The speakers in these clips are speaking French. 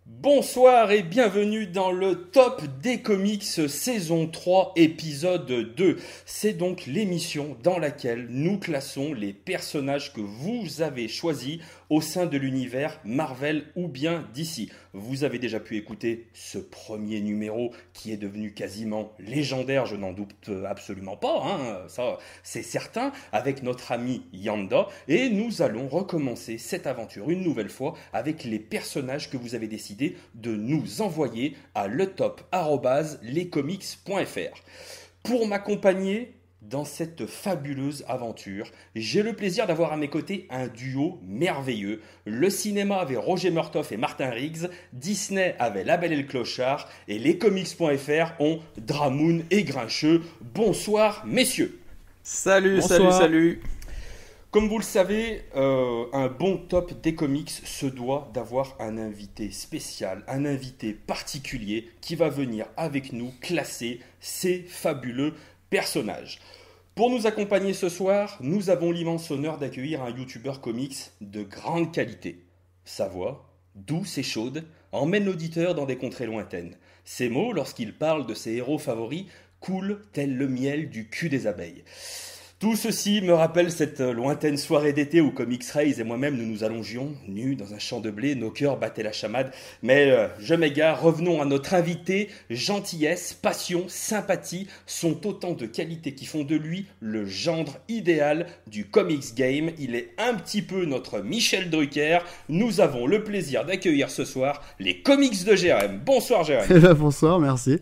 Bonsoir et bienvenue dans le top des comics saison 3 épisode 2. C'est donc l'émission dans laquelle nous classons les personnages que vous avez choisis au sein de l'univers Marvel ou bien DC. Vous avez déjà pu écouter ce premier numéro qui est devenu quasiment légendaire, je n'en doute absolument pas, ça c'est certain, avec notre ami Yanda. Et nous allons recommencer cette aventure une nouvelle fois avec les personnages que vous avez décidé de nous envoyer à letop@lescomics.fr. Pour m'accompagner dans cette fabuleuse aventure, j'ai le plaisir d'avoir à mes côtés un duo merveilleux. Le cinéma avait Roger Murtaugh et Martin Riggs, Disney avait La Belle et le Clochard, et lescomics.fr ont Dramoun et Grincheux. Bonsoir messieurs. Salut, Bonsoir. salut. Comme vous le savez, un bon top des comics se doit d'avoir un invité spécial, un invité particulier qui va venir avec nous classer ces fabuleux personnages. Pour nous accompagner ce soir, nous avons l'immense honneur d'accueillir un youtubeur comics de grande qualité. Sa voix, douce et chaude, emmène l'auditeur dans des contrées lointaines. Ses mots, lorsqu'il parle de ses héros favoris, coulent tel le miel du cul des abeilles. Tout ceci me rappelle cette lointaine soirée d'été où Comics Race et moi-même nous nous allongions, nus dans un champ de blé, nos cœurs battaient la chamade. Mais je m'égare, revenons à notre invité. Gentillesse, passion, sympathie sont autant de qualités qui font de lui le gendre idéal du comics game. Il est un petit peu notre Michel Drucker. Nous avons le plaisir d'accueillir ce soir les comics de Jérém. Bonsoir Jérém. Bonsoir, merci.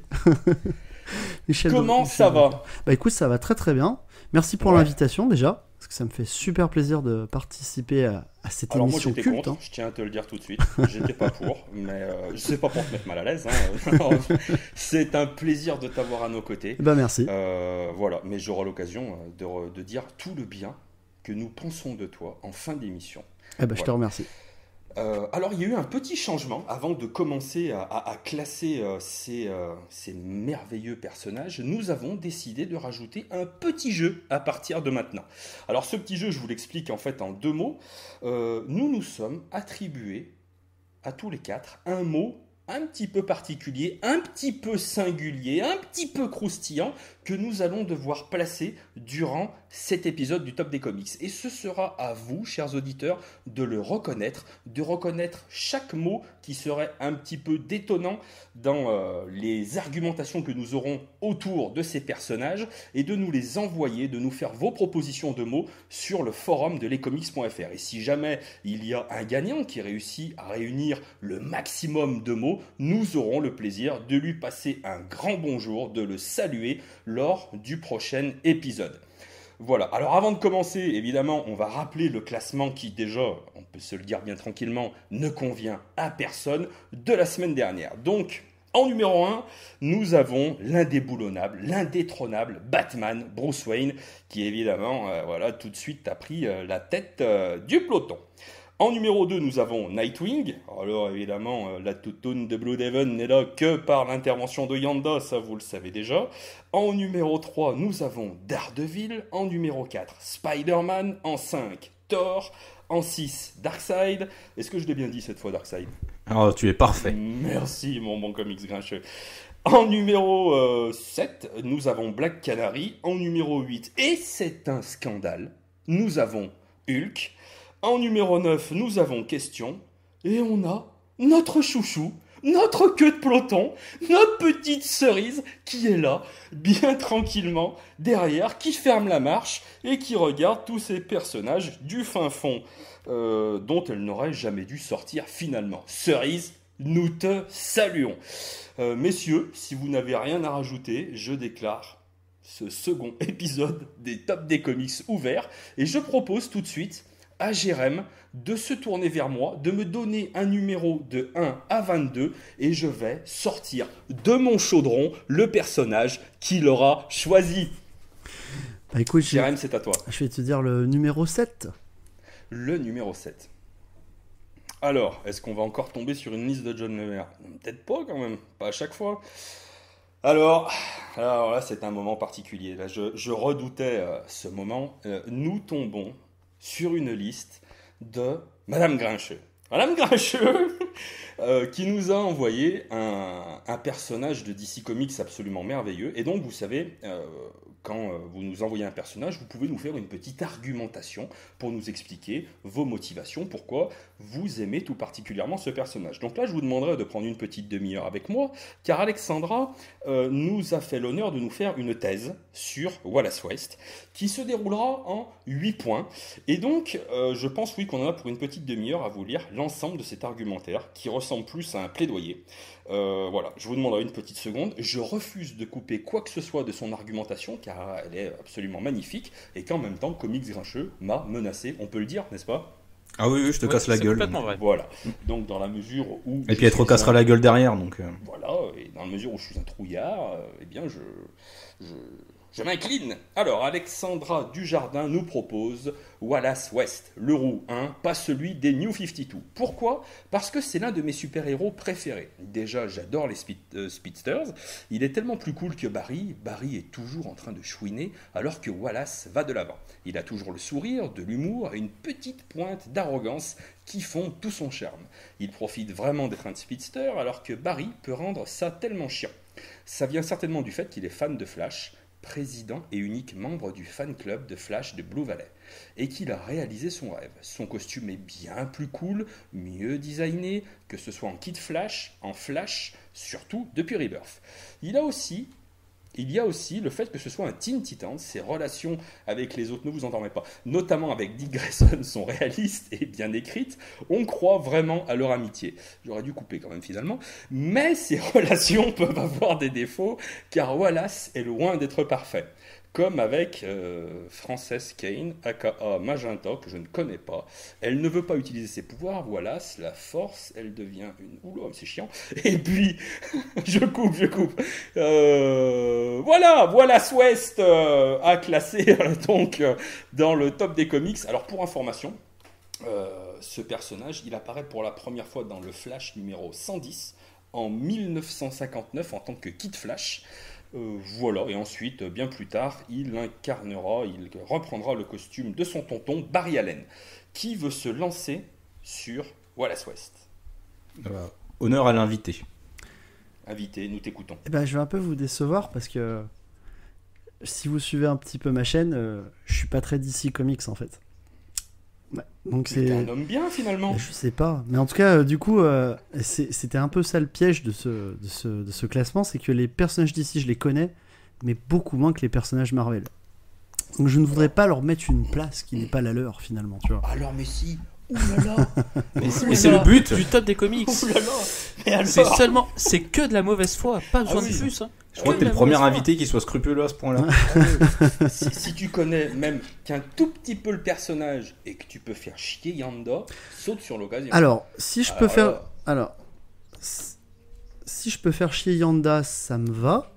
Comment ça va ? Bah écoute, ça va très très bien. Merci pour l'invitation déjà, parce que ça me fait super plaisir de participer à cette Alors émission moi j'étais culte. contre, je tiens à te le dire tout de suite, j'étais pas pour, mais je sais pas pour te mettre mal à l'aise. C'est un plaisir de t'avoir à nos côtés. Bah merci. Voilà, mais j'aurai l'occasion de dire tout le bien que nous pensons de toi en fin d'émission. Eh ben, je te remercie. Alors il y a eu un petit changement avant de commencer à classer ces merveilleux personnages. Nous avons décidé de rajouter un petit jeu à partir de maintenant. Alors ce petit jeu, je vous l'explique en fait en deux mots. Nous nous sommes attribués à tous les quatre un mot un petit peu particulier, un petit peu singulier, un petit peu croustillant que nous allons devoir placer durant cet épisode du Top des Comics. Et ce sera à vous, chers auditeurs, de le reconnaître, de reconnaître chaque mot qui serait un petit peu détonnant dans les argumentations que nous aurons autour de ces personnages et de nous les envoyer, de nous faire vos propositions de mots sur le forum de lescomics.fr. Et si jamais il y a un gagnant qui réussit à réunir le maximum de mots, nous aurons le plaisir de lui passer un grand bonjour, de le saluer lors du prochain épisode. Voilà, alors avant de commencer, évidemment, on va rappeler le classement qui déjà, on peut se le dire bien tranquillement, ne convient à personne de la semaine dernière. Donc, en numéro 1, nous avons l'indéboulonnable, l'indétrônable Batman, Bruce Wayne, qui évidemment, tout de suite a pris la tête du peloton. En numéro 2, nous avons Nightwing. Alors évidemment, la toutoune de Blue Devon n'est là que par l'intervention de Yanda, ça vous le savez déjà. En numéro 3, nous avons Daredevil. En numéro 4, Spider-Man. En 5, Thor. En 6, Darkseid. Est-ce que je l'ai bien dit cette fois, Darkseid ? Oh, tu es parfait. Merci, mon bon comics grincheux. En numéro 7, nous avons Black Canary. En numéro 8, et c'est un scandale, nous avons Hulk. En numéro 9, nous avons Question. Et on a notre chouchou, notre queue de peloton, notre petite cerise qui est là, bien tranquillement, derrière, qui ferme la marche et qui regarde tous ces personnages du fin fond dont elle n'aurait jamais dû sortir finalement. Cerise, nous te saluons. Messieurs, si vous n'avez rien à rajouter, je déclare ce second épisode des Top des Comics ouvert et je propose tout de suite à Jérém de se tourner vers moi, de me donner un numéro de 1 à 22 et je vais sortir de mon chaudron le personnage qu'il aura choisi. Bah écoute, Jérém, c'est à toi. Je vais te dire le numéro 7. Le numéro 7. Alors, est-ce qu'on va encore tomber sur une liste de John Lemire ? Peut-être pas quand même, pas à chaque fois. Alors là, c'est un moment particulier. Là, je redoutais ce moment. Nous tombons sur une liste de Madame Grincheux. Madame Grincheux qui nous a envoyé un personnage de DC Comics absolument merveilleux. Et donc, vous savez, quand vous nous envoyez un personnage, vous pouvez nous faire une petite argumentation pour nous expliquer vos motivations, pourquoi vous aimez tout particulièrement ce personnage. Donc là, je vous demanderai de prendre une petite demi-heure avec moi, car Alexandra nous a fait l'honneur de nous faire une thèse sur Wallace West, qui se déroulera en 8 points. Et donc, je pense, oui, qu'on en a pour une petite demi-heure à vous lire l'ensemble de cet argumentaire, qui ressemble plus à un plaidoyer. Voilà, je vous demanderai une petite seconde. Je refuse de couper quoi que ce soit de son argumentation, car elle est absolument magnifique, et qu'en même temps, Comics Grincheux m'a menacé, on peut le dire, n'est-ce pas ? Ah oui, je te casse la gueule. Complètement vrai. Voilà, donc dans la mesure où... Et puis elle te recassera la gueule derrière, donc... Voilà, et dans la mesure où je suis un trouillard, eh bien je m'incline. Alors, Alexandra Dujardin nous propose Wallace West, le roux 1, pas celui des New 52. Pourquoi ? Parce que c'est l'un de mes super-héros préférés. Déjà, j'adore les Speedsters. Il est tellement plus cool que Barry. Barry est toujours en train de chouiner, alors que Wallace va de l'avant. Il a toujours le sourire, de l'humour et une petite pointe d'arrogance qui font tout son charme. Il profite vraiment d'être un Speedster, alors que Barry peut rendre ça tellement chiant. Ça vient certainement du fait qu'il est fan de Flash, président et unique membre du fan club de Flash de Blue Valley, et qu'il a réalisé son rêve. Son costume est bien plus cool, mieux designé, que ce soit en Kid Flash, en Flash, surtout depuis Rebirth. Il y a aussi le fait que ce soit un Teen Titans, ses relations avec les autres, ne vous endormez pas, notamment avec Dick Grayson, sont réalistes et bien écrites. On croit vraiment à leur amitié. J'aurais dû couper quand même finalement. Mais ces relations peuvent avoir des défauts, car Wallace est loin d'être parfait. Comme avec Frances Kane, aka Magenta, que je ne connais pas. Elle ne veut pas utiliser ses pouvoirs, Wallace, la force, elle devient une... Oula, c'est chiant. Et puis, je coupe. Voilà, Wallace West a classé donc dans le top des comics. Alors, pour information, ce personnage, il apparaît pour la première fois dans le Flash numéro 110 en 1959 en tant que Kid Flash. Voilà, et ensuite, bien plus tard, il reprendra le costume de son tonton Barry Allen, qui veut se lancer sur Wallace West. Honneur à l'invité. Invité, nous t'écoutons. Eh ben, je vais un peu vous décevoir parce que si vous suivez un petit peu ma chaîne, je suis pas très DC Comics en fait. Ouais, donc T'es un homme bien finalement. Je sais pas, mais en tout cas, du coup, c'était un peu ça le piège de ce classement, c'est que les personnages d'ici, je les connais, mais beaucoup moins que les personnages Marvel. Donc je ne voudrais pas leur mettre une place qui n'est pas la leur finalement, tu vois. Alors mais si, oulala. Mais c'est le but du top des comics. Oulala. Mais alors C'est que de la mauvaise foi, pas besoin de plus. Hein. Je crois que t'es le premier invité qui soit scrupuleux à ce point-là. si tu connais même qu'un tout petit peu le personnage et que tu peux faire chier Yanda, saute sur l'occasion. Alors, si je peux faire chier Yanda, ça me va.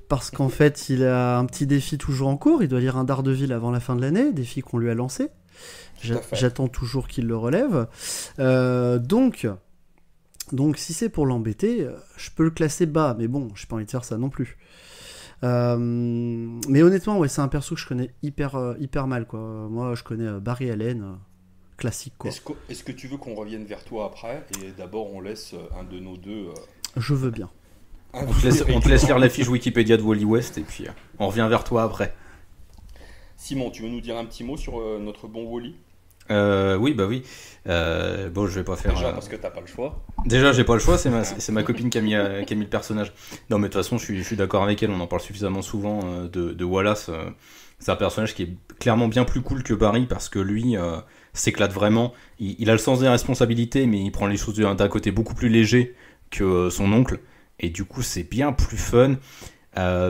Parce qu'en fait, il a un petit défi toujours en cours. Il doit lire un Daredevil avant la fin de l'année, défi qu'on lui a lancé. J'attends toujours qu'il le relève. Donc, si c'est pour l'embêter, je peux le classer bas. Mais bon, j'ai pas envie de faire ça non plus. Mais honnêtement, ouais, c'est un perso que je connais hyper mal, quoi. Moi, je connais Barry Allen, classique, quoi. Est-ce que tu veux qu'on revienne vers toi après ? Et d'abord, on laisse un de nos deux... Je veux bien. On te laisse lire la fiche Wikipédia de Wally West et puis on revient vers toi après. Simon, tu veux nous dire un petit mot sur notre bon Wally ? Oui. Bon, je vais pas faire... Déjà, parce que t'as pas le choix. Déjà, j'ai pas le choix, c'est ma copine qui a mis le personnage. Non, mais de toute façon, je suis d'accord avec elle, on en parle suffisamment souvent de Wallace. C'est un personnage qui est clairement bien plus cool que Barry, parce que lui s'éclate vraiment. Il a le sens des responsabilités, mais il prend les choses d'un côté beaucoup plus léger que son oncle. Et du coup, c'est bien plus fun.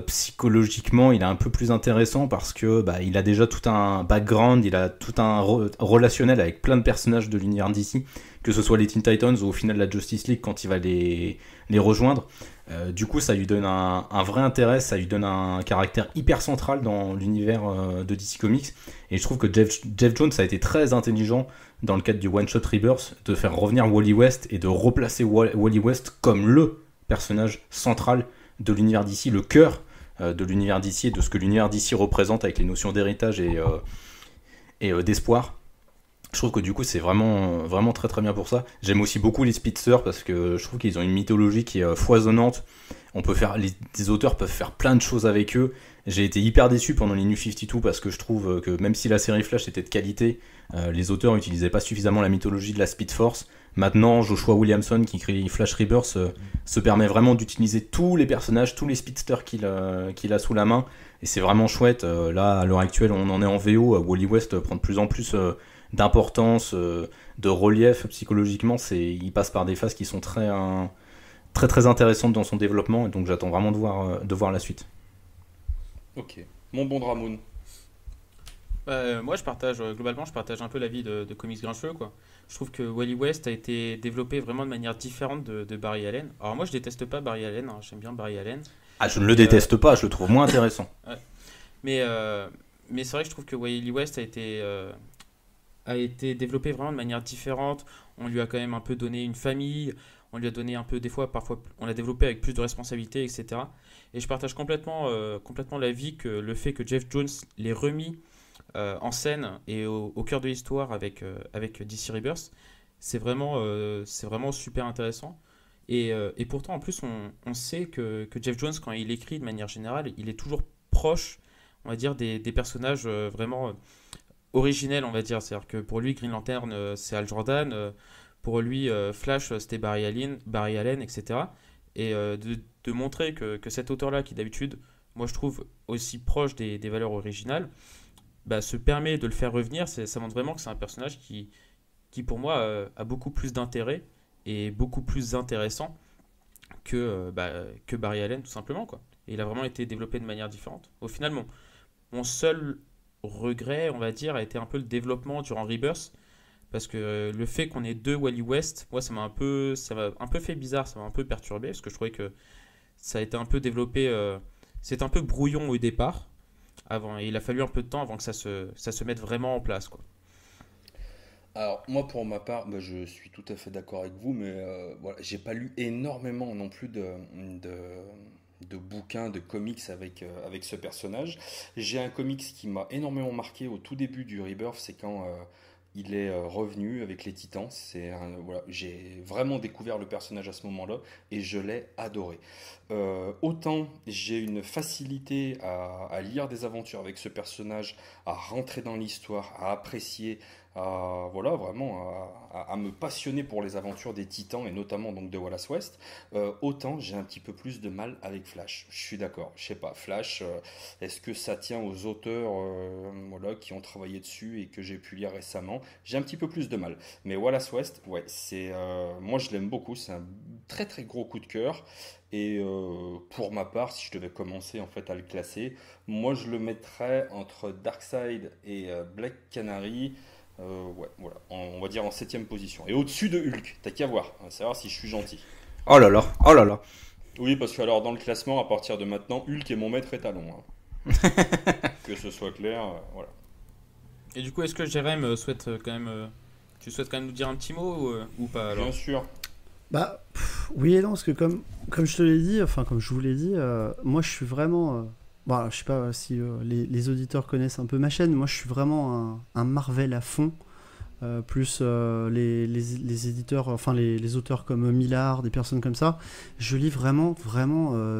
Psychologiquement, il est un peu plus intéressant parce que il a déjà tout un background, il a tout un relationnel avec plein de personnages de l'univers DC, que ce soit les Teen Titans ou au final la Justice League quand il va les rejoindre. Du coup, ça lui donne un vrai intérêt, ça lui donne un caractère hyper central dans l'univers de DC Comics. Et je trouve que Jeff Jones a été très intelligent dans le cadre du One Shot Rebirth de faire revenir Wally West et de replacer Wally West comme le personnage central de l'univers d'ici, le cœur de l'univers d'ici et de ce que l'univers d'ici représente avec les notions d'héritage et d'espoir. Je trouve que du coup c'est vraiment très très bien pour ça. J'aime aussi beaucoup les speedsters parce que je trouve qu'ils ont une mythologie qui est foisonnante. Les auteurs peuvent faire plein de choses avec eux. J'ai été hyper déçu pendant les New 52 parce que je trouve que même si la série Flash était de qualité, les auteurs n'utilisaient pas suffisamment la mythologie de la Speed Force. Maintenant, Joshua Williamson qui crée Flash Rebirth se permet vraiment d'utiliser tous les personnages, tous les speedsters qu'il a sous la main. Et c'est vraiment chouette. Là, à l'heure actuelle, on en est en VO. Wally West prend de plus en plus d'importance, de relief psychologiquement. Il passe par des phases qui sont très très intéressantes dans son développement. Et donc j'attends vraiment de voir la suite. Ok. Mon bon Dramoun. Moi, globalement, je partage un peu l'avis de Comics Grincheux, quoi. Je trouve que Wally West a été développé vraiment de manière différente de Barry Allen. Alors moi, je déteste pas Barry Allen, hein, j'aime bien Barry Allen. Ah, je ne le déteste pas, je le trouve moins intéressant. Ouais. Mais c'est vrai que je trouve que Wally West a été développé vraiment de manière différente. On lui a quand même un peu donné une famille, on lui a donné un peu, parfois, on l'a développé avec plus de responsabilités, etc. Et je partage complètement l'avis que le fait que Jeff Jones l'ait remis en scène et au cœur de l'histoire avec DC Rebirth, c'est vraiment super intéressant. Et pourtant, en plus, on sait que Jeff Jones, quand il écrit de manière générale, il est toujours proche, on va dire, des personnages vraiment originels, on va dire. C'est-à-dire que pour lui, Green Lantern, c'est Hal Jordan. Pour lui, Flash, c'était Barry Allen, etc. Et de montrer que cet auteur-là, qui d'habitude, moi je trouve aussi proche des valeurs originales, se permet de le faire revenir. Ça montre vraiment que c'est un personnage qui pour moi, a beaucoup plus d'intérêt et beaucoup plus intéressant que Barry Allen, tout simplement, quoi. Et il a vraiment été développé de manière différente. Au final, mon seul regret, on va dire, a été un peu le développement durant Rebirth, parce que le fait qu'on ait deux Wally West, moi ça m'a un peu fait bizarre, ça m'a un peu perturbé, parce que je trouvais que ça a été un peu développé, c'est un peu brouillon au départ, et il a fallu un peu de temps avant que ça se mette vraiment en place, quoi. Alors, moi, pour ma part, je suis tout à fait d'accord avec vous, mais voilà, j'ai pas lu énormément non plus de bouquins, de comics avec ce personnage. J'ai un comics qui m'a énormément marqué au tout début du Rebirth, c'est quand il est revenu avec les Titans. Voilà, j'ai vraiment découvert le personnage à ce moment-là et je l'ai adoré. Autant j'ai une facilité à lire des aventures avec ce personnage, à rentrer dans l'histoire, à apprécier, voilà, vraiment à me passionner pour les aventures des Titans et notamment donc de Wallace West, autant j'ai un petit peu plus de mal avec Flash. Je suis d'accord, je sais pas, Flash, est-ce que ça tient aux auteurs voilà, qui ont travaillé dessus et que j'ai pu lire récemment? J'ai un petit peu plus de mal. Mais Wallace West, ouais, moi je l'aime beaucoup, c'est un très très gros coup de cœur. Et pour ma part, si je devais commencer en fait à le classer, moi je le mettrais entre Darkseid et Black Canary. Ouais, voilà, on va dire en 7ème position. Et au-dessus de Hulk, t'as qu'à voir, à savoir si je suis gentil. Oh là là, oh là là. Oui, parce que alors dans le classement, à partir de maintenant, Hulk est mon maître étalon. Hein. Que ce soit clair, voilà. Et du coup, est-ce que Jérém souhaite quand même nous dire un petit mot ou pas alors? Bien sûr. Oui et non, parce que comme je te l'ai dit, enfin comme je vous l'ai dit, moi je suis vraiment... Bon, je sais pas si les auditeurs connaissent un peu ma chaîne, moi je suis vraiment un Marvel à fond, plus les éditeurs, enfin les auteurs comme Millard, des personnes comme ça, je lis vraiment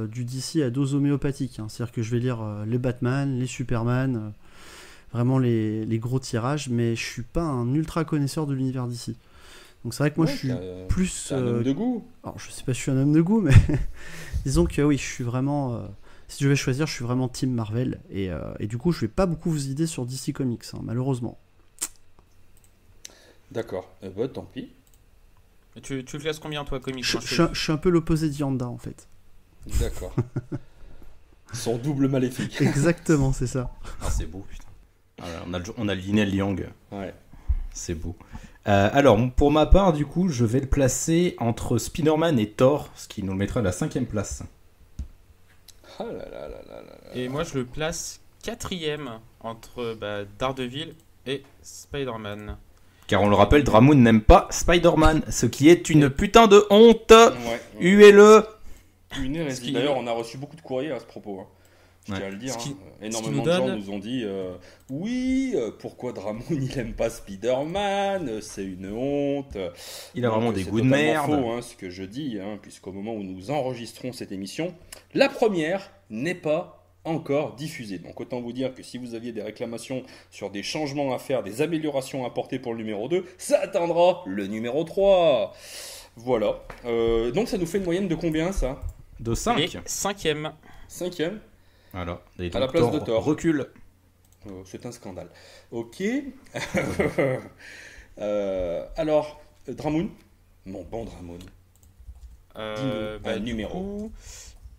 du DC à dose homéopathique, hein. C'est-à-dire que je vais lire les Batman, les Superman, vraiment les gros tirages, mais je suis pas un ultra connaisseur de l'univers DC. Donc c'est vrai que moi je suis plus... un homme de goût. Alors je sais pas si je suis un homme de goût, mais disons que oui, je suis vraiment... si je vais choisir, je suis vraiment team Marvel. Et du coup, je vais pas beaucoup vous aider sur DC Comics, hein, malheureusement. D'accord, tant pis. Tu le classes combien toi, Comics? Je suis un peu l'opposé d'Yanda en fait. D'accord. Son double maléfique. Exactement, c'est ça. Ah, c'est beau, putain. Alors, on a Lin Liang. Ouais. C'est beau. Alors, pour ma part, du coup, je vais le placer entre Spider-Man et Thor, ce qui nous le mettra à la 5ème place. Ah là là là là là. Et moi, je le place 4ème entre Daredevil et Spider-Man. Car on le rappelle, Dramoun n'aime pas Spider-Man, ce qui est une putain de honte. Ouais. Huez-le. Une hérésie. D'ailleurs, on a reçu beaucoup de courriers à ce propos. Hein. Je tiens à le dire. Ce qui- Énormément nous de gens donne- nous ont dit oui, pourquoi Dramoun il aime pas Spider-Man, c'est une honte. Il a Donc, vraiment des c'est goûts de totalement merde. faux, ce que je dis, puisqu'au moment où nous enregistrons cette émission, la première n'est pas encore diffusée. Donc autant vous dire que si vous aviez des réclamations sur des changements à faire, des améliorations à apporter pour le numéro 2, ça attendra le numéro 3. Voilà. Donc ça nous fait une moyenne de combien ça? De Et 5. 5e. 5e. Voilà. Et À la donc, place de Thor. recule. C'est un scandale. Ok. Alors, Dramoun, mon bon Dramoun, dis-nous un Du numéro. coup,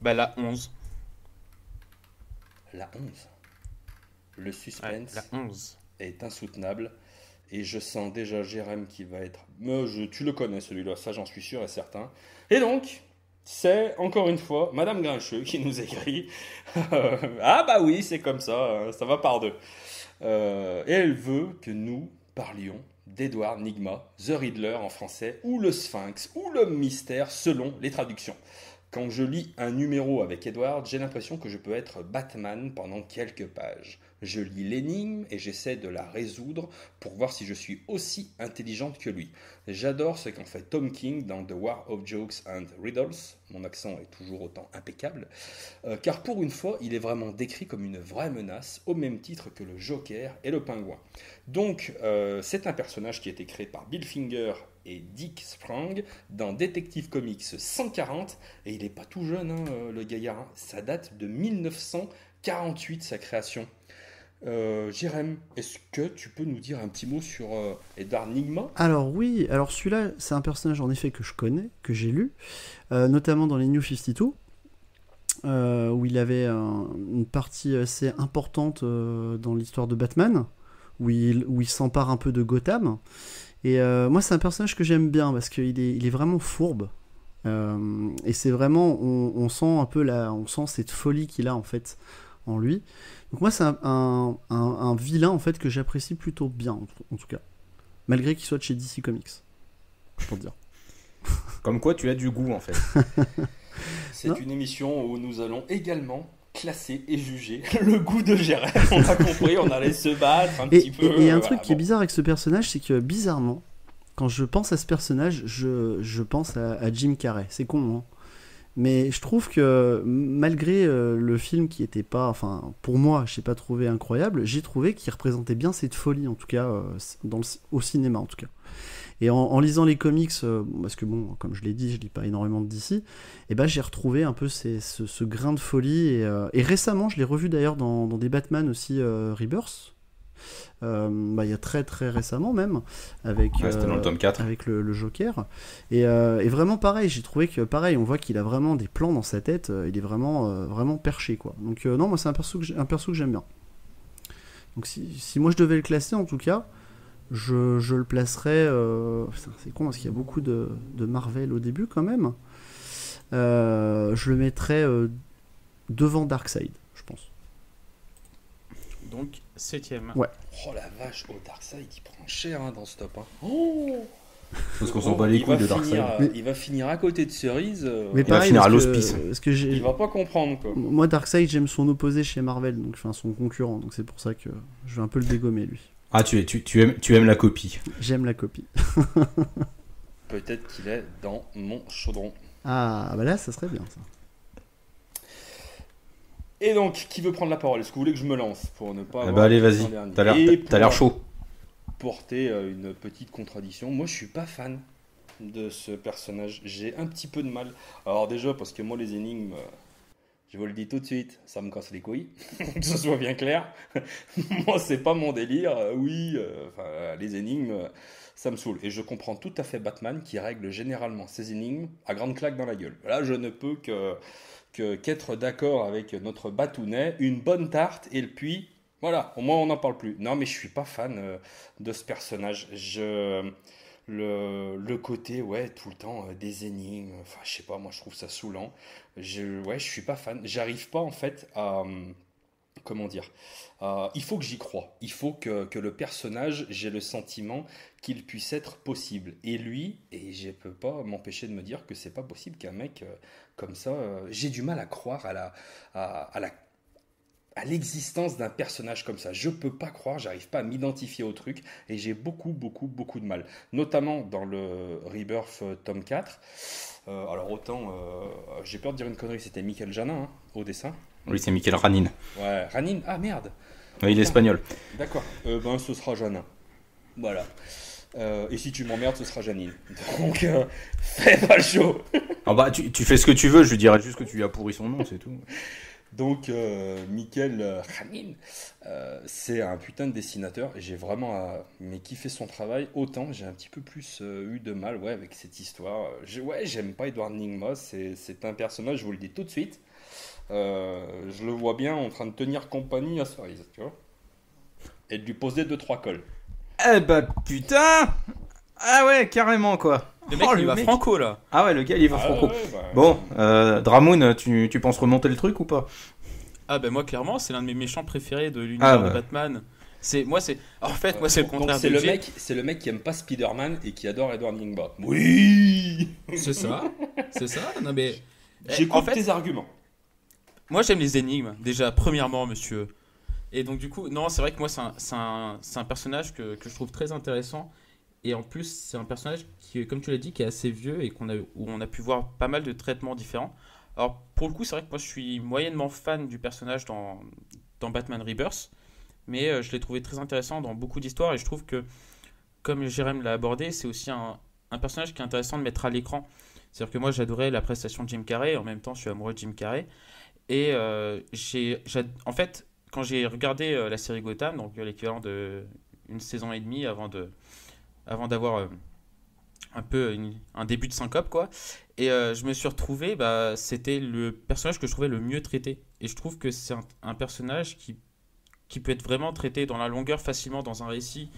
la 11. La 11. Le Ouais, suspense la 11. est insoutenable. Et je sens déjà Jérém qui va être... Mais tu le connais celui-là, ça j'en suis sûr et certain. Et donc, c'est encore une fois Madame Grincheux qui nous écrit. Ah bah oui, c'est comme ça va par deux. Et elle veut que nous parlions d'Edward Nygma, The Riddler en français, ou le Sphinx, ou l'homme mystère selon les traductions. Quand je lis un numéro avec Edward, j'ai l'impression que je peux être Batman pendant quelques pages. Je lis l'énigme et j'essaie de la résoudre pour voir si je suis aussi intelligente que lui. J'adore ce qu'en fait Tom King dans The War of Jokes and Riddles. Mon accent est toujours autant impeccable. Car pour une fois, il est vraiment décrit comme une vraie menace, au même titre que le Joker et le Pingouin. Donc, c'est un personnage qui a été créé par Bill Finger et Dick Sprang dans Detective Comics 140, et il n'est pas tout jeune, le gaillard. Ça date de 1948, sa création. Jérém, est-ce que tu peux nous dire un petit mot sur Edward Nygma? Alors oui, alors celui-là, c'est un personnage en effet que je connais, que j'ai lu, notamment dans les New 52, où il avait une partie assez importante dans l'histoire de Batman, où il s'empare un peu de Gotham. Et moi, c'est un personnage que j'aime bien, parce qu'il est vraiment fourbe. Et c'est vraiment, on sent un peu on sent cette folie qu'il a en fait en lui. Donc moi, c'est un vilain en fait que j'apprécie plutôt bien, en tout cas, malgré qu'il soit de chez DC Comics, pour dire. Comme quoi, tu as du goût en fait. C'est Non. une émission où nous allons également classer et juger le goût de Jérém. On a compris, on allait se battre un petit peu. Et un voilà, truc qui est bon. bizarre avec ce personnage, c'est que bizarrement, quand je pense à ce personnage, je pense à Jim Carrey. C'est con, hein. Mais je trouve que malgré le film qui était pas, enfin pour moi, je n'ai pas trouvé incroyable, j'ai trouvé qu'il représentait bien cette folie, en tout cas au cinéma en tout cas. Et en lisant les comics, parce que bon, comme je l'ai dit, je lis pas énormément de DC, et ben j'ai retrouvé un peu ce grain de folie. Et récemment, je l'ai revu d'ailleurs dans des Batman aussi Rebirth. Il y a très très récemment même avec, Ouais, c'était dans le tome 4. avec le Joker et vraiment pareil, j'ai trouvé que pareil, on voit qu'il a vraiment des plans dans sa tête, il est vraiment, vraiment perché quoi. Donc non, moi c'est un perso que j'aime bien. Donc si moi je devais le classer en tout cas, je le placerais putain, c'est con parce qu'il y a beaucoup de Marvel au début quand même, je le mettrais devant Darkseid, je pense. Donc 7e. Ouais. Oh la vache, Darkseid il prend cher dans ce top. Oh, Parce qu'on s'en bat les couilles de Darkseid. Il va finir à côté de Cerise. Mais Il va pareil, finir à parce que- l'hospice. parce que Il va pas comprendre quoi. moi, Darkseid, j'aime son opposé chez Marvel, donc enfin son concurrent, donc c'est pour ça que je vais un peu le dégommer lui. Ah, tu aimes la copie. J'aime la copie. Peut-être qu'il est dans mon chaudron. Ah, bah là, ça serait bien ça. Et donc, qui veut prendre la parole? Est-ce que vous voulez que je me lance pour ne pas Ah avoir bah allez, le vas-y. dernier T'as Et l'air pour chaud. porter une petite contradiction, moi je suis pas fan de ce personnage. J'ai un petit peu de mal. Alors déjà parce que moi les énigmes, je vous le dis tout de suite, ça me casse les couilles, que ce soit bien clair. Moi c'est pas mon délire. Les énigmes, ça me saoule. Et je comprends tout à fait Batman qui règle généralement ses énigmes à grande claque dans la gueule. Là je ne peux qu'être d'accord avec notre Batounet, une bonne tarte et puis voilà, au moins on n'en parle plus. Non mais je suis pas fan de ce personnage. Le côté, ouais, tout le temps des énigmes, enfin je sais pas, moi je trouve ça saoulant. Je suis pas fan. J'arrive pas en fait à... comment dire, il faut que j'y croie. Il faut que le personnage, j'ai le sentiment qu'il puisse être possible. Et lui, et je peux pas m'empêcher de me dire que c'est pas possible qu'un mec comme ça, j'ai du mal à croire à l'existence d'un personnage comme ça. Je peux pas croire, j'arrive pas à m'identifier au truc et j'ai beaucoup de mal. Notamment dans le Rebirth tome 4. Alors autant, j'ai peur de dire une connerie, c'était Michael Janin hein, au dessin. Oui, c'est Michael Ranin. Ouais, Ranin, ah merde. Oui, il est espagnol. D'accord, ben ce sera Janin. Voilà. Et si tu m'emmerdes, ce sera Janine. Donc, fais pas le show. Ah bah, tu fais ce que tu veux, je lui dirais juste que tu lui as pourri son nom, c'est tout. Donc, Michael Ranin, c'est un putain de dessinateur et j'ai vraiment mais kiffé son travail. Autant j'ai un petit peu plus eu de mal avec cette histoire. J'aime pas Edward Nygma, c'est un personnage, je vous le dis tout de suite. Je le vois bien en train de tenir compagnie à Cerise, tu vois. Et de lui poser 2-3 cols. Eh bah putain. Ah ouais, carrément quoi. Le mec, il va franco là. Ah ouais, le gars il va franco. Ouais, bah, Bon, Dramoun, tu penses remonter le truc ou pas? Ah bah moi clairement, c'est l'un de mes méchants préférés de l'univers de Batman. En fait, moi c'est le contraire. Donc c'est le mec qui aime pas Spider-Man et qui adore Edward Nygma. Oui. C'est ça. Non mais j'écoute tes arguments. Moi j'aime les énigmes déjà premièrement, monsieur. Et donc du coup, non, c'est vrai que moi c'est un personnage que je trouve très intéressant. Et en plus, c'est un personnage qui, comme tu l'as dit, qui est assez vieux et où on a pu voir pas mal de traitements différents. Alors, pour le coup, c'est vrai que moi, je suis moyennement fan du personnage dans Batman Rebirth, mais je l'ai trouvé très intéressant dans beaucoup d'histoires et je trouve que, comme Jérém l'a abordé, c'est aussi un personnage qui est intéressant de mettre à l'écran. C'est-à-dire que moi, j'adorais la prestation de Jim Carrey, en même temps, je suis amoureux de Jim Carrey. Et en fait, quand j'ai regardé la série Gotham, donc l'équivalent d'une saison et demie avant d'avoir un peu un début de syncope quoi, et je me suis retrouvé, c'était le personnage que je trouvais le mieux traité, et je trouve que c'est un personnage qui peut être vraiment traité dans la longueur facilement dans un récit,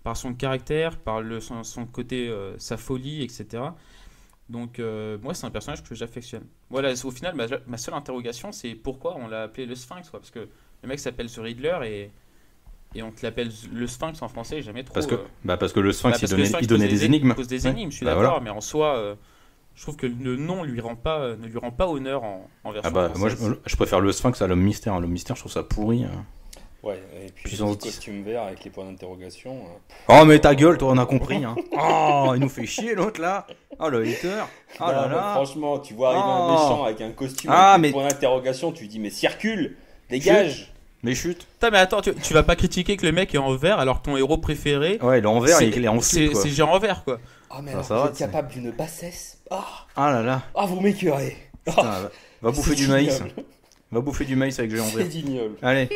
par son caractère, par son côté, sa folie, etc. Donc moi c'est un personnage que j'affectionne. Voilà, au final ma seule interrogation c'est pourquoi on l'a appelé le Sphinx quoi, parce que le mec s'appelle The Riddler et on te l'appelle le Sphinx en français, jamais trop. Parce que le Sphinx, il donnait des énigmes. Il pose des énigmes, je suis d'accord, voilà. Mais en soi, je trouve que le nom ne lui rend pas honneur en version française. Moi, je préfère le Sphinx à l'homme mystère. L'homme mystère, je trouve ça pourri. Ouais, et puis le costume vert avec les points d'interrogation. Oh, mais ta gueule, toi, on a compris. Hein. Oh, il nous fait chier l'autre là. Oh, le hater. Oh là là. Franchement, tu vois arriver un méchant avec un costume avec des points d'interrogation, tu dis, mais circule, dégage. Mais chute. Mais attends, tu vas pas critiquer que le mec est en vert alors que ton héros préféré. Ouais, il est en vert et il est en slip. C'est genre en vert quoi. Ah, mais alors, vous êtes capable d'une bassesse. Ah là là. Ah, vous m'écœurez. Va bouffer du maïs. Va bouffer du maïs avec géant vert. C'est ignoble. Allez.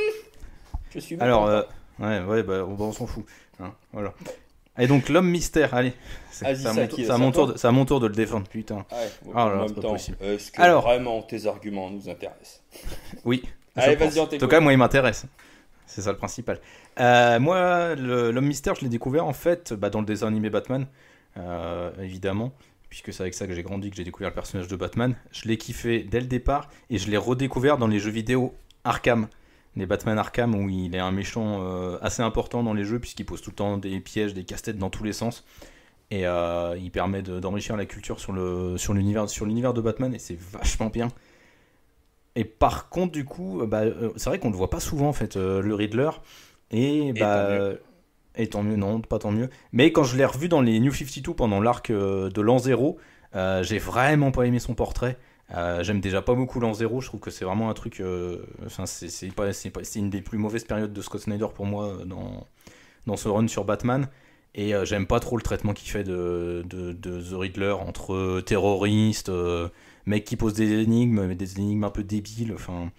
Je suis alors, on s'en fout. Hein, voilà. Et donc, l'homme mystère, allez. C'est à mon tour de le défendre, putain. En même temps, est-ce que vraiment tes arguments nous intéressent? Oui. Allez, vas-y, en tout cas, moi, il m'intéresse. C'est ça le principal. Moi, l'homme mystère, je l'ai découvert en fait dans le dessin animé Batman, évidemment, puisque c'est avec ça que j'ai grandi, que j'ai découvert le personnage de Batman. Je l'ai kiffé dès le départ et je l'ai redécouvert dans les jeux vidéo Arkham. Les Batman Arkham, où il est un méchant assez important dans les jeux, puisqu'il pose tout le temps des pièges, des casse-têtes dans tous les sens. Et il permet d'enrichir la culture sur l'univers de Batman, et c'est vachement bien. Et par contre, du coup, c'est vrai qu'on le voit pas souvent en fait, le Riddler. Et tant mieux, non, pas tant mieux. Mais quand je l'ai revu dans les New 52 pendant l'arc de l'an 0, j'ai vraiment pas aimé son portrait. J'aime déjà pas beaucoup l'an 0, je trouve que c'est vraiment un truc. C'est une des plus mauvaises périodes de Scott Snyder pour moi dans ce run sur Batman. Et j'aime pas trop le traitement qu'il fait de The Riddler entre terroristes. Mec qui pose des énigmes, mais des énigmes un peu débiles. Enfin,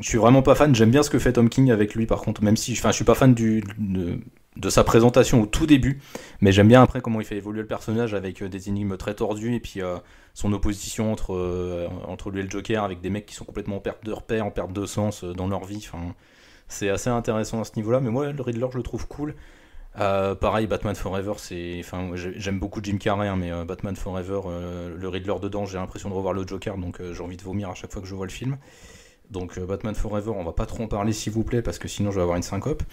je suis vraiment pas fan. J'aime bien ce que fait Tom King avec lui, par contre, même si, je suis pas fan de sa présentation au tout début, mais j'aime bien après comment il fait évoluer le personnage avec des énigmes très tordues et puis son opposition entre lui et le Joker avec des mecs qui sont complètement en perte de repère, en perte de sens dans leur vie. Enfin, c'est assez intéressant à ce niveau-là. Mais moi, le Riddler, je le trouve cool. Pareil, Batman Forever, j'aime beaucoup Jim Carrey, hein, mais Batman Forever, le Riddler dedans, j'ai l'impression de revoir le Joker, donc j'ai envie de vomir à chaque fois que je vois le film. Donc Batman Forever, on va pas trop en parler s'il vous plaît, parce que sinon je vais avoir une syncope.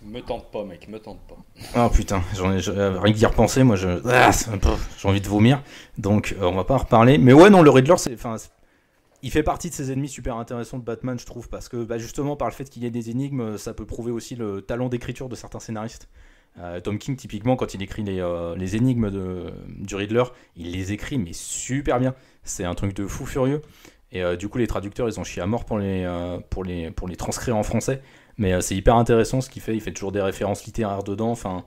Me tente pas, mec, me tente pas. Ah putain, rien que d'y repenser, moi j'ai envie de vomir, donc on va pas en reparler. Mais ouais, non, le Riddler, il fait partie de ces ennemis super intéressants de Batman, je trouve, parce que justement, par le fait qu'il y ait des énigmes, ça peut prouver aussi le talent d'écriture de certains scénaristes. Tom King, typiquement, quand il écrit les énigmes du Riddler, il les écrit, mais super bien. C'est un truc de fou furieux. Et du coup, les traducteurs, ils ont chié à mort pour les transcrire en français. Mais c'est hyper intéressant ce qu'il fait. Il fait toujours des références littéraires dedans. Enfin,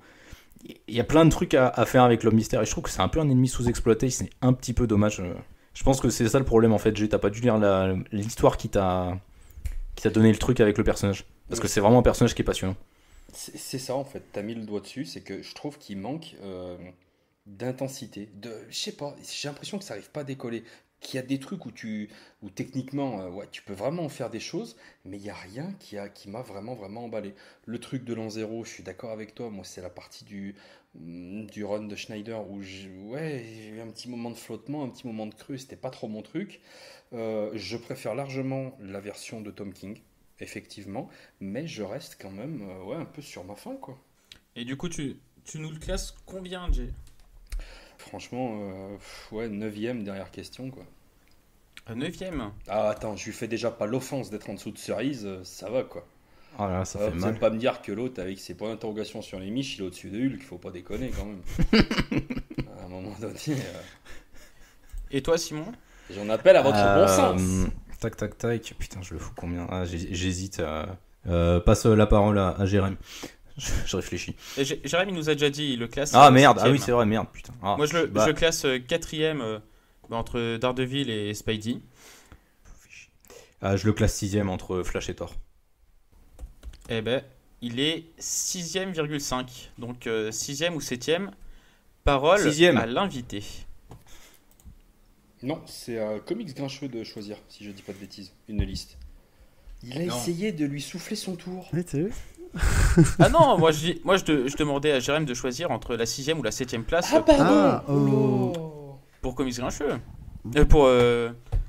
il y a plein de trucs à faire avec l'homme mystère. Et je trouve que c'est un peu un ennemi sous-exploité. C'est un petit peu dommage. Je pense que c'est ça le problème, en fait. T'as pas dû lire l'histoire qui t'a donné le truc avec le personnage. Parce que c'est vraiment un personnage qui est passionnant. C'est ça en fait, t'as mis le doigt dessus, c'est que je trouve qu'il manque d'intensité, je sais pas, j'ai l'impression que ça arrive pas à décoller, qu'il y a des trucs où techniquement, ouais, tu peux vraiment en faire des choses, mais il y a rien qui m'a vraiment emballé. Le truc de l'an zéro, je suis d'accord avec toi, moi c'est la partie du run de Schneider où ouais, j'ai eu un petit moment de flottement, un petit moment de creux, c'était pas trop mon truc. Je préfère largement la version de Tom King. Effectivement, mais je reste quand même ouais, un peu sur ma faim, quoi. Et du coup, tu nous le classes combien, Jay? Franchement, ouais, 9ème dernière question, quoi. 9ème. Ah, attends, je lui fais déjà pas l'offense d'être en dessous de Cerise, ça va, quoi. Ah là, ça fait Vous mal. allez pas me dire que l'autre, avec ses points d'interrogation sur les miches, il est au-dessus de Hulk, faut pas déconner, quand même. À un moment donné, Et toi, Simon? j'en appelle à votre bon sens. Tac. Putain, je le fous combien? J'hésite. Passe la parole à Jérém. Je réfléchis. Jérémy nous a déjà dit, il le classe. Ah merde, ah 7ème. oui, c'est vrai, merde, putain. Ah, Moi, je le classe 4ème entre Daredevil et Spidey. je le classe 6ème entre Flash et Thor. Eh ben, il est 6ème,5. Donc 6ème ou 7ème. Parole 6ème. à l'invité. Non, c'est Comics Grincheux de choisir, si je dis pas de bêtises, une liste. Il a Non. essayé de lui souffler son tour. Oui, t'as vu? Ah non, je demandais à Jérémy de choisir entre la 6ème ou la 7ème place Ah, pardon. Ah, pour Comics Grincheux.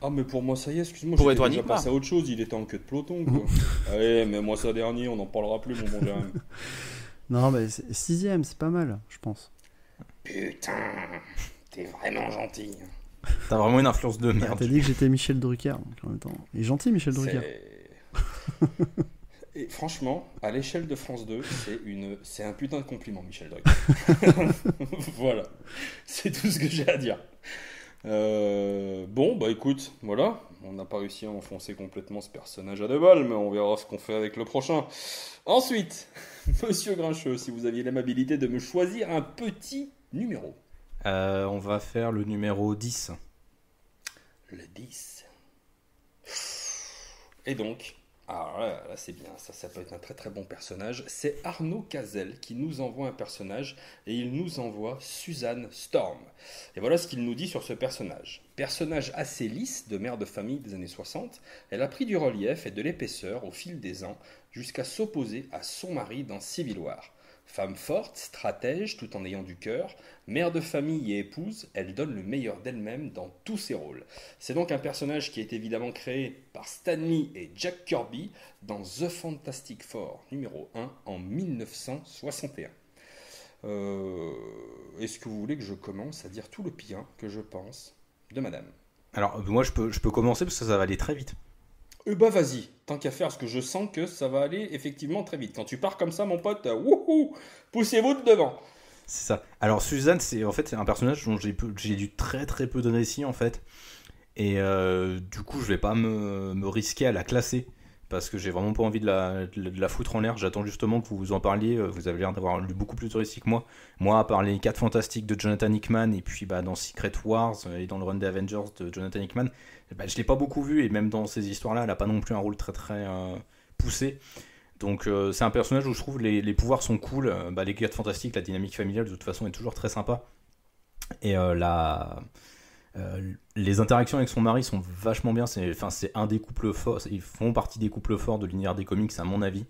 Ah, mais pour moi, ça y est, excuse-moi, Pour j'étais Edouard déjà Nigma. passé à autre chose, il était en queue de peloton, quoi. Allez, mais moi, ça dernier, on n'en parlera plus, mon bon Jérémy. Non, mais 6ème, c'est pas mal, je pense. Putain, t'es vraiment gentil. T'as vraiment une influence de Ah, merde. t'as dit que j'étais Michel Drucker, donc en même temps. Il est gentil, Michel Drucker. Et franchement, à l'échelle de France 2, c'est un putain de compliment, Michel Drucker. Voilà, c'est tout ce que j'ai à dire. Bon, bah écoute, voilà, on n'a pas réussi à enfoncer complètement ce personnage à deux balles, mais on verra ce qu'on fait avec le prochain. Ensuite, Monsieur Grincheux, si vous aviez l'amabilité de me choisir un petit numéro. On va faire le numéro 10. Le 10. Et donc, alors là c'est bien, ça peut être un très très bon personnage. C'est Arnaud Cazel qui nous envoie un personnage et il nous envoie Suzanne Storm. Et voilà ce qu'il nous dit sur ce personnage. Personnage assez lisse de mère de famille des années 60, elle a pris du relief et de l'épaisseur au fil des ans jusqu'à s'opposer à son mari dans Civil War. Femme forte, stratège, tout en ayant du cœur, mère de famille et épouse, elle donne le meilleur d'elle-même dans tous ses rôles. C'est donc un personnage qui est évidemment créé par Stan Lee et Jack Kirby dans The Fantastic Four numéro 1 en 1961. Est-ce que vous voulez que je commence à dire tout le bien que je pense de madame? Alors, moi, je peux commencer parce que ça va aller très vite. Bah vas-y, tant qu'à faire, parce que je sens que ça va aller effectivement très vite. Quand tu pars comme ça, mon pote, wouhou, poussez-vous de devant. C'est ça. Alors, Suzanne, c'est un personnage dont j'ai lu très très peu de récits, en fait. Et du coup, je vais pas me risquer à la classer. Parce que j'ai vraiment pas envie de la foutre en l'air. J'attends justement que vous en parliez. Vous avez l'air d'avoir lu beaucoup plus de récits que moi. Moi, à part les 4 Fantastiques de Jonathan Hickman, et puis dans Secret Wars et dans le run des Avengers de Jonathan Hickman, je l'ai pas beaucoup vu. Et même dans ces histoires-là, elle a pas non plus un rôle très très poussé. Donc c'est un personnage où je trouve les pouvoirs sont cool. Les 4 Fantastiques, la dynamique familiale de toute façon est toujours très sympa. Et les interactions avec son mari sont vachement bien. C'est un des couples forts. Ils font partie des couples forts de l'univers des comics, à mon avis.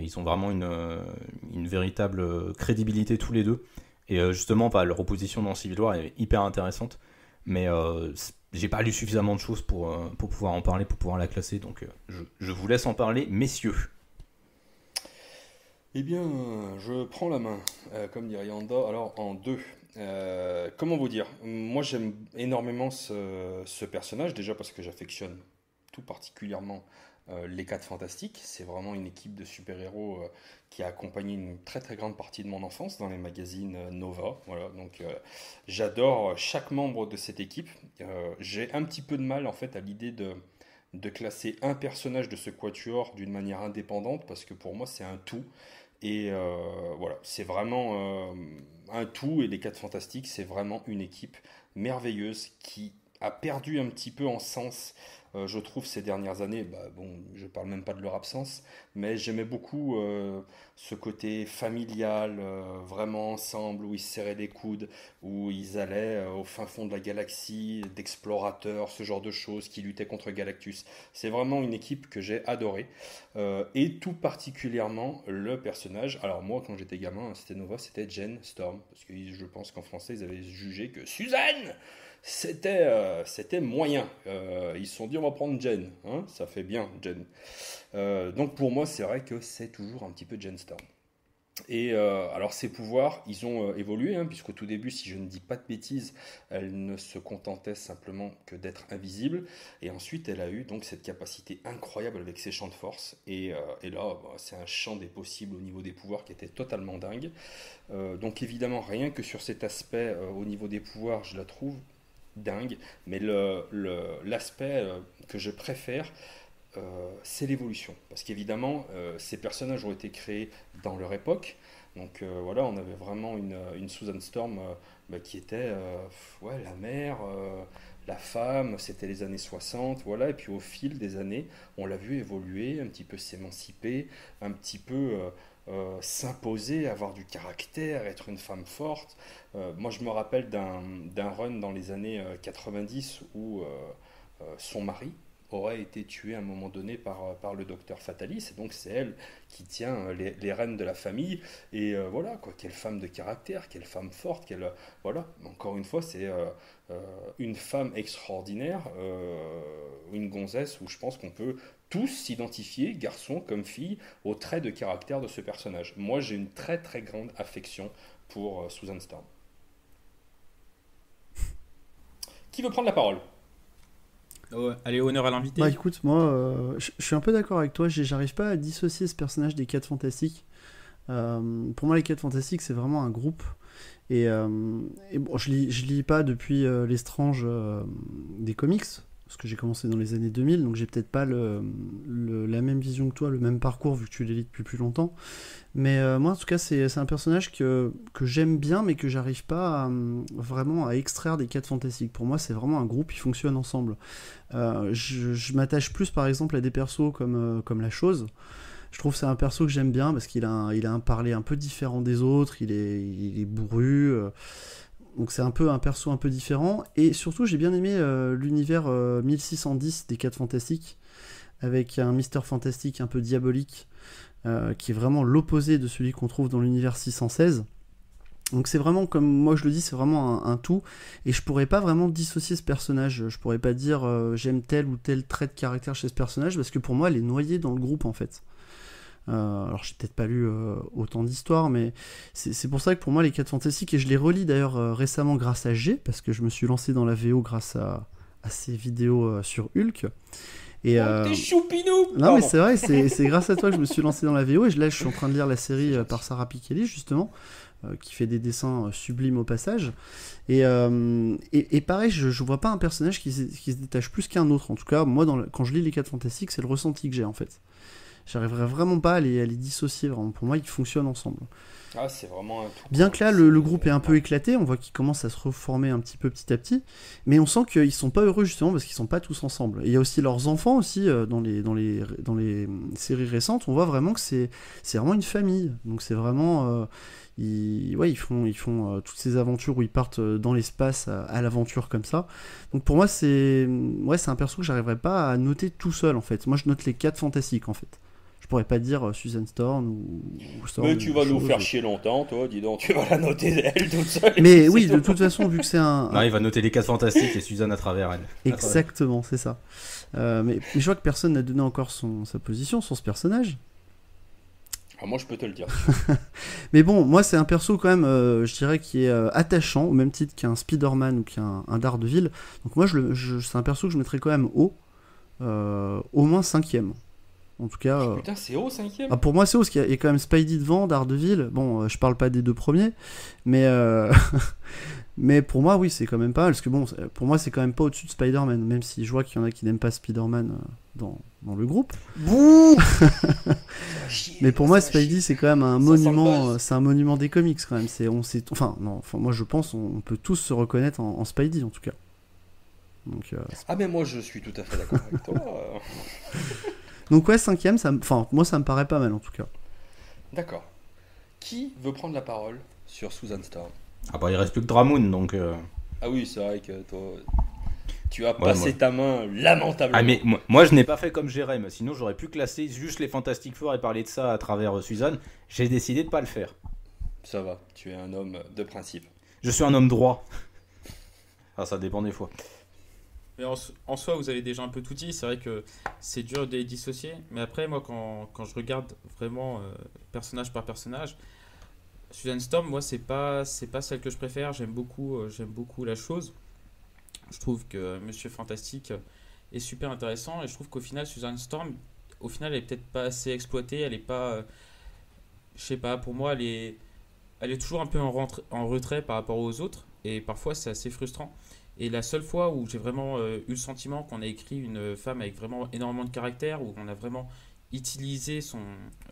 Ils ont vraiment une véritable crédibilité tous les deux. Et justement, leur opposition dans Civil War est hyper intéressante. Mais j'ai pas lu suffisamment de choses pour pouvoir en parler, pour pouvoir la classer. Donc je vous laisse en parler, messieurs. Eh bien, je prends la main, comme dirait Yanda, alors en deux. Comment vous dire? Moi, j'aime énormément ce personnage, déjà parce que j'affectionne tout particulièrement les 4 Fantastiques. C'est vraiment une équipe de super-héros qui a accompagné une très très grande partie de mon enfance dans les magazines Nova. Voilà, donc j'adore chaque membre de cette équipe. J'ai un petit peu de mal en fait à l'idée de classer un personnage de ce quatuor d'une manière indépendante parce que pour moi c'est un tout. Et voilà, c'est vraiment un tout et les 4 Fantastiques, c'est vraiment une équipe merveilleuse qui a perdu un petit peu en sens, je trouve, ces dernières années. Bon, je parle même pas de leur absence, mais j'aimais beaucoup ce côté familial, vraiment ensemble, où ils se serraient les coudes, où ils allaient au fin fond de la galaxie, d'explorateurs, ce genre de choses, qui luttaient contre Galactus. C'est vraiment une équipe que j'ai adorée, et tout particulièrement le personnage. Alors moi, quand j'étais gamin, c'était Nova, c'était Jen Storm, parce que je pense qu'en français, ils avaient jugé que Suzanne c'était moyen. Ils se sont dit on va prendre Jen, hein, ça fait bien Jen. Donc pour moi c'est vrai que c'est toujours un petit peu Jen Storm. Et alors ses pouvoirs, ils ont évolué, hein, puisqu'au tout début, si je ne dis pas de bêtises, elle ne se contentait simplement que d'être invisible. Et ensuite, elle a eu donc cette capacité incroyable avec ses champs de force. Et là, c'est un champ des possibles au niveau des pouvoirs qui était totalement dingue. Donc évidemment, rien que sur cet aspect au niveau des pouvoirs, je la trouve dingue. Mais l'aspect que je préfère, c'est l'évolution. Parce qu'évidemment, ces personnages ont été créés dans leur époque. Donc voilà, on avait vraiment une Susan Storm qui était la mère, la femme, c'était les années 60, voilà. Et puis au fil des années, on l'a vu évoluer, un petit peu s'émanciper, un petit peu s'imposer, avoir du caractère, être une femme forte. Moi, je me rappelle d'un run dans les années 90 où son mari aurait été tué à un moment donné par le docteur Fatalis, et donc c'est elle qui tient les rênes de la famille, et voilà, quoi, quelle femme de caractère, quelle femme forte, voilà, encore une fois, c'est une femme extraordinaire, une gonzesse où je pense qu'on peut tous s'identifier, garçons comme filles, aux traits de caractère de ce personnage. Moi, j'ai une très très grande affection pour Susan Storm. Qui veut prendre la parole ? Ouais, allez, honneur à l'invité. Bah écoute, moi, je suis un peu d'accord avec toi. J'arrive pas à dissocier ce personnage des 4 Fantastiques. Pour moi, les 4 Fantastiques, c'est vraiment un groupe. Et bon, je lis pas depuis l'Estrange des comics, parce que j'ai commencé dans les années 2000, donc j'ai peut-être pas la même vision que toi, le même parcours, vu que tu les lis depuis plus longtemps. Mais moi, en tout cas, c'est un personnage que j'aime bien, mais que j'arrive pas vraiment à extraire des 4 Fantastiques. Pour moi, c'est vraiment un groupe, ils fonctionnent ensemble. Je m'attache plus, par exemple, à des persos comme La Chose. Je trouve que c'est un perso que j'aime bien, parce qu'il a un parler un peu différent des autres, il est bourru, donc c'est un perso un peu différent. Et surtout, j'ai bien aimé l'univers 1610 des 4 Fantastiques, avec un Mister Fantastique un peu diabolique, qui est vraiment l'opposé de celui qu'on trouve dans l'univers 616. Donc c'est vraiment, comme moi je le dis, c'est vraiment un tout, et je pourrais pas vraiment dissocier ce personnage. Je pourrais pas dire j'aime tel ou tel trait de caractère chez ce personnage, parce que pour moi elle est noyée dans le groupe en fait. Alors j'ai peut-être pas lu autant d'histoires, mais c'est pour ça que pour moi les 4 Fantastiques, et je les relis d'ailleurs récemment grâce à G, parce que je me suis lancé dans la VO grâce à ces vidéos sur Hulk. Et t'es choupinou. Non mais c'est vrai, c'est grâce à toi que je me suis lancé dans la VO, et là je suis en train de lire la série par Sarah Pikeli justement, qui fait des dessins sublimes au passage. Et pareil, je vois pas un personnage qui se détache plus qu'un autre. En tout cas, moi quand je lis les 4 Fantastiques, c'est le ressenti que j'ai en fait. J'arriverai vraiment pas à les dissocier, vraiment. Pour moi, ils fonctionnent ensemble. Ah, c'est vraiment un tout. Bien que là, le groupe est un peu éclaté, on voit qu'ils commencent à se reformer un petit peu petit à petit, mais on sent qu'ils sont pas heureux justement parce qu'ils sont pas tous ensemble. Et il y a aussi leurs enfants aussi dans les séries récentes, on voit vraiment que c'est vraiment une famille. Donc c'est vraiment ils font toutes ces aventures où ils partent dans l'espace à l'aventure comme ça. Donc pour moi c'est un perso que j'arriverais pas à noter tout seul en fait. Moi je note les 4 Fantastiques en fait. Je pourrais pas dire Susan Storm ou Storm. Mais tu vas nous faire chier longtemps, toi, dis donc, tu vas la noter elle toute seule. Mais oui, de toute façon, vu que c'est Non, il va noter les 4 Fantastiques et Susan à travers elle. Exactement, c'est ça. Mais je vois que personne n'a donné encore sa position sur ce personnage. Ah, moi, je peux te le dire. Mais bon, moi, c'est un perso quand même, je dirais, qui est attachant, au même titre qu'un Spider-Man ou qu'un Daredevil. Donc moi, c'est un perso que je mettrais quand même haut. au moins 5ème. En tout cas. Putain, c'est haut, 5ème. Pour moi, c'est haut, parce qu'il y a quand même Spidey devant, Daredevil. Bon, je parle pas des 2 premiers, mais. Mais pour moi, oui, c'est quand même pas mal. Parce que bon, pour moi, c'est quand même pas au-dessus de Spider-Man. Même si je vois qu'il y en a qui n'aiment pas Spider-Man dans le groupe. Bouh. Mais pour moi, Spidey, c'est quand même un Ça monument. sent le C'est un monument des comics quand même. Moi, je pense, on peut tous se reconnaître en Spidey en tout cas. Donc, mais moi, je suis tout à fait d'accord avec toi. Donc ouais, 5ème, moi, ça me paraît pas mal en tout cas. D'accord. Qui veut prendre la parole sur Susan Storm? Ah bah il reste plus que Dramoun, donc... Ah oui, c'est vrai que toi, tu as passé ta main lamentablement. Ah mais moi je n'ai pas fait comme Jérém, sinon j'aurais pu classer juste les Fantastic Four et parler de ça à travers Suzanne. J'ai décidé de pas le faire. Ça va, tu es un homme de principe. Je suis un homme droit. Ah, ça dépend des fois. Mais en soi, vous avez déjà un peu tout dit. C'est vrai que c'est dur de les dissocier. Mais après, moi, quand je regarde vraiment personnage par personnage, Susan Storm, moi, c'est pas celle que je préfère. J'aime beaucoup la chose. Je trouve que Monsieur Fantastique est super intéressant. Et je trouve qu'au final, Susan Storm, elle est peut-être pas assez exploitée. Elle est pas... je sais pas, pour moi, elle est toujours un peu en retrait par rapport aux autres. Et parfois, c'est assez frustrant. Et la seule fois où j'ai vraiment eu le sentiment qu'on a écrit une femme avec vraiment énormément de caractère, où on a vraiment utilisé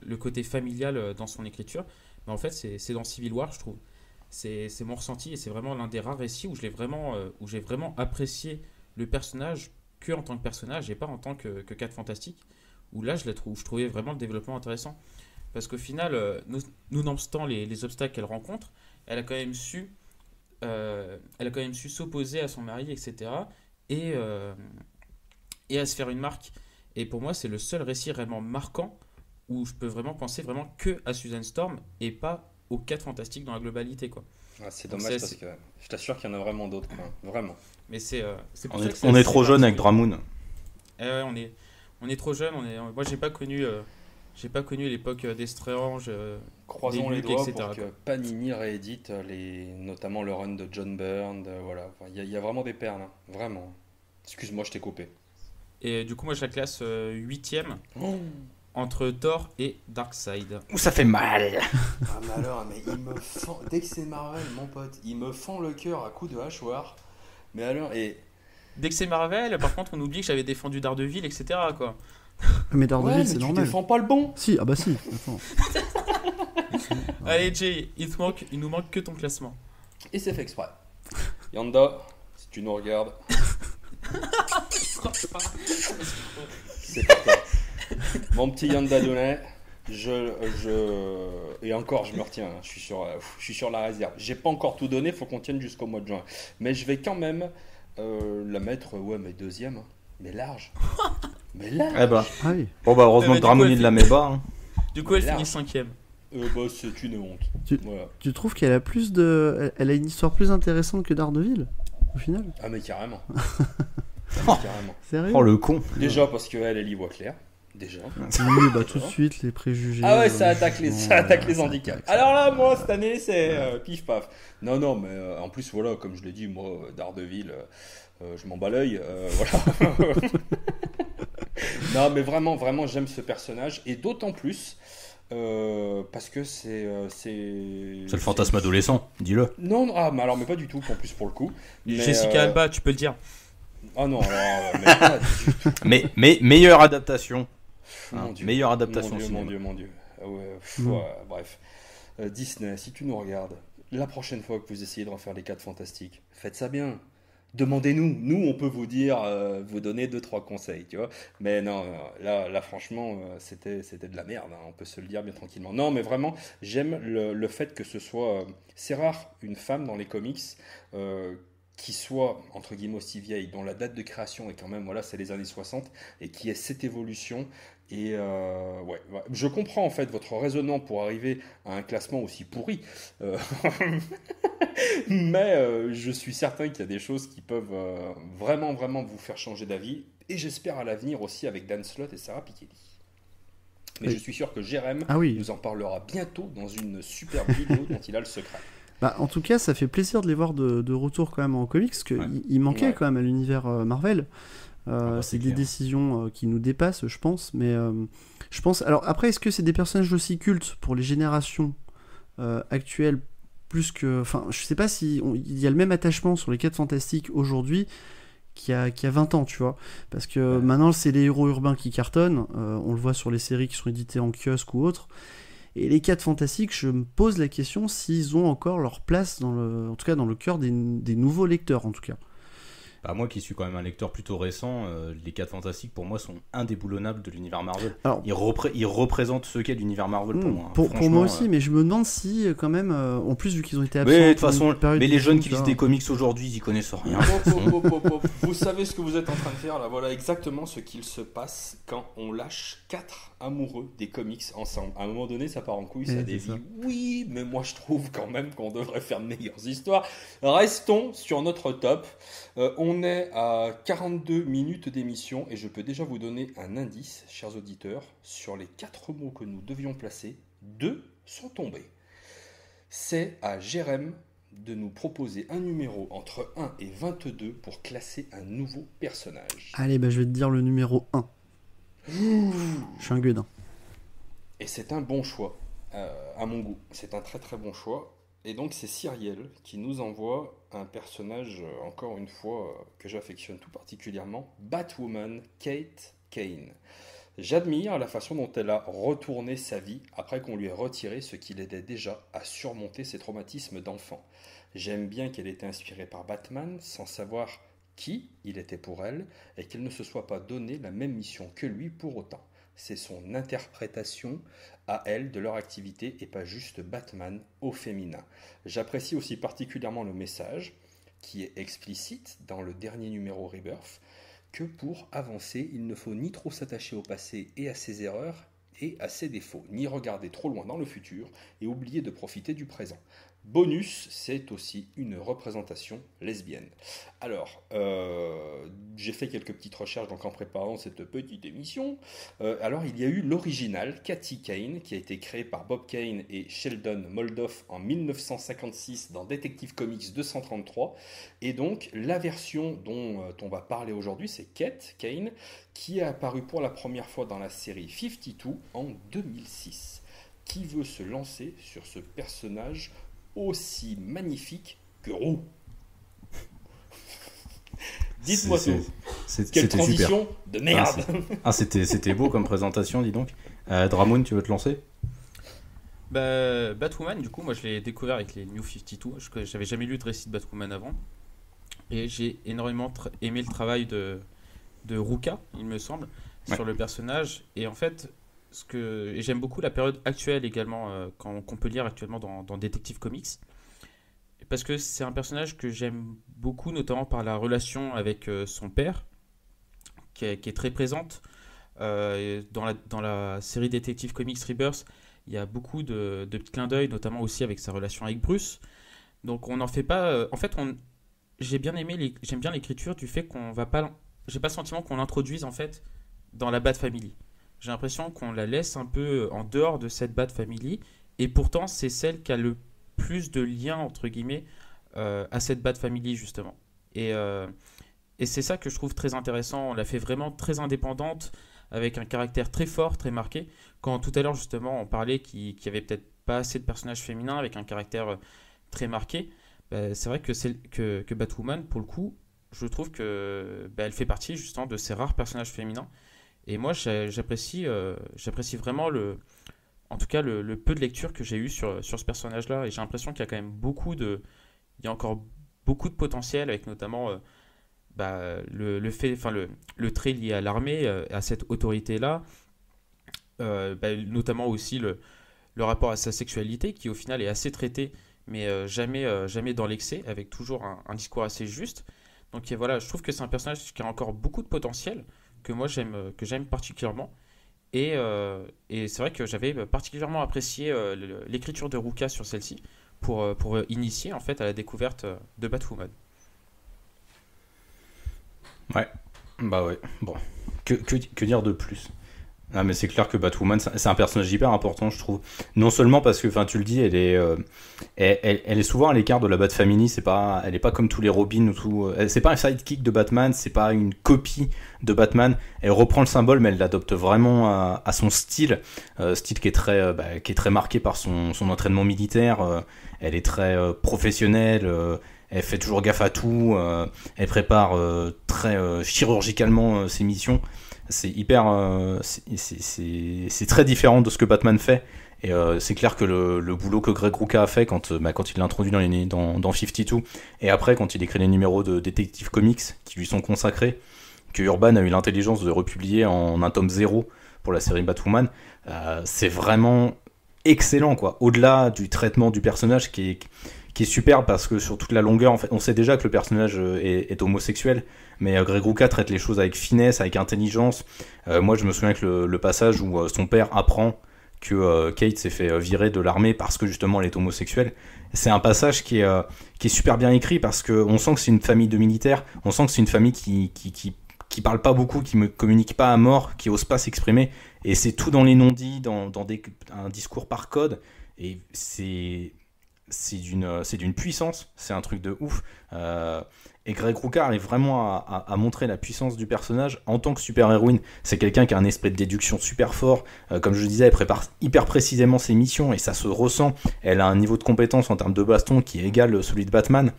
le côté familial dans son écriture, mais en fait c'est dans Civil War, je trouve. C'est mon ressenti et c'est vraiment l'un des rares récits où j'ai vraiment apprécié le personnage que en tant que personnage et pas en tant que Cat Fantastique, où là je trouvais vraiment le développement intéressant. Parce qu'au final, nonobstant les obstacles qu'elle rencontre, elle a quand même su s'opposer à son mari, etc. Et à se faire une marque. Et pour moi, c'est le seul récit vraiment marquant où je peux vraiment penser vraiment que à Susan Storm et pas aux 4 Fantastiques dans la globalité, quoi. Ah, c'est dommage parce que je t'assure qu'il y en a vraiment d'autres, quoi. Vraiment. Mais c'est pour ça que On est trop jeune avec Dramoun. On est trop jeune. Moi, j'ai pas connu l'époque d'Estrange. Croisons des les Luke, doigts etc., pour que quoi. Panini réédite notamment le run de John Byrne. Voilà, il y a vraiment des perles, hein. Vraiment. Excuse-moi, je t'ai coupé. Et du coup, moi, je la classe 8ème entre Thor et Darkseid. Ouh, ça fait mal. Ah, mais alors, dès que c'est Marvel, mon pote, il me fend le cœur à coups de hachoir. Mais alors, Dès que c'est Marvel, par contre, on oublie que j'avais défendu Daredevil, etc., quoi. Mais Daredevil, ouais, c'est mais tu normal. défends pas le bon. Si, ah bah si. Attends. Allez, Jay, il nous manque que ton classement. Et c'est fait exprès. Yanda, si tu nous regardes, c'est pour toi. Mon petit Yanda Donnet, et encore, je me retiens, hein, je suis sur la réserve. J'ai pas encore tout donné, faut qu'on tienne jusqu'au mois de juin. Mais je vais quand même la mettre, mais deuxième, hein. Mais large. Mais large. Eh bah. Ah oui. Bon bah heureusement que Dramoun il la met bas. Hein. Du coup, elle Large. finit 5ème. C'est une honte. Voilà. Tu trouves qu'elle a elle a une histoire plus intéressante que Daredevil au final? Ah, mais carrément. Carrément. Sérieux? Oh le con. Déjà parce qu'elle y voit clair. Déjà. Oui, bah tout de suite les préjugés. Ah ouais, ça attaque les ça handicaps. attaque. Alors là, moi, cette année, c'est pif paf. Non, mais en plus, voilà, comme je l'ai dit, moi, Daredevil, je m'en bats l'œil. Voilà. Non, mais vraiment, j'aime ce personnage. Et d'autant plus parce que c'est C'est le fantasme adolescent, dis-le. Non, mais pas du tout, en plus pour le coup. Mais, Jessica Alba, tu peux le dire. Ah non, alors, mais pas du tout. Mais meilleure adaptation. Mon Dieu. Meilleure adaptation Mon Dieu, cinéma. mon Dieu. Ah ouais, bref. Disney, si tu nous regardes, la prochaine fois que vous essayez de refaire les 4 Fantastiques, faites ça bien. Demandez-nous. Nous, on peut vous dire, vous donner 2-3 conseils, tu vois. Mais non, là franchement, c'était de la merde. Hein, on peut se le dire bien tranquillement. Non, mais vraiment, j'aime le fait que ce soit... c'est rare, une femme dans les comics qui soit, entre guillemets, aussi vieille, dont la date de création est quand même, voilà, c'est les années 60, et qui ait cette évolution. Et ouais, je comprends en fait votre raisonnement pour arriver à un classement aussi pourri, mais je suis certain qu'il y a des choses qui peuvent vraiment vous faire changer d'avis, et j'espère à l'avenir aussi avec Dan Slott et Sarah Piketty. Mais Oui. je suis sûr que Jérém oui. nous en parlera bientôt dans une superbe vidéo dont il a le secret. Bah, en tout cas, ça fait plaisir de les voir de retour quand même en comics, parce qu'il Ouais. il manquait Ouais. quand même à l'univers Marvel. C'est des clair. décisions qui nous dépassent, je pense. Mais je pense. Alors après, est-ce que c'est des personnages aussi cultes pour les générations actuelles plus que. Enfin, je sais pas si il y a le même attachement sur les 4 Fantastiques aujourd'hui qu'il y a 20 ans, tu vois. Parce que maintenant, c'est les héros urbains qui cartonnent. On le voit sur les séries qui sont éditées en kiosque ou autres. Et les 4 Fantastiques, je me pose la question s'ils ont encore leur place, en tout cas dans le cœur des nouveaux lecteurs, en tout cas. Bah, moi qui suis quand même un lecteur plutôt récent, les 4 Fantastiques pour moi sont indéboulonnables de l'univers Marvel. Alors, Ils représentent ce qu'est l'univers Marvel pour moi. pour Franchement, moi aussi, mais je me demande si, quand même, en plus, vu qu'ils ont été absents. Mais de toute pendant façon, une période mais les jeunes difficile, qui tu lisent vois. des comics aujourd'hui, ils y connaissent rien. Vous savez ce que vous êtes en train de faire là. Voilà exactement ce qu'il se passe quand on lâche 4 amoureux des comics ensemble. À un moment donné, ça part en couille, ça Ouais, dévie. c'est ça. Oui, mais moi je trouve quand même qu'on devrait faire de meilleures histoires. Restons sur notre top. On est à 42 minutes d'émission et je peux déjà vous donner un indice, chers auditeurs, sur les 4 mots que nous devions placer. 2 sont tombés. C'est à Jérém de nous proposer un numéro entre 1 et 22 pour classer un nouveau personnage. Allez, bah, je vais te dire le numéro 1. Je suis un gueudin. Et c'est un bon choix, à mon goût. C'est un très très bon choix. Et donc c'est Cyriel qui nous envoie un personnage, encore une fois, que j'affectionne tout particulièrement, Batwoman Kate Kane. J'admire la façon dont elle a retourné sa vie après qu'on lui ait retiré ce qui l'aidait déjà à surmonter ses traumatismes d'enfant. J'aime bien qu'elle ait été inspirée par Batman sans savoir qui il était pour elle et qu'elle ne se soit pas donné la même mission que lui pour autant. C'est son interprétation à elle de leur activité et pas juste Batman au féminin. J'apprécie aussi particulièrement le message qui est explicite dans le dernier numéro Rebirth que pour avancer, il ne faut ni trop s'attacher au passé et à ses erreurs et à ses défauts, ni regarder trop loin dans le futur et oublier de profiter du présent. Bonus, c'est aussi une représentation lesbienne. Alors, j'ai fait quelques petites recherches donc en préparant cette petite émission. Alors, il y a eu l'original, Katie Kane, qui a été créé par Bob Kane et Sheldon Moldoff en 1956 dans Detective Comics 233. Et donc, la version dont on va parler aujourd'hui, c'est Kate Kane, qui est apparue pour la première fois dans la série 52 en 2006. Qui veut se lancer sur ce personnage aussi magnifique que Roux? Dites-moi tout. Quelle C'était transition super. de merde. C'était beau comme présentation, dis donc. Dramoun, tu veux te lancer? Bah, Batwoman, du coup, moi je l'ai découvert avec les New 52. J'avais jamais lu de récit de Batwoman avant. Et j'ai énormément aimé le travail de Ruka, il me semble, sur le personnage. Et en fait, et j'aime beaucoup la période actuelle également, qu'on peut lire actuellement dans Detective Comics. Parce que c'est un personnage que j'aime beaucoup, notamment par la relation avec son père, qui est très présente. Dans la série Detective Comics Rebirth, il y a beaucoup de petits clins d'œil, notamment aussi avec sa relation avec Bruce. Donc on n'en fait pas. En fait, j'aime bien l'écriture du fait qu'on va pas. J'ai pas le sentiment qu'on l'introduise en fait dans la Bat Family. J'ai l'impression qu'on la laisse un peu en dehors de cette Bat Family, et pourtant c'est celle qui a le plus de liens entre guillemets à cette Bat Family justement. Et c'est ça que je trouve très intéressant. On l'a fait vraiment très indépendante, avec un caractère très fort, très marqué. Quand tout à l'heure justement on parlait qu'il y avait peut-être pas assez de personnages féminins avec un caractère très marqué, c'est vrai que Batwoman, pour le coup, je trouve que elle fait partie justement de ces rares personnages féminins. Et moi j'apprécie vraiment en tout cas le peu de lecture que j'ai eu sur ce personnage-là. Et j'ai l'impression qu'il y a quand même il y a encore beaucoup de potentiel, avec notamment le trait lié à l'armée, à cette autorité-là, notamment aussi le rapport à sa sexualité, qui au final est assez traité, mais jamais dans l'excès, avec toujours un discours assez juste. Donc et voilà, je trouve que c'est un personnage qui a encore beaucoup de potentiel, que moi j'aime particulièrement. Et c'est vrai que j'avais particulièrement apprécié l'écriture de Ruka sur celle-ci, pour initier en fait à la découverte de Batwoman. Ouais, bah ouais, bon, que dire de plus? Ah, mais c'est clair que Batwoman, c'est un personnage hyper important, je trouve. Non seulement parce que, enfin, tu le dis, elle est souvent à l'écart de la Bat-Family. Elle est pas comme tous les Robin ou tout. C'est pas un sidekick de Batman, c'est pas une copie de Batman. Elle reprend le symbole, mais elle l'adopte vraiment à son style, style qui est très marqué par son entraînement militaire. Elle est très professionnelle. Elle fait toujours gaffe à tout. Elle prépare très chirurgicalement ses missions. C'est hyper c'est très différent de ce que Batman fait, et c'est clair que le boulot que Greg Rucka a fait quand il l'a introduit dans 52, et après quand il écrit les numéros de Detective Comics qui lui sont consacrés, que Urban a eu l'intelligence de republier en un tome 0 pour la série Batwoman, c'est vraiment excellent, quoi. Au-delà du traitement du personnage qui est super, parce que sur toute la longueur, en fait, on sait déjà que le personnage est homosexuel, mais Greg Rucka traite les choses avec finesse, avec intelligence. Moi, je me souviens que le passage où son père apprend que Kate s'est fait virer de l'armée parce que justement elle est homosexuelle, c'est un passage qui est super bien écrit, parce qu'on sent que c'est une famille de militaires, on sent que c'est une famille qui parle pas beaucoup, qui ne communique pas à mort, qui ose pas s'exprimer, et c'est tout dans les non-dits, dans un discours par code, et c'est d'une puissance, c'est un truc de ouf. Et Greg Rucka arrive vraiment à montrer la puissance du personnage en tant que super-héroïne. C'est quelqu'un qui a un esprit de déduction super fort. Comme je le disais, elle prépare hyper précisément ses missions, et ça se ressent. Elle a un niveau de compétence en termes de baston qui est égal à celui de Batman.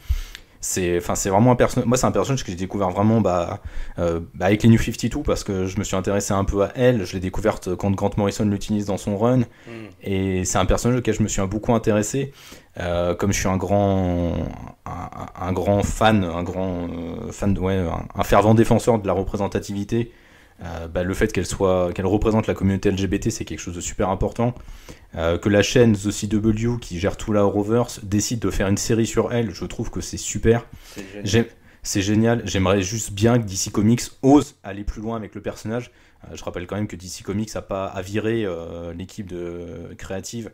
C'est vraiment un personnage. Moi, c'est un personnage que j'ai découvert vraiment avec les New 52, parce que je me suis intéressé un peu à elle. Je l'ai découverte quand Grant Morrison l'utilise dans son run. Et c'est un personnage auquel je me suis beaucoup intéressé. Comme je suis un grand fan, un fervent défenseur de la représentativité, le fait qu'elle représente la communauté LGBT, c'est quelque chose de super important. Que la chaîne The CW, qui gère tout la Arrowverse, décide de faire une série sur elle, je trouve que c'est super. C'est génial. J'aimerais juste bien que DC Comics ose aller plus loin avec le personnage. Je rappelle quand même que DC Comics a viré l'équipe créative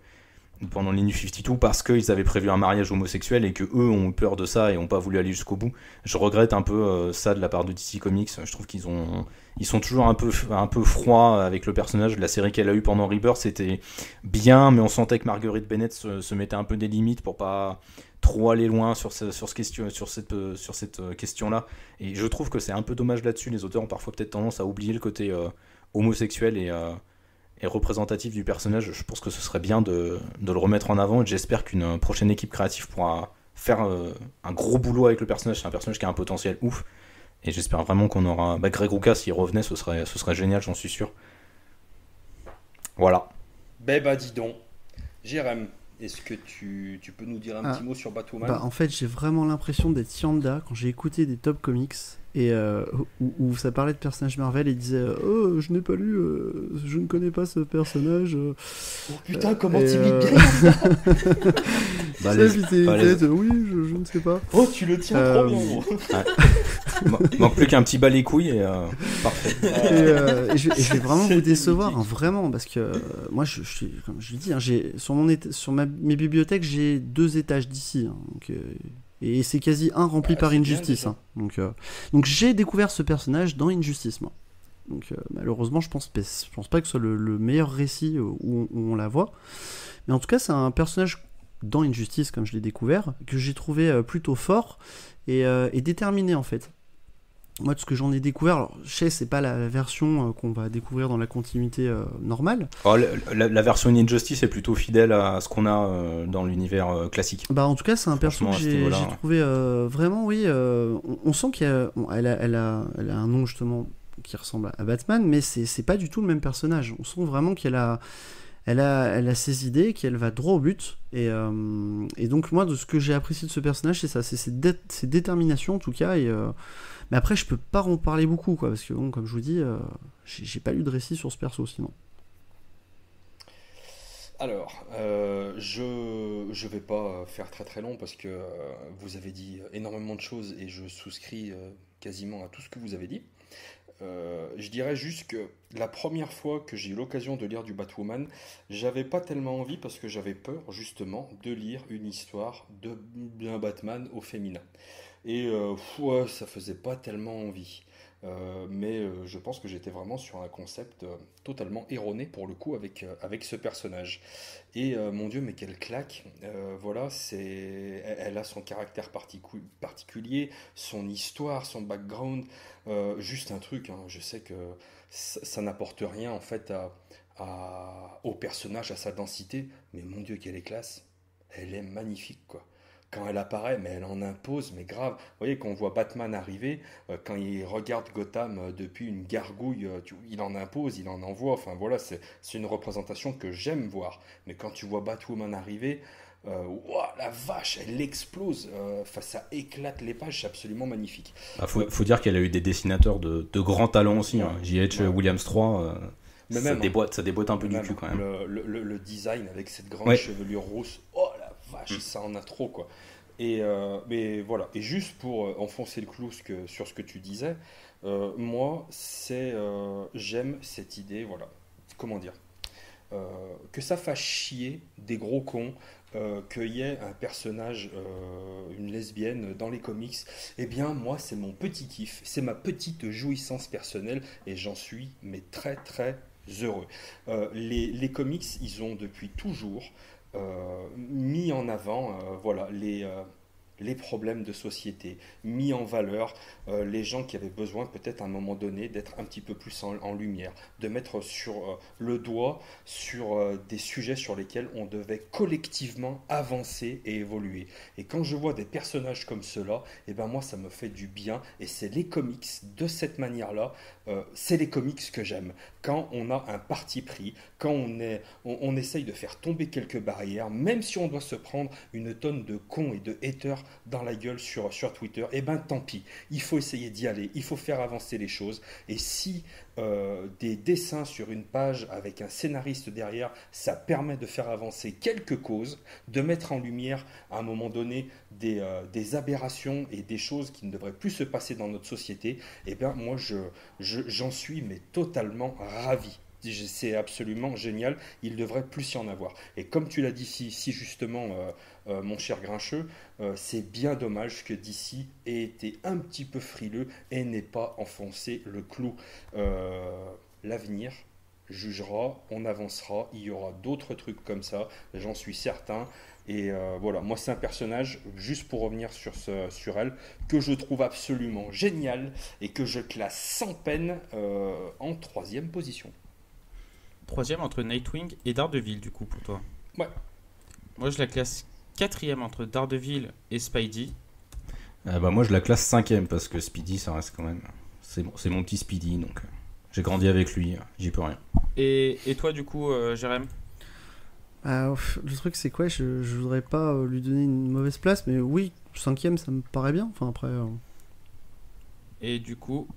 pendant les New 52 parce qu'ils avaient prévu un mariage homosexuel, et que eux ont eu peur de ça et n'ont pas voulu aller jusqu'au bout. Je regrette un peu ça de la part de DC Comics. Je trouve qu'ils sont toujours un peu froids avec le personnage. La série qu'elle a eue pendant Rebirth, c'était bien, mais on sentait que Marguerite Bennett se mettait un peu des limites pour pas trop aller loin sur cette question-là. Et je trouve que c'est un peu dommage là-dessus. Les auteurs ont parfois peut-être tendance à oublier le côté homosexuel et représentatif du personnage. Je pense que ce serait bien de le remettre en avant, et j'espère qu'une prochaine équipe créative pourra faire un gros boulot avec le personnage. C'est un personnage qui a un potentiel ouf, et j'espère vraiment qu'on aura Greg Rucka, s'il revenait, ce serait génial, j'en suis sûr. Voilà. Dis donc, Jérém, est-ce que tu peux nous dire un petit mot sur Batwoman? En fait, j'ai vraiment l'impression d'être Yanda quand j'ai écouté des Top Comics, et où ça parlait de personnages Marvel, et disait oh, je n'ai pas lu, je ne connais pas ce personnage. Oh putain, comment t'imites bien. Oui, je ne sais pas. Oh, tu le tiens trop bien, gros. Manque plus qu'un petit bas les couilles, et parfait. Et je vais vraiment vous décevoir, hein, vraiment, parce que moi, je suis, comme je l'ai dit, hein, sur mes bibliothèques, j'ai 2 étages d'ici, hein, et c'est quasi un rempli par Injustice. Hein, donc j'ai découvert ce personnage dans Injustice, moi. Donc malheureusement, je pense pas que ce soit le meilleur récit où on la voit. Mais en tout cas, c'est un personnage dans Injustice, comme je l'ai découvert, que j'ai trouvé plutôt fort et déterminé, en fait. Moi, de ce que j'en ai découvert, alors je sais, c'est pas la version qu'on va découvrir dans la continuité normale. Oh, la version Injustice est plutôt fidèle à ce qu'on a dans l'univers classique. En tout cas, c'est un perso que j'ai trouvé vraiment, oui. On sent qu'elle a un nom justement qui ressemble à Batman, mais c'est pas du tout le même personnage. On sent vraiment qu'elle a ses idées, qu'elle va droit au but, et donc moi, de ce que j'ai apprécié de ce personnage, c'est ça, c'est ses déterminations en tout cas, mais après je peux pas en parler beaucoup, quoi, parce que bon, comme je vous dis, j'ai pas lu de récit sur ce perso sinon. Alors, je vais pas faire très très long, parce que vous avez dit énormément de choses et je souscris quasiment à tout ce que vous avez dit. Je dirais juste que la première fois que j'ai eu l'occasion de lire du Batwoman, j'avais pas tellement envie, parce que j'avais peur justement de lire une histoire d'un Batman au féminin. Et ouais, ça faisait pas tellement envie. Mais je pense que j'étais vraiment sur un concept totalement erroné pour le coup avec ce personnage. Et mon Dieu, mais quelle claque! Voilà, elle a son caractère particulier, son histoire, son background. Juste un truc, hein, je sais que ça n'apporte rien en fait au personnage, à sa densité, mais mon Dieu, quelle est classe! Elle est magnifique, quoi. Quand elle apparaît, mais elle en impose, mais grave. Vous voyez, quand on voit Batman arriver, quand il regarde Gotham depuis une gargouille, il en impose, il en envoie. Enfin voilà, c'est une représentation que j'aime voir. Mais quand tu vois Batwoman arriver, ouah, la vache, elle explose. Enfin, ça éclate les pages, c'est absolument magnifique. Faut dire qu'elle a eu des dessinateurs de grand talent aussi. Ouais, hein. J.H. ouais. Williams 3, Mais ça même, déboîte un peu du même cul quand même. le design avec cette grande Ouais. chevelure rousse, oh la vache, ça en a trop quoi. Et mais voilà, et juste pour enfoncer le clou sur ce que tu disais, moi j'aime cette idée, voilà, comment dire, que ça fasse chier des gros cons, qu'il y ait un personnage, une lesbienne dans les comics, eh bien moi c'est mon petit kiff, c'est ma petite jouissance personnelle et j'en suis mais très très heureux. Les comics, ils ont depuis toujours mis en avant voilà, les problèmes de société, mis en valeur les gens qui avaient besoin peut-être à un moment donné d'être un petit peu plus en lumière, de mettre sur le doigt sur des sujets sur lesquels on devait collectivement avancer et évoluer. Et quand je vois des personnages comme ceux-là, eh ben moi ça me fait du bien et c'est les comics de cette manière-là, c'est les comics que j'aime. Quand on a un parti pris, quand on essaye de faire tomber quelques barrières, même si on doit se prendre une tonne de cons et de haters dans la gueule sur Twitter, eh ben tant pis, il faut essayer d'y aller, il faut faire avancer les choses, et si des dessins sur une page avec un scénariste derrière, ça permet de faire avancer quelques causes, de mettre en lumière à un moment donné des aberrations et des choses qui ne devraient plus se passer dans notre société, eh bien moi j'en suis mais totalement ravi. C'est absolument génial, il devrait plus y en avoir. Et comme tu l'as dit si justement, mon cher Grincheux, c'est bien dommage que DC ait été un petit peu frileux et n'ait pas enfoncé le clou. L'avenir jugera, on avancera, il y aura d'autres trucs comme ça, j'en suis certain. Et voilà, moi c'est un personnage, juste pour revenir sur elle, que je trouve absolument génial et que je classe sans peine en 3e position. 3e entre Nightwing et Daredevil, du coup, pour toi. Ouais. Moi, je la classe 4e entre Daredevil et Spidey. Moi je la classe 5e parce que Speedy ça reste quand même. C'est mon petit Speedy donc j'ai grandi avec lui, j'y peux rien. Et toi, du coup, Jérém? Le truc c'est quoi, je voudrais pas lui donner une mauvaise place, mais oui, 5ème ça me paraît bien. Enfin après. Et du coup,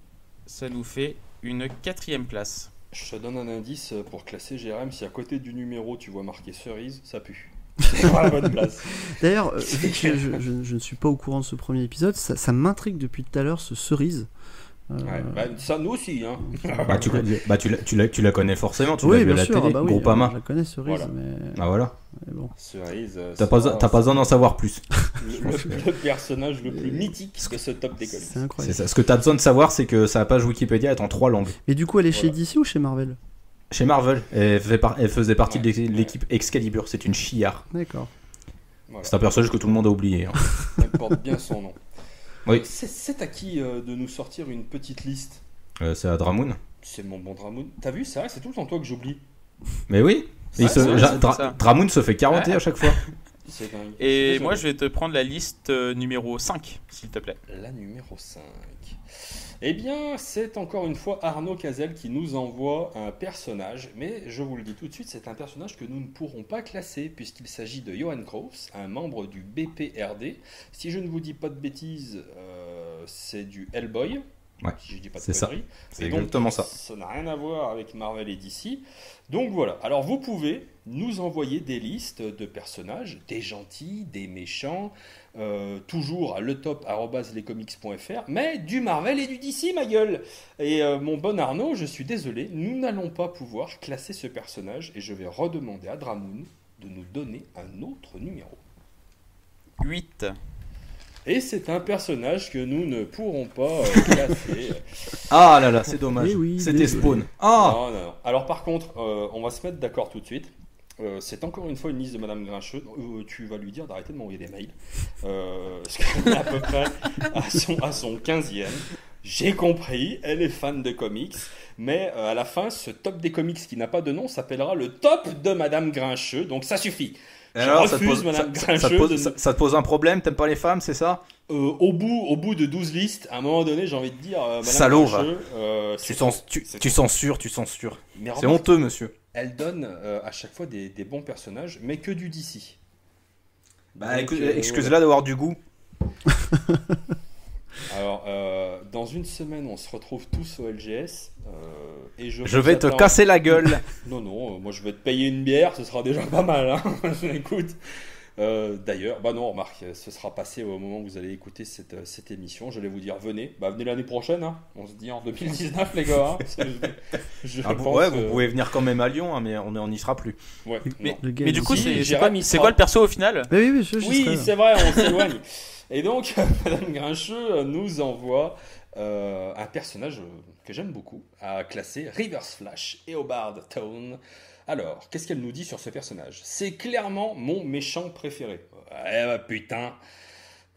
ça nous fait une 4e place. Je te donne un indice pour classer GRM. Si à côté du numéro tu vois marqué cerise, ça pue. C'est pas la bonne place. D'ailleurs, vu que je ne suis pas au courant de ce premier épisode, ça m'intrigue depuis tout à l'heure ce cerise. Ouais, ça nous aussi. Hein. Tu la connais forcément, tu l'as Oui, vu à bien la sûr, télé, oui, Groupama. je la connais cerise, Voilà. mais Ah voilà. bon. Cerise. T'as pas besoin d'en savoir plus. Le personnage le plus mythique de ce top des comics. C'est C'est incroyable. ça. Ce que t'as besoin de savoir, c'est que sa page Wikipédia est en 3 langues. Mais du coup, elle est chez Voilà. DC ou chez Marvel? Chez Marvel, elle faisait partie Ouais, de l'équipe Excalibur, c'est une chiard. D'accord. Voilà. C'est un personnage que tout le monde a oublié. Hein. Elle porte bien son nom. Oui. C'est à qui de nous sortir une petite liste? C'est à Dramoon. C'est mon bon Dramoun. T'as vu ça? C'est tout le temps toi que j'oublie. Mais oui, Ouais, c'est vrai, c'est pour ça. Dramoon se fait carotter Ouais. à chaque fois. C'est dingue. Et suis moi, désolé. je vais te prendre la liste numéro 5, s'il te plaît. La numéro 5. Eh bien, c'est encore une fois Arnaud Cazel qui nous envoie un personnage, mais je vous le dis tout de suite, c'est un personnage que nous ne pourrons pas classer puisqu'il s'agit de Johan Kroos, un membre du BPRD. Si je ne vous dis pas de bêtises, c'est du Hellboy. Ouais, si je dis pas de c'est ça. conneries. C'est Et donc, exactement ça. Ça n'a rien à voir avec Marvel et DC. Donc voilà. Alors vous pouvez nous envoyer des listes de personnages, des gentils, des méchants, toujours à letop@lescomics.fr, mais du Marvel et du DC, ma gueule. Et mon bon Arnaud, je suis désolé, nous n'allons pas pouvoir classer ce personnage et je vais redemander à Dramoon de nous donner un autre numéro. 8. Et c'est un personnage que nous ne pourrons pas classer. Ah là là, c'est dommage. Eh oui, C'était désolé. Spawn. Ah Non, non, non. Alors par contre, on va se mettre d'accord tout de suite. C'est encore une fois une liste de Madame Grincheux. Tu vas lui dire d'arrêter de m'envoyer des mails. Parce qu'on est à peu près à son 15e. J'ai compris, elle est fan de comics. Mais à la fin, ce top des comics qui n'a pas de nom s'appellera le top de Madame Grincheux. Donc ça suffit. Je Alors, refuse Madame Grincheux. ça te pose un problème? T'aimes pas les femmes, c'est ça? Au bout de 12 listes, à un moment donné, j'ai envie de dire Madame Salaud, Grincheux, Tu censures. Mais C'est remarque, honteux, monsieur. elle donne à chaque fois des bons personnages, mais que du DC. Bah, Donc, excuse-la d'avoir du goût. Alors, dans une semaine, on se retrouve tous au LGS. Et Je vais te casser la gueule. Non, moi je vais te payer une bière, ce sera déjà pas mal. Hein. Écoute. D'ailleurs, bah non, remarque, ce sera passé au moment où vous allez écouter cette émission. Je vais vous dire, venez l'année prochaine. Hein. On se dit en 2019, les gars. Hein, parce que je pense, vous pouvez venir quand même à Lyon, hein, mais on n'y sera plus. Ouais, Mais non. du coup, Si, c'est quoi le perso au final? Oui, je serai Oui, là. c'est vrai, on s'éloigne. Et donc, Madame Grincheux nous envoie un personnage que j'aime beaucoup, à classer Reverse Flash et Hobart Town. Alors, qu'est-ce qu'elle nous dit sur ce personnage? C'est clairement mon méchant préféré. Eh bah putain,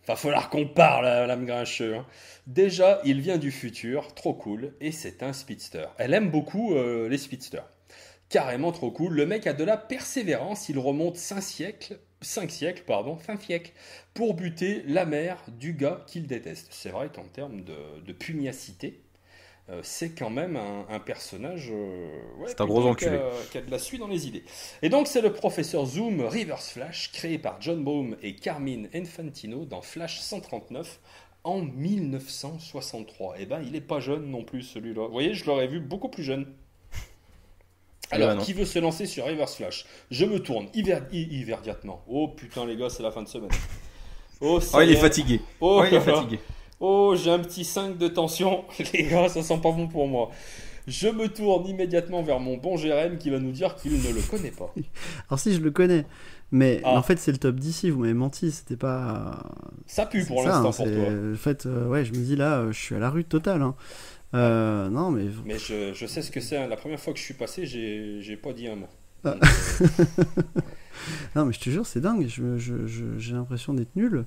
va falloir qu'on parle, Madame Grincheux. Hein. Déjà, il vient du futur, trop cool, et c'est un speedster. Elle aime beaucoup les speedsters. Carrément trop cool. Le mec a de la persévérance, il remonte 5 siècles, pour buter la mère du gars qu'il déteste. C'est vrai qu'en termes de pugnacité, c'est quand même un personnage c'est un gros enculé qui a de la suite dans les idées. Et donc c'est le professeur Zoom Reverse Flash, créé par John Baum et Carmine Infantino dans Flash 139 en 1963. Et ben il est pas jeune non plus celui-là. Vous voyez, je l'aurais vu beaucoup plus jeune. Alors, qui veut se lancer sur Reverse Flash? Je me tourne immédiatement. Oh putain les gars, c'est la fin de semaine. Oh, il est fatigué. Il est fatigué. Oh, j'ai un petit 5 de tension. Les gars, ça sent pas bon pour moi. Je me tourne immédiatement vers mon bon Jérém qui va nous dire qu'il ne le connaît pas. Alors si, je le connais. Mais en fait, c'est le top d'ici, vous m'avez menti, c'était pas... Ça pue pour ça, l'instant pour toi. En fait, ouais, je me dis là, je suis à la rue totale. Hein. Non, mais... Mais je sais ce que c'est. Hein. La première fois que je suis passé, j'ai pas dit un mot. Ah. Donc, Non, mais je te jure, c'est dingue, j'ai l'impression d'être nul.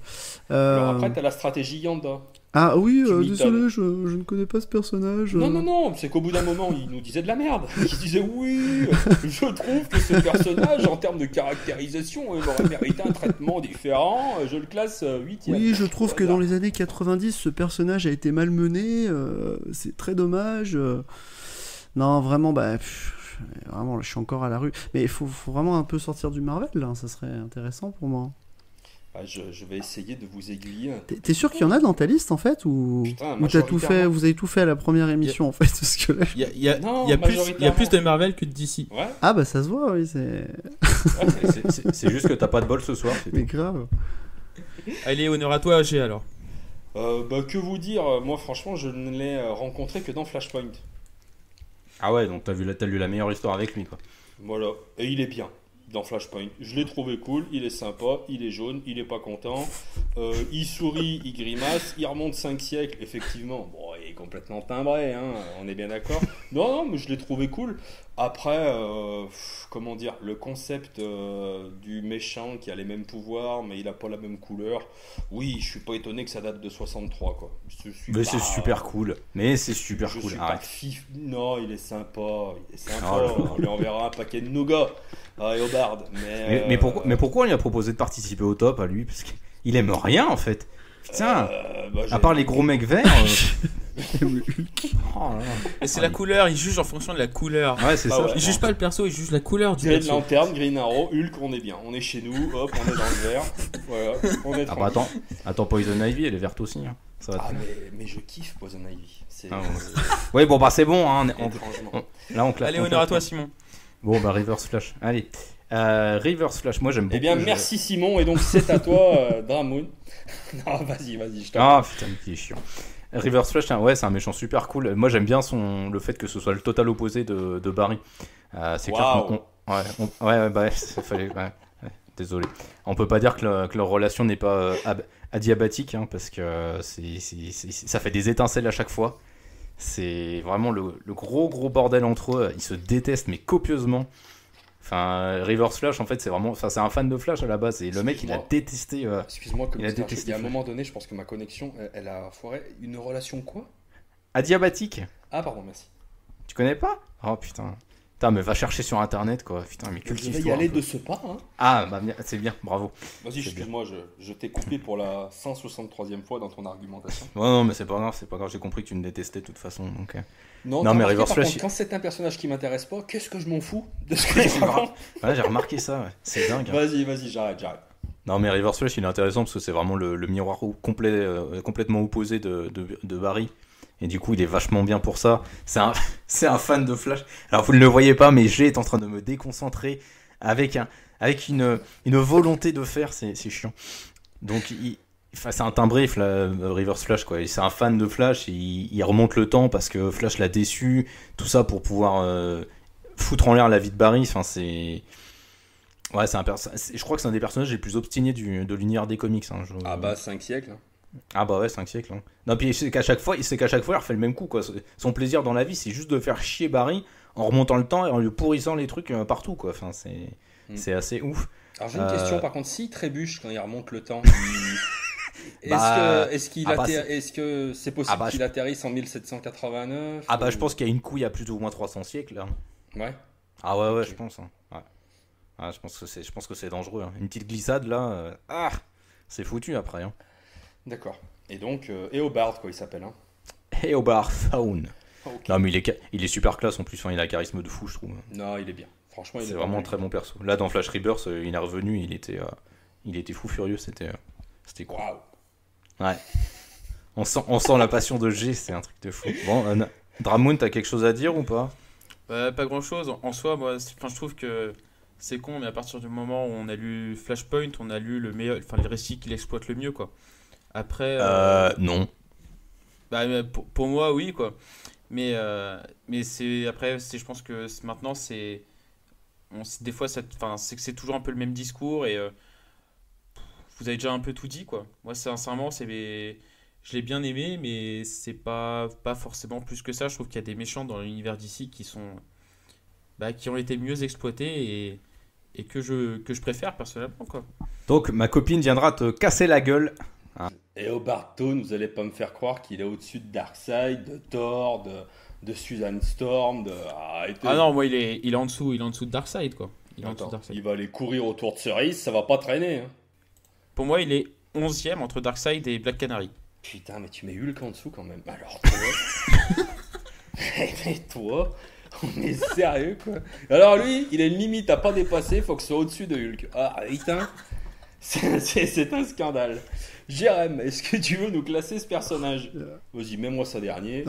Alors après, t'as la stratégie Yanda. Ah oui, Tu désolé, je ne connais pas ce personnage. Non, c'est qu'au bout d'un moment, il nous disait de la merde. Il disait oui, je trouve que ce personnage, en termes de caractérisation, il aurait mérité un traitement différent. Je le classe 8e. Oui, je trouve que dans les années 90, ce personnage a été malmené. C'est très dommage. Non, vraiment, vraiment, là, je suis encore à la rue. Mais il faut vraiment un peu sortir du Marvel, là. Ça serait intéressant pour moi. Bah, je vais essayer de vous aiguiller. T'es sûr qu'il y en a dans ta liste, en fait? Ou Putain, t'as tout fait, vous avez tout fait à la première émission, en fait? Parce que là, Il y a majoritairement. plus de Marvel que de DC. Ouais. Ah bah ça se voit, oui, c'est... C'est juste que t'as pas de bol ce soir. Mais grave. Allez, honneur à toi, AG alors. Que vous dire, moi franchement je ne l'ai rencontré que dans Flashpoint. Ah ouais, donc t'as lu la meilleure histoire avec lui, quoi. Voilà, et il est bien dans Flashpoint. Je l'ai trouvé cool, il est sympa, il est jaune, il est pas content, il sourit, il grimace, il remonte 5 siècles, effectivement. Bon, il est complètement timbré, hein, on est bien d'accord. Non, mais je l'ai trouvé cool. Après, comment dire, le concept du méchant qui a les mêmes pouvoirs, mais il a pas la même couleur. Oui, je suis pas étonné que ça date de 63, quoi. Mais c'est super cool. Je suis pas fif. Non, il est sympa. On lui enverra un paquet de nougat. Et Hobart. Mais pourquoi on lui a proposé de participer au top à lui? Parce qu'il aime rien en fait. Putain, à part les gros mecs verts. Et c'est la couleur, il juge en fonction de la couleur. Ouais, c'est ça. Ouais. Il juge pas le perso, il juge la couleur du Green perso. Lantern, Green Arrow, Hulk, on est bien. On est chez nous, hop, on est dans le vert. Voilà, on est tranquille. Attends, Poison Ivy, elle est verte aussi. Hein. Ça va mais je kiffe Poison Ivy. Ouais, bon, c'est bon. Hein, là, on claque. Allez, honneur à toi, Simon. Bon, Reverse Flash. Allez. Reverse Flash, moi j'aime beaucoup. Eh bien, merci Simon, et donc c'est à toi, Dramoon. Non, vas-y, je t'en Ah putain, qui est chiant. Reverse Flash, c'est un méchant super cool. Moi j'aime bien le fait que ce soit le total opposé de Barry. C'est clair qu'on. Ouais, fallait. Ouais. désolé. On peut pas dire que leur relation n'est pas adiabatique, hein, parce que ça fait des étincelles à chaque fois. C'est vraiment le gros bordel entre eux. Ils se détestent, mais copieusement. Enfin, Reverse Flash, en fait, c'est un fan de Flash à la base. Et le mec, il a détesté. Excuse-moi, comme il a il y a détesté un Flash. moment donné, je pense que ma connexion, elle a foiré. Une relation quoi? Adiabatique. Ah, pardon, merci. Tu connais pas? Oh putain. Putain, mais va chercher sur internet, quoi. Putain, mais Je vais cultive-toi. y aller un peu. de ce pas. Hein. Ah, bah c'est bien, bravo. Vas-y, C'est excuse-moi, je t'ai coupé pour la 163e fois dans ton argumentation. Ouais, non, mais c'est pas grave, j'ai compris que tu me détestais de toute façon. Donc, Non, Non, t'as mais remarqué, Reverse par Flash, contre, quand c'est un personnage qui m'intéresse pas, qu'est-ce que je m'en fous de ce que tu racontes? ouais, j'ai remarqué ça, ouais. C'est dingue. Hein. Vas-y, j'arrête. Non, mais Reverse Flash, il est intéressant parce que c'est vraiment le miroir complètement opposé de Barry. Et du coup, il est vachement bien pour ça. C'est un fan de Flash. Alors, vous ne le voyez pas, mais G est en train de me déconcentrer avec une volonté de faire. C'est chiant. Donc, c'est un timbré, Reverse Flash, quoi. C'est un fan de Flash. Et il remonte le temps parce que Flash l'a déçu. Tout ça pour pouvoir foutre en l'air la vie de Barry. Enfin, c'est... Ouais, je crois que c'est un des personnages les plus obstinés de l'univers des comics. Hein. Ah bah, 5 siècles. Ah bah ouais, 5 siècles. Hein. Non, puis c'est qu'à chaque fois, il refait le même coup, quoi. Son plaisir dans la vie, c'est juste de faire chier Barry en remontant le temps et en lui pourrissant les trucs partout, quoi. Enfin, c'est assez ouf. Alors j'ai une question, par contre, s'il trébuche quand il remonte le temps, est-ce que c'est possible qu'il atterrisse en 1789 Ah bah je pense qu'il y a une couille à plus ou moins 300 siècles. Là. Ouais. Ah ouais, okay. Je pense. Hein. Ouais. Ah, je pense que c'est dangereux. Hein. Une petite glissade là, c'est foutu après. Hein. D'accord. Et donc, Eobard, quoi, il s'appelle. Hein. Eobard Thawn. Okay. Non, mais il est super classe en plus. Hein, il a un charisme de fou, je trouve. Non, il est bien. Franchement, c'est vraiment un très bon perso. Là, dans Flash Rebirth, il est revenu. Il était fou furieux. C'était cool. Wow. Ouais. On sent la passion de G. C'est un truc de fou. Bon, Dramoon, t'as quelque chose à dire ou pas? Pas grand chose. En soi, moi, je trouve que c'est con, mais à partir du moment où on a lu Flashpoint, on a lu les récits qu'il exploite le mieux, quoi. Après. Non. Bah, pour moi, oui, quoi. Mais c'est après, je pense que maintenant, des fois, c'est que c'est toujours un peu le même discours et vous avez déjà un peu tout dit, quoi. Moi, sincèrement, je l'ai bien aimé, mais c'est pas forcément plus que ça. Je trouve qu'il y a des méchants dans l'univers d'ici qui ont été mieux exploités et que je préfère personnellement, quoi. Donc, ma copine viendra te casser la gueule. Hein. Et Eobard Thawne, vous allez pas me faire croire qu'il est au-dessus de Darkseid, de Thor, de Susan Storm, Ah non, moi il est en dessous de Darkseid, quoi. Il va aller courir autour de Cerise, ça va pas traîner. Hein. Pour moi, il est 11e entre Darkseid et Black Canary. Putain, mais tu mets Hulk en dessous quand même. Alors toi, mais toi, on est sérieux, quoi. Alors lui, il a une limite à pas dépasser, faut que ce soit au-dessus de Hulk. Ah putain, c'est un scandale. Jérém, est-ce que tu veux nous classer ce personnage? Vas-y, mets-moi ça dernier.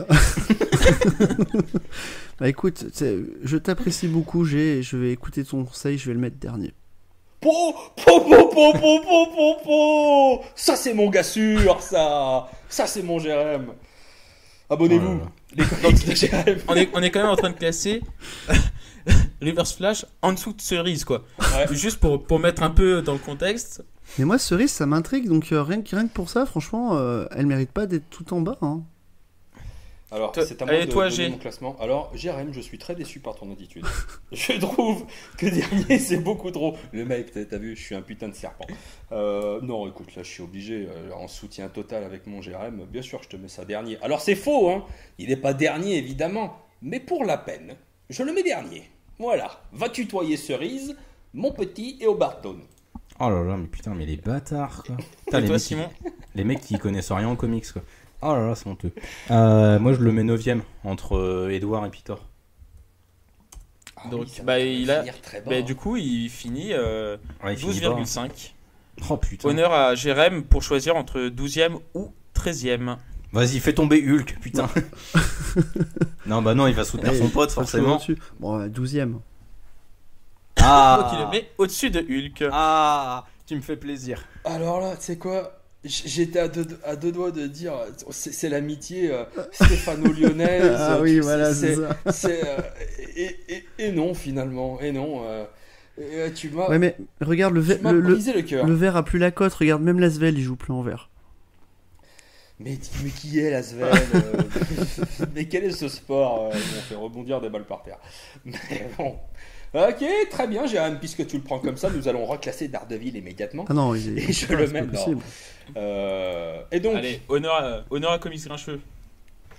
Bah écoute, je t'apprécie beaucoup, je vais écouter ton conseil, je vais le mettre dernier. Ça c'est mon gars sûr, ça c'est mon Jérém. Abonnez-vous. Les comics de Jérém. On est quand même en train de classer Reverse Flash en dessous de Cerise, quoi. Ouais. Juste pour mettre un peu dans le contexte. Mais moi, Cerise, ça m'intrigue, donc rien que pour ça, franchement, elle mérite pas d'être tout en bas. Hein. Alors, c'est à moi de donner mon classement. Alors, Jérém, je suis très déçu par ton attitude. Je trouve que dernier, c'est beaucoup trop. Le mec, t'as vu, je suis un putain de serpent. Non, écoute, là, je suis obligé, en soutien total avec mon Jérém, bien sûr, je te mets ça dernier. Alors, c'est faux, hein. Il n'est pas dernier, évidemment. Mais pour la peine, je le mets dernier. Voilà. Va tutoyer Cerise, mon petit Eobard Thawne. Oh là là, mais putain, mais les bâtards, quoi. Putain, et toi, Simon ? Les mecs qui connaissent rien en comics, quoi. Oh là là, c'est honteux. Moi, je le mets 9ème entre Edouard et Peter. Ah donc, oui, du coup, il finit 12,5. Oh putain. Honneur à Jérém pour choisir entre 12ème ou 13ème. Vas-y, fais tomber Hulk, putain. Non, bah non, il va soutenir son pote, forcément. Bon, 12ème. Ah. Donc, il le met au-dessus de Hulk. Ah, tu me fais plaisir. Alors là, tu sais quoi ? J'étais à deux doigts de dire c'est l'amitié stéphano-lyonnaise. Ah oui, voilà, c'est ça. Et non, finalement. Et non. Tu m'as Ouais, mais regarde, tu m'as brisé le cœur. le vert a plus la cote. Regarde, même Lasvel, il joue plus en vert. Mais qui est l'Asvel Mais quel est ce sport On fait rebondir des balles par terre. Mais bon. Ok, très bien, Jérôme, puisque tu le prends comme ça, nous allons reclasser Daredevil immédiatement. Ah non, Et je le mets. possible. Et donc, Allez, honneur à Comics Grincheux.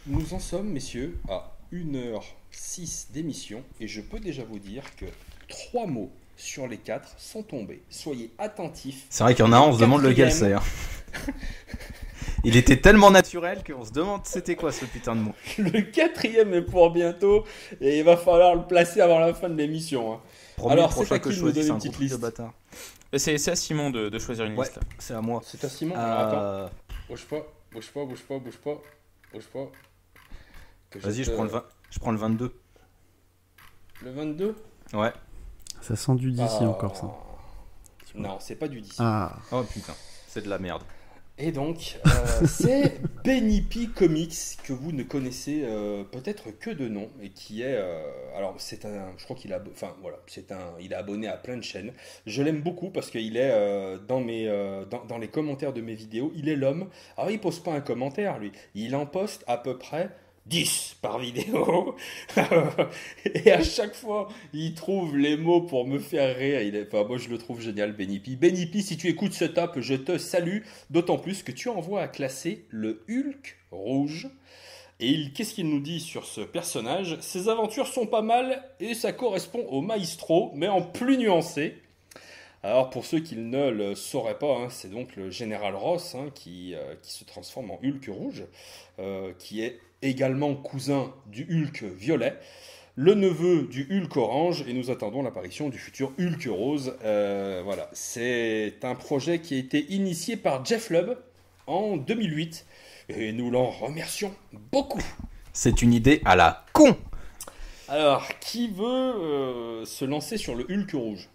nous en sommes, messieurs, à 1h06 d'émission. Et je peux déjà vous dire que 3 mots sur les 4 sont tombés. Soyez attentifs. C'est vrai qu'il y en a un, on se demande lequel Quatrième. c'est. Hein. Il était tellement naturel qu'on se demande c'était quoi ce putain de mot. Le 4e est pour bientôt. Et il va falloir le placer avant la fin de l'émission. Hein. Promis, Alors, le c'est prochain à que qui je de nous choisis, donner c'est une un petite groupe de liste bâtards. C'est à Simon de choisir une Ouais, liste. c'est à moi. C'est à Simon. Alors, attends. Euh, Bouge pas. Que Vas-y, te- je prends le 22. Le 22 Ouais. Ça sent du DC Ah. encore, ça. Non, c'est pas du DC. Ah, Oh putain, c'est de la merde. Et donc, c'est Benippy Comics que vous ne connaissez peut-être que de nom et qui est, alors c'est un, je crois qu'il a, enfin voilà, il est abonné à plein de chaînes. Je l'aime beaucoup parce qu'il est dans les commentaires de mes vidéos, il est l'homme. Alors il pose pas un commentaire lui, il en poste à peu près 10 par vidéo. Et à chaque fois, il trouve les mots pour me faire rire. Enfin, moi, je le trouve génial, Benippy. Benippy, si tu écoutes ce top, je te salue. D'autant plus que tu envoies à classer le Hulk rouge. Et qu'est-ce qu'il nous dit sur ce personnage? Ses aventures sont pas mal et ça correspond au Maestro, mais en plus nuancé. Alors pour ceux qui ne le sauraient pas, hein, c'est donc le général Ross qui se transforme en Hulk rouge, qui est également cousin du Hulk violet, le neveu du Hulk orange, et nous attendons l'apparition du futur Hulk rose. Voilà, c'est un projet qui a été initié par Jeff Lubb en 2008, et nous l'en remercions beaucoup. C'est une idée à la con. Alors, qui veut se lancer sur le Hulk rouge?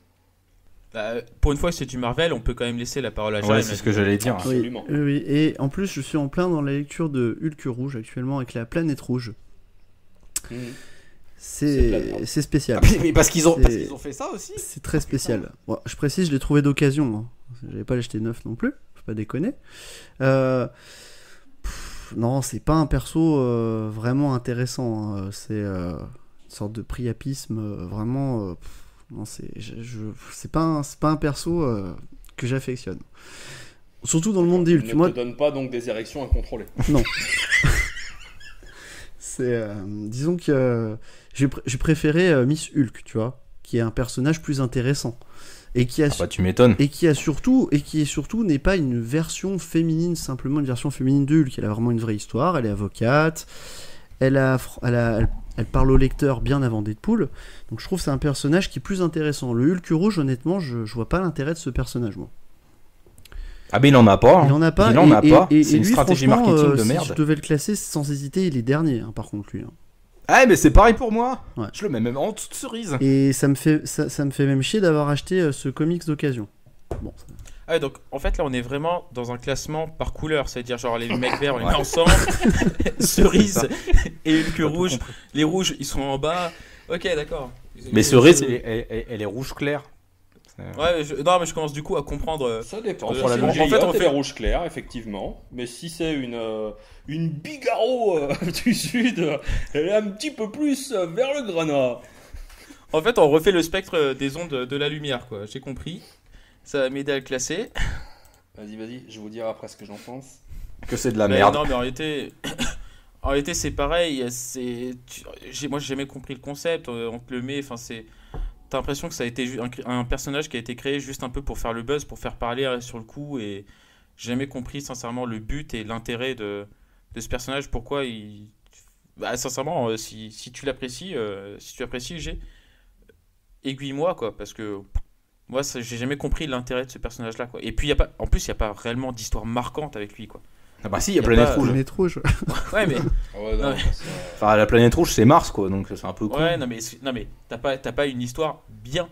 Pour une fois que c'est du Marvel, on peut quand même laisser la parole à Ouais, Jérémy. c'est ce que j'allais dire. oui, Absolument. oui. Et en plus, je suis en plein dans la lecture de Hulk rouge actuellement avec la planète rouge. Mmh. C'est de la merde. C'est spécial. Mais parce qu'ils ont fait ça aussi. C'est très spécial. Bon, je précise, je l'ai trouvé d'occasion. Hein. J'avais pas l'acheter neuf non plus. Faut pas déconner. Non, c'est pas un perso vraiment intéressant. Hein. C'est une sorte de priapisme vraiment. Non, c'est pas un perso que j'affectionne. Surtout dans le monde des Hulk. Ne Moi, te donne pas donc des érections incontrôlées. non. Disons que j'ai préféré Miss Hulk, tu vois, qui est un personnage plus intéressant et qui a Ah bah tu m'étonnes. et qui est surtout n'est pas une version féminine, simplement une version féminine de Hulk. Elle a vraiment une vraie histoire. Elle est avocate. Elle parle au lecteur bien avant Deadpool. Donc je trouve que c'est un personnage qui est plus intéressant. Le Hulk rouge, honnêtement, je vois pas l'intérêt de ce personnage, moi. Ah mais il en a pas. Il en a pas. Il en a pas. Et C'est une lui, stratégie franchement, marketing de si merde. je devais le classer sans hésiter, il est dernier, hein, par contre, lui. Hein. Ah mais c'est pareil pour moi. Ouais. Je le mets même en dessous de cerise. Et ça me fait même chier d'avoir acheté ce comics d'occasion. Bon, Ah ouais, donc en fait là on est vraiment dans un classement par couleur, c'est-à-dire genre les mecs verts on les met ensemble, cerise et Hulk rouge, les rouges ils sont en bas. Ok, d'accord. Mais cerise, elle est rouge clair. Ouais, non mais je commence du coup à comprendre. Ça dépend. Entre la Si longue- le en fait, on Gilliatt, elle fait- est rouge clair, effectivement. Mais si c'est une Bigaro du Sud, elle est un petit peu plus vers le granat. En fait on refait le spectre des ondes de la lumière quoi, j'ai compris. Ça va m'aider à le classer. Vas-y, je vous dirai après ce que j'en pense. Que c'est de la Mais merde. non mais en réalité... En réalité, c'est pareil. Moi, j'ai jamais compris le concept. On te le met. Enfin, t'as l'impression que ça a été un personnage qui a été créé juste un peu pour faire le buzz, pour faire parler sur le coup. Et j'ai jamais compris sincèrement le but et l'intérêt de ce personnage. Pourquoi il. Bah, sincèrement, si tu l'apprécies, G, aiguille-moi quoi, parce que moi, j'ai jamais compris l'intérêt de ce personnage-là quoi. Et puis, en plus, il y a pas réellement d'histoire marquante avec lui quoi. Ah bah si, il y a Y a Planète pas- Rouge. planète rouge. Ouais, mais. Ah ouais, non, Ouais. ça, Enfin, la Planète Rouge, c'est Mars, quoi, donc c'est un peu con. Ouais, non mais t'as pas une histoire bien.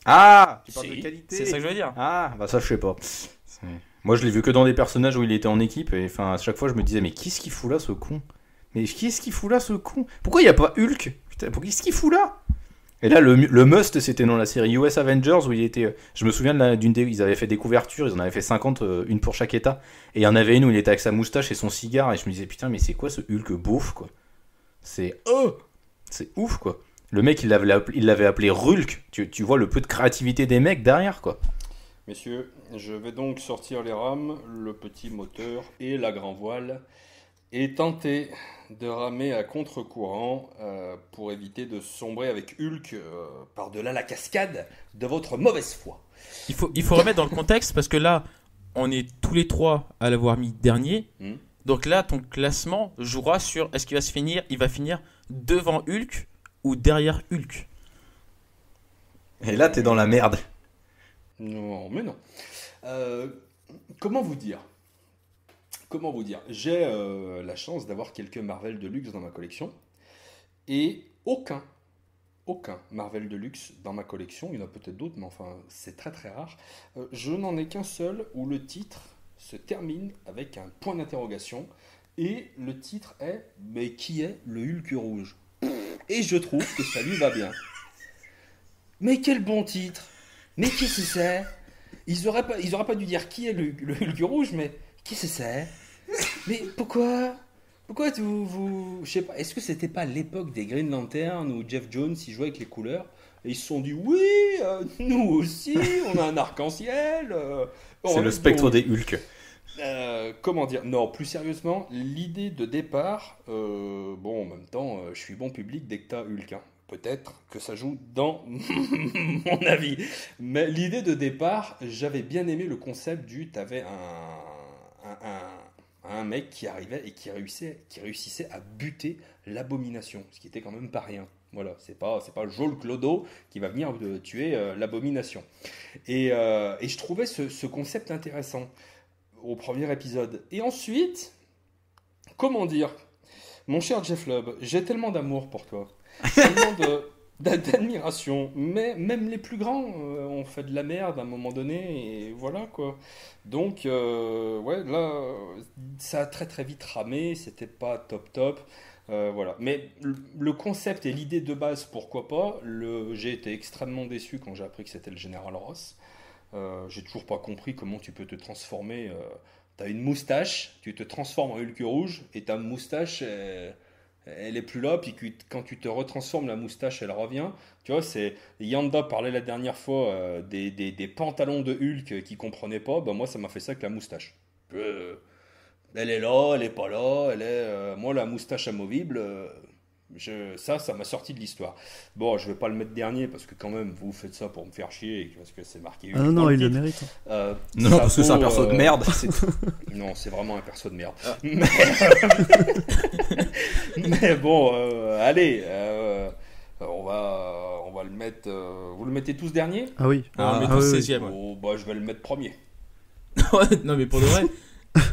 Ah, tu parles de qualité. C'est ça que je veux dire. Ah, bah ça, je sais pas. Moi, je l'ai vu que dans des personnages où il était en équipe, et enfin, à chaque fois, je me disais, mais qu'est-ce qu'il fout là, ce con? Mais qu'est-ce qu'il fout là, ce con? Pourquoi il n'y a pas Hulk? Putain, qu'est-ce qu'il fout là? Et là, le must, c'était dans la série US Avengers où il était. Je me souviens ils avaient fait des couvertures, ils en avaient fait 50, une pour chaque état. Et il y en avait une où il était avec sa moustache et son cigare. Et je me disais, putain, mais c'est quoi ce Hulk beauf, quoi? C'est ouf, quoi. Le mec, il l'avait appelé Rulk. Tu vois le peu de créativité des mecs derrière, quoi. Messieurs, je vais donc sortir les rames, le petit moteur et la grand voile et tenter de ramer à contre-courant pour éviter de sombrer avec Hulk par-delà la cascade de votre mauvaise foi. Il faut remettre dans le contexte parce que là, on est tous les trois à l'avoir mis dernier. Donc là, ton classement jouera sur est-ce qu'il va il va finir devant Hulk ou derrière Hulk. Et là, t'es dans la merde. Non, mais non. Comment vous dire ? J'ai la chance d'avoir quelques Marvel de luxe dans ma collection. Et aucun Marvel de luxe dans ma collection, il y en a peut-être d'autres, mais enfin, c'est très très rare. Je n'en ai qu'un seul où le titre se termine avec un point d'interrogation. Et le titre est « Mais qui est le Hulk rouge ?» Et je trouve que ça lui va bien. Mais quel bon titre! Mais qu'est-ce que c'est? Ils auraient pas dû dire qui est le Hulk rouge, mais qu'est-ce que c'est? Mais pourquoi vous je sais pas, est-ce que c'était pas l'époque des Green Lantern où Jeff Jones il jouait avec les couleurs et ils se sont dit oui, nous aussi, on a un arc-en-ciel. C'est le spectre des Hulk. Comment dire? Non, plus sérieusement, l'idée de départ, bon, en même temps, je suis bon public dès que t'as Hulk, hein. Peut-être que ça joue dans mon avis. Mais l'idée de départ, j'avais bien aimé le concept du... T'avais un mec qui arrivait et qui réussissait à buter l'abomination, ce qui était quand même pas rien. Voilà, c'est pas Joel Clodo qui va venir tuer l'abomination. Et je trouvais ce concept intéressant au premier épisode. Et ensuite, comment dire, mon cher Jeff Lubb, j'ai tellement d'amour pour toi. Tellement d'admiration, mais même les plus grands ont fait de la merde à un moment donné, et voilà quoi. Donc, ouais, là, ça a très très vite ramé, c'était pas top, voilà. Mais le concept et l'idée de base, pourquoi pas, j'ai été extrêmement déçu quand j'ai appris que c'était le Général Ross. J'ai toujours pas compris comment tu peux te transformer. T'as une moustache, tu te transformes en Hulk rouge, et ta moustache... elle est plus là, puis quand tu te retransformes, la moustache, elle revient. Tu vois, c'est... Yanda parlait la dernière fois des pantalons de Hulk qu'il comprenait pas. Bah, moi, ça m'a fait ça avec la moustache. Elle est là, elle est pas là. Moi, la moustache amovible, ça m'a sorti de l'histoire. Bon, je vais pas le mettre dernier, parce que quand même, vous faites ça pour me faire chier, parce que c'est marqué Hulk. Ah non, il le mérite. Non, parce que c'est un perso de merde. Non, c'est vraiment un perso de merde. Mais bon, allez, on va le mettre. Vous le mettez tous dernier? Ah oui. On le met tous 16e. Oh, bah, je vais le mettre premier. Non, mais pour de vrai.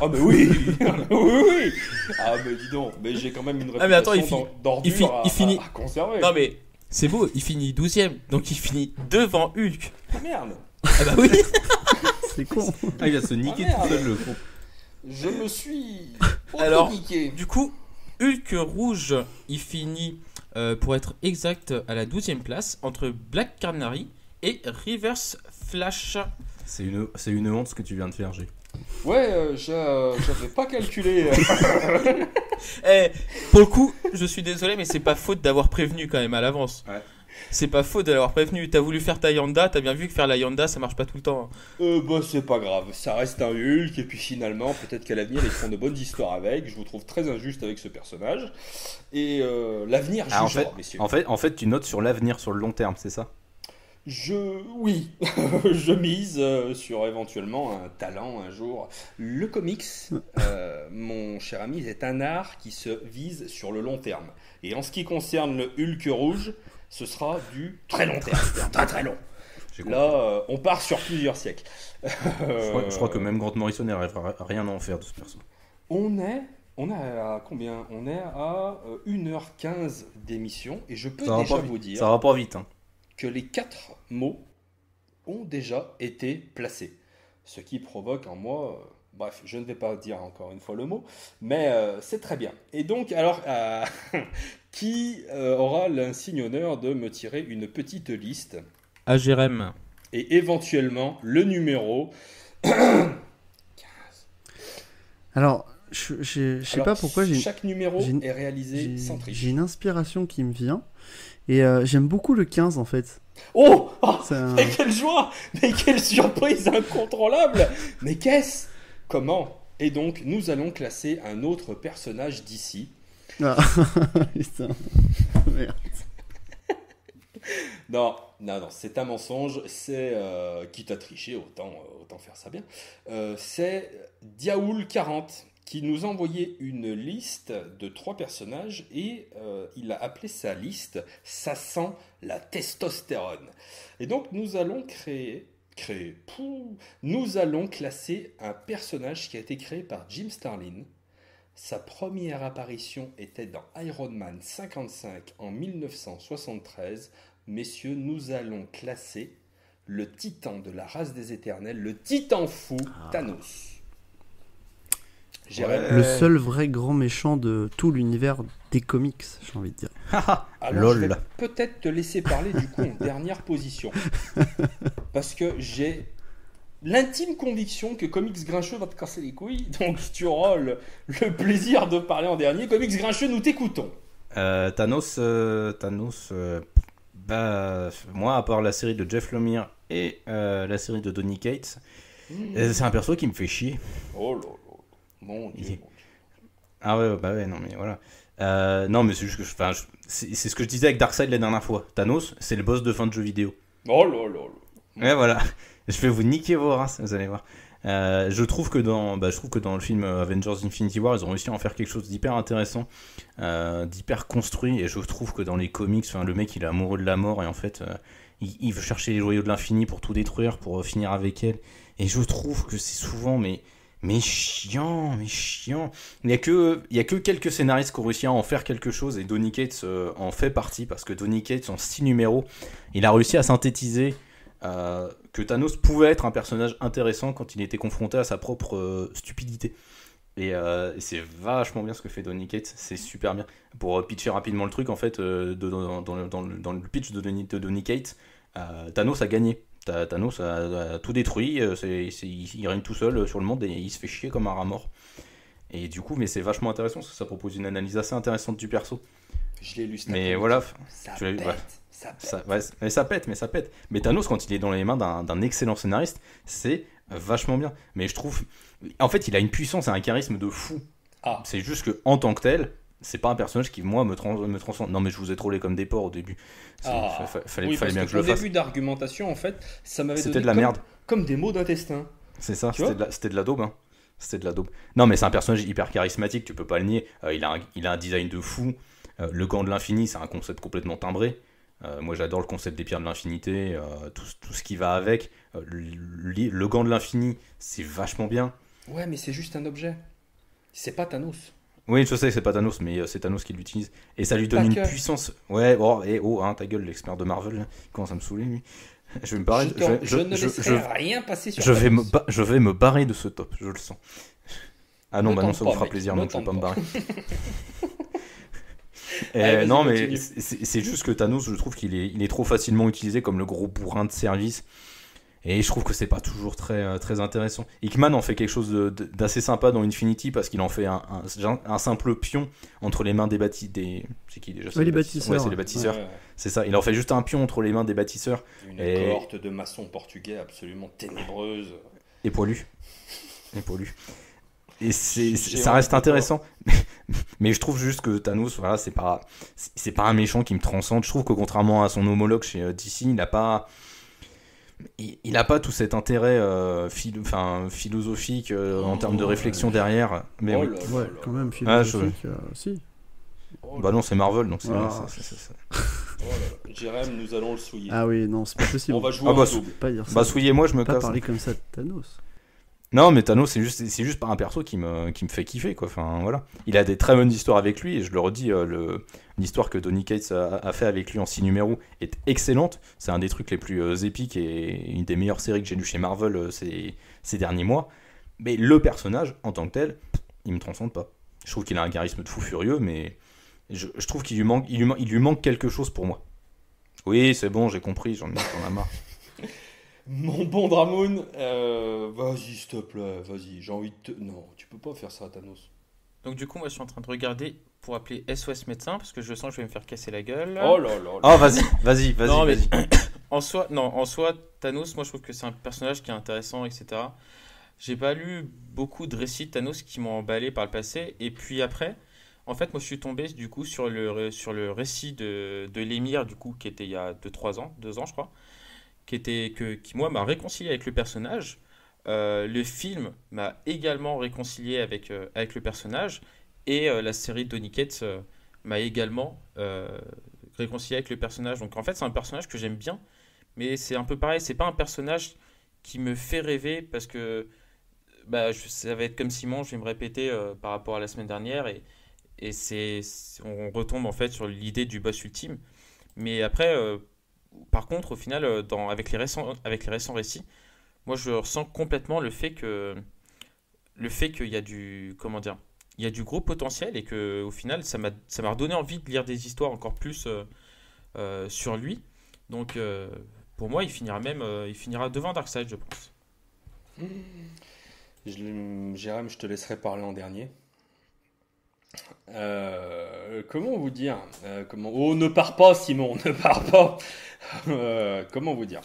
Ah, mais oui, oui. Ah, mais dis donc, mais j'ai quand même une réputation mais attends, d'ordure il finit... à conserver. Non, mais c'est beau, il finit 12e, donc il finit devant Hulk. Ah, merde. Ah bah oui. C'est con. Ah, il va se niquer tout seul, le con. Je me suis Alors, niqué. Du coup, Hulk rouge, il finit, pour être exact, à la 12e place, entre Black Canary et Reverse Flash. C'est une honte ce que tu viens de faire, G. Ouais, j'avais pas calculé. Pour le coup, je suis désolé, mais c'est pas faute d'avoir prévenu quand même à l'avance. Ouais. C'est pas faute d'avoir prévenu. T'as voulu faire ta Yanda, t'as bien vu que faire la Yanda, ça marche pas tout le temps. Bah, c'est pas grave, ça reste un Hulk, et puis finalement, peut-être qu'à l'avenir, ils feront de bonnes histoires avec. Je vous trouve très injuste avec ce personnage. Et l'avenir jugera, messieurs. En fait, tu notes sur l'avenir, sur le long terme, c'est ça? Oui, je mise sur éventuellement un talent un jour. Le comics, mon cher ami, est un art qui se vise sur le long terme. Et en ce qui concerne le Hulk rouge, ce sera du très long terme, très très long. Là, on part sur plusieurs siècles. Je crois que même Grant Morrison n'arrivera à rien à en faire de ce perso. On est à combien? On est à 1h15 d'émission, et je peux déjà vous dire... Ça va pas vite, hein. Que les 4 mots ont déjà été placés. Ce qui provoque en moi... bref, je ne vais pas dire encore une fois le mot, mais c'est très bien. Et donc, alors, qui aura l'insigne honneur de me tirer une petite liste À Jérém. et éventuellement le numéro. Alors, je sais pas pourquoi chaque numéro j'ai une- est réalisé sans triche. j'ai une inspiration qui me vient. Et j'aime beaucoup le 15 en fait. Oh, oh, C'est un- mais quelle joie! Mais quelle surprise incontrôlable! Mais qu'est-ce? Comment? Et donc, nous allons classer un autre personnage d'ici. Ah, putain. Merde. Non, c'est un mensonge. C'est quitte à tricher, autant faire ça bien. C'est Diaoul40 qui nous a envoyé une liste de 3 personnages et il a appelé sa liste "Ça sent la testostérone". Et donc nous allons nous allons classer un personnage qui a été créé par Jim Starlin. Sa première apparition était dans Iron Man 55 en 1973. Messieurs, nous allons classer le titan de la race des éternels, le titan fou, Thanos. Jérém, Le seul vrai grand méchant de tout l'univers des comics, j'ai envie de dire. alors je vais lol. peut-être te laisser parler du coup en dernière position. Parce que j'ai l'intime conviction que Comics Grincheux va te casser les couilles. Donc tu auras le plaisir de parler en dernier. Comics Grincheux, nous t'écoutons. Thanos, bah, moi, à part la série de Jeff Lemire et la série de Donny Cates, c'est un perso qui me fait chier. Oh là là. Mon Dieu. Il est- Ah ouais, bah ouais, non mais voilà. Non mais c'est juste que c'est ce que je disais avec Darkseid la dernière fois. Thanos, c'est le boss de fin de jeu vidéo. Oh là là là. Ouais, voilà. Je vais vous niquer vos races, vous allez voir. Je trouve que dans le film Avengers Infinity War, ils ont réussi à en faire quelque chose d'hyper intéressant, d'hyper construit. Et je trouve que dans les comics, le mec il est amoureux de la mort et en fait il veut chercher les joyaux de l'infini pour tout détruire, pour finir avec elle. Et je trouve que c'est souvent mais chiant. Il y a que quelques scénaristes qui ont réussi à en faire quelque chose et Donny Cates en fait partie parce que Donny Cates en 6 numéros, il a réussi à synthétiser que Thanos pouvait être un personnage intéressant quand il était confronté à sa propre stupidité. Et c'est vachement bien ce que fait Donny Cates, c'est super bien. Pour pitcher rapidement le truc, en fait, dans le pitch de Donny Cates, Thanos a gagné. Thanos a tout détruit, il règne tout seul sur le monde et il se fait chier comme un rat mort. Et du coup, mais c'est vachement intéressant parce que ça propose une analyse assez intéressante du perso. Je l'ai lu cet Mais après-midi. voilà, Ça tu l'as lu, pète, ouais. ça pète. Ça pète. Mais Thanos, quand il est dans les mains d'un excellent scénariste, c'est vachement bien. Mais je trouve, en fait, il a une puissance et un charisme de fou. Ah. C'est juste que en tant que tel, c'est pas un personnage qui moi me transcende. Non mais je vous ai trollé comme des porcs au début. Fallait Oui, parce bien que je le au fasse. début d'argumentation, en fait, ça m'avait C'était donné de la merde. comme des mots d'intestin. C'est ça, Tu c'était de la daube. Hein. C'était de la daube. Non mais c'est un personnage hyper charismatique, tu peux pas le nier. Il a un design de fou. Le gant de l'infini, c'est un concept complètement timbré. Moi j'adore le concept des pierres de l'infinité, tout ce qui va avec. Le gant de l'infini, c'est vachement bien. Ouais, mais c'est juste un objet. C'est pas Thanos. Oui, je sais que c'est pas Thanos, mais c'est Thanos qui l'utilise. Et ça lui donne Pas une que. puissance. Ouais, hein, ta gueule, l'expert de Marvel, là. Il commence à me saouler, lui. Je vais me barrer. Je ne laisserai rien passer sur je Thanos. vais me barrer de ce top, je le sens. Ah non, Ne bah non, tente ça pas, vous fera mec, plaisir, ne donc je vais pas tente me pas. barrer. Allez, vas-y, Non, mais continue. c'est juste que Thanos, je trouve qu'il est trop facilement utilisé comme le gros bourrin de service. Et je trouve que c'est pas toujours très intéressant. Hickman en fait quelque chose d'assez sympa dans Infinity parce qu'il en fait un simple pion entre les mains des bâtisseurs. C'est qui déjà? Ouais, les bâtisseurs. Ouais, c'est les bâtisseurs. Ouais, C'est ça, il en fait juste un pion entre les mains des bâtisseurs une Et- cohorte de maçons portugais absolument ténébreuse. et poilus. Et Géant ça reste de intéressant. Mais je trouve juste que Thanos, voilà, c'est pas un méchant qui me transcende. Je trouve que contrairement à son homologue chez DC, il n'a pas tout cet intérêt philosophique en termes de réflexion derrière. Mais Oh oui. là là Ouais, là quand là. même, Ah, philosophique, si. Oh là Bah non, c'est Marvel, donc c'est Ah. c'est- là là. Jérém, nous allons le souiller. Ah oui, non, c'est pas possible. On va jouer Ah bah, en double. Pas dire ça. Bah souillez-moi, je me pas casse. parler comme ça de Thanos. Non, mais Thanos, c'est juste pas un perso qui me fait kiffer, quoi. Enfin, voilà. Il a des très bonnes histoires avec lui, et je le redis, l'histoire que Donny Cates a fait avec lui en 6 numéros est excellente. C'est un des trucs les plus épiques et une des meilleures séries que j'ai lues chez Marvel ces derniers mois. Mais le personnage, en tant que tel, il me transcende pas. Je trouve qu'il a un charisme de fou furieux, mais Je trouve qu'il lui manque quelque chose pour moi. Oui, c'est bon, j'ai compris, j'en ai marre. Mon bon Dramoun, vas-y, s'il te plaît, vas-y, j'ai envie de te... Non, tu peux pas faire ça, Thanos. Donc du coup, moi je suis en train de regarder pour appeler SOS médecin parce que je sens que je vais me faire casser la gueule. Oh là là là. Oh, vas-y. Non, mais en soi, Thanos, moi je trouve que c'est un personnage qui est intéressant, etc. J'ai pas lu beaucoup de récits de Thanos qui m'ont emballé par le passé. Et puis après, en fait, moi je suis tombé du coup sur le récit de l'émir, du coup, qui était il y a 2 ans je crois, qui moi m'a réconcilié avec le personnage. Le film m'a également réconcilié avec le personnage. Et la série Donny Cates m'a également réconcilié avec le personnage. Donc en fait, c'est un personnage que j'aime bien, mais c'est un peu pareil. C'est pas un personnage qui me fait rêver parce que ça va être comme Simon, je vais me répéter par rapport à la semaine dernière. On retombe en fait sur l'idée du boss ultime. Mais après, par contre, au final, avec les récents récits, moi je ressens complètement le fait qu'il y a comment dire, il y a du gros potentiel et que au final ça m'a redonné envie de lire des histoires encore plus sur lui. Donc pour moi, il finira devant Darkseid, je pense. Jérôme, je te laisserai parler en dernier. Comment vous dire Oh, ne pars pas, Simon, ne pars pas. Comment vous dire?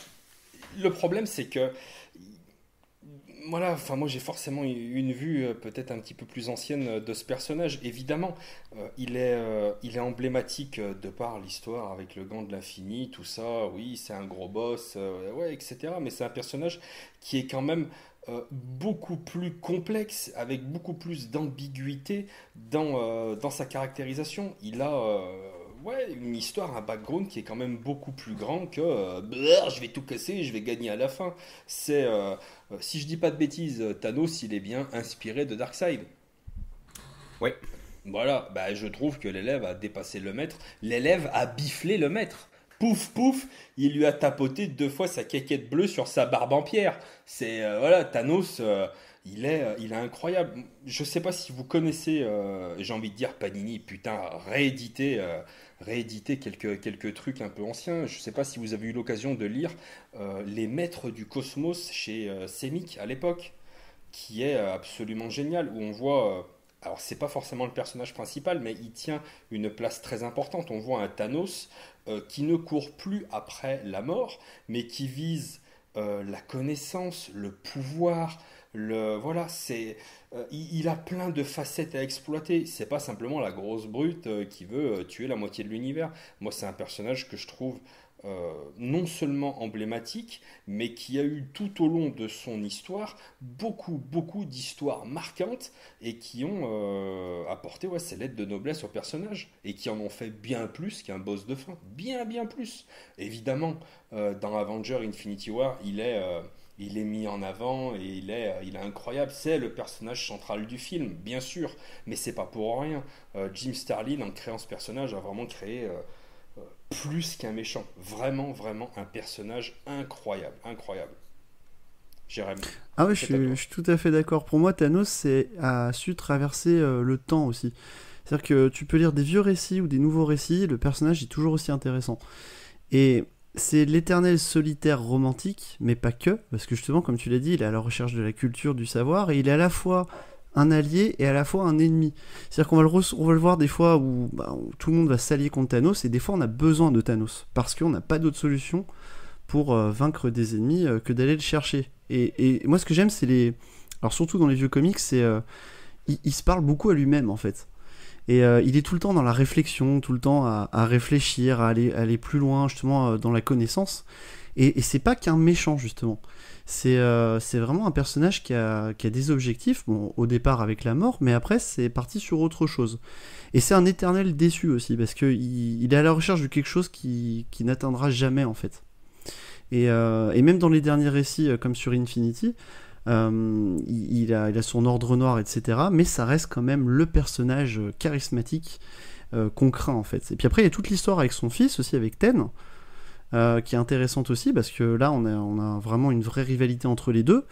Le problème, c'est que voilà, enfin moi j'ai forcément une vue peut-être un petit peu plus ancienne de ce personnage. Évidemment, il est emblématique de par l'histoire avec le gant de l'infini, tout ça. Oui, c'est un gros boss, ouais, etc. Mais c'est un personnage qui est quand même beaucoup plus complexe, avec beaucoup plus d'ambiguïté dans sa caractérisation. Il a ouais, une histoire, un background qui est quand même beaucoup plus grand que je vais tout casser, je vais gagner à la fin. Si je dis pas de bêtises, Thanos, il est bien inspiré de Darkseid. Ouais. Voilà, bah, je trouve que l'élève a dépassé le maître. L'élève a biflé le maître. Pouf, pouf, il lui a tapoté 2 fois sa caquette bleue sur sa barbe en pierre. Voilà, Thanos, il est incroyable. Je sais pas si vous connaissez, j'ai envie de dire Panini, putain, rééditer quelques trucs un peu anciens. Je sais pas si vous avez eu l'occasion de lire Les Maîtres du Cosmos chez Semic à l'époque, qui est absolument génial, où on voit... alors, c'est pas forcément le personnage principal, mais il tient une place très importante. On voit un Thanos qui ne court plus après la mort, mais qui vise la connaissance, le pouvoir. Voilà, il a plein de facettes à exploiter. C'est pas simplement la grosse brute qui veut tuer la moitié de l'univers. Moi, c'est un personnage que je trouve non seulement emblématique, mais qui a eu tout au long de son histoire beaucoup d'histoires marquantes et qui ont apporté ces lettres de noblesse au personnage et qui en ont fait bien plus qu'un boss de fin. Bien plus. Évidemment, dans Avenger Infinity War, il est mis en avant et il est incroyable. C'est le personnage central du film, bien sûr, mais c'est pas pour rien. Jim Starlin, en créant ce personnage, a vraiment créé plus qu'un méchant. Vraiment un personnage incroyable. Jérémy. Ah oui, je suis tout à fait d'accord. Pour moi, Thanos a su traverser le temps aussi. C'est-à-dire que tu peux lire des vieux récits ou des nouveaux récits, le personnage est toujours aussi intéressant. Et c'est l'éternel solitaire romantique, mais pas que, parce que justement, comme tu l'as dit, il est à la recherche de la culture, du savoir, et il est à la fois un allié et à la fois un ennemi. C'est-à-dire qu'on va le voir des fois où tout le monde va s'allier contre Thanos, et des fois on a besoin de Thanos, parce qu'on n'a pas d'autre solution pour vaincre des ennemis que d'aller le chercher. Et moi ce que j'aime, c'est alors surtout dans les vieux comics, c'est il se parle beaucoup à lui-même en fait. Et il est tout le temps dans la réflexion, tout le temps à réfléchir, à aller plus loin justement dans la connaissance. Et c'est pas qu'un méchant justement. C'est vraiment un personnage qui a des objectifs, bon, au départ avec la mort, mais après c'est parti sur autre chose. Et c'est un éternel déçu aussi, parce qu'il est à la recherche de quelque chose qui n'atteindra jamais en fait. Et même dans les derniers récits, comme sur Infinity, il a son ordre noir, etc. Mais ça reste quand même le personnage charismatique qu'on craint en fait. Et puis après il y a toute l'histoire avec son fils aussi, avec Ten, qui est intéressante aussi, parce que là on a vraiment une vraie rivalité entre les deux.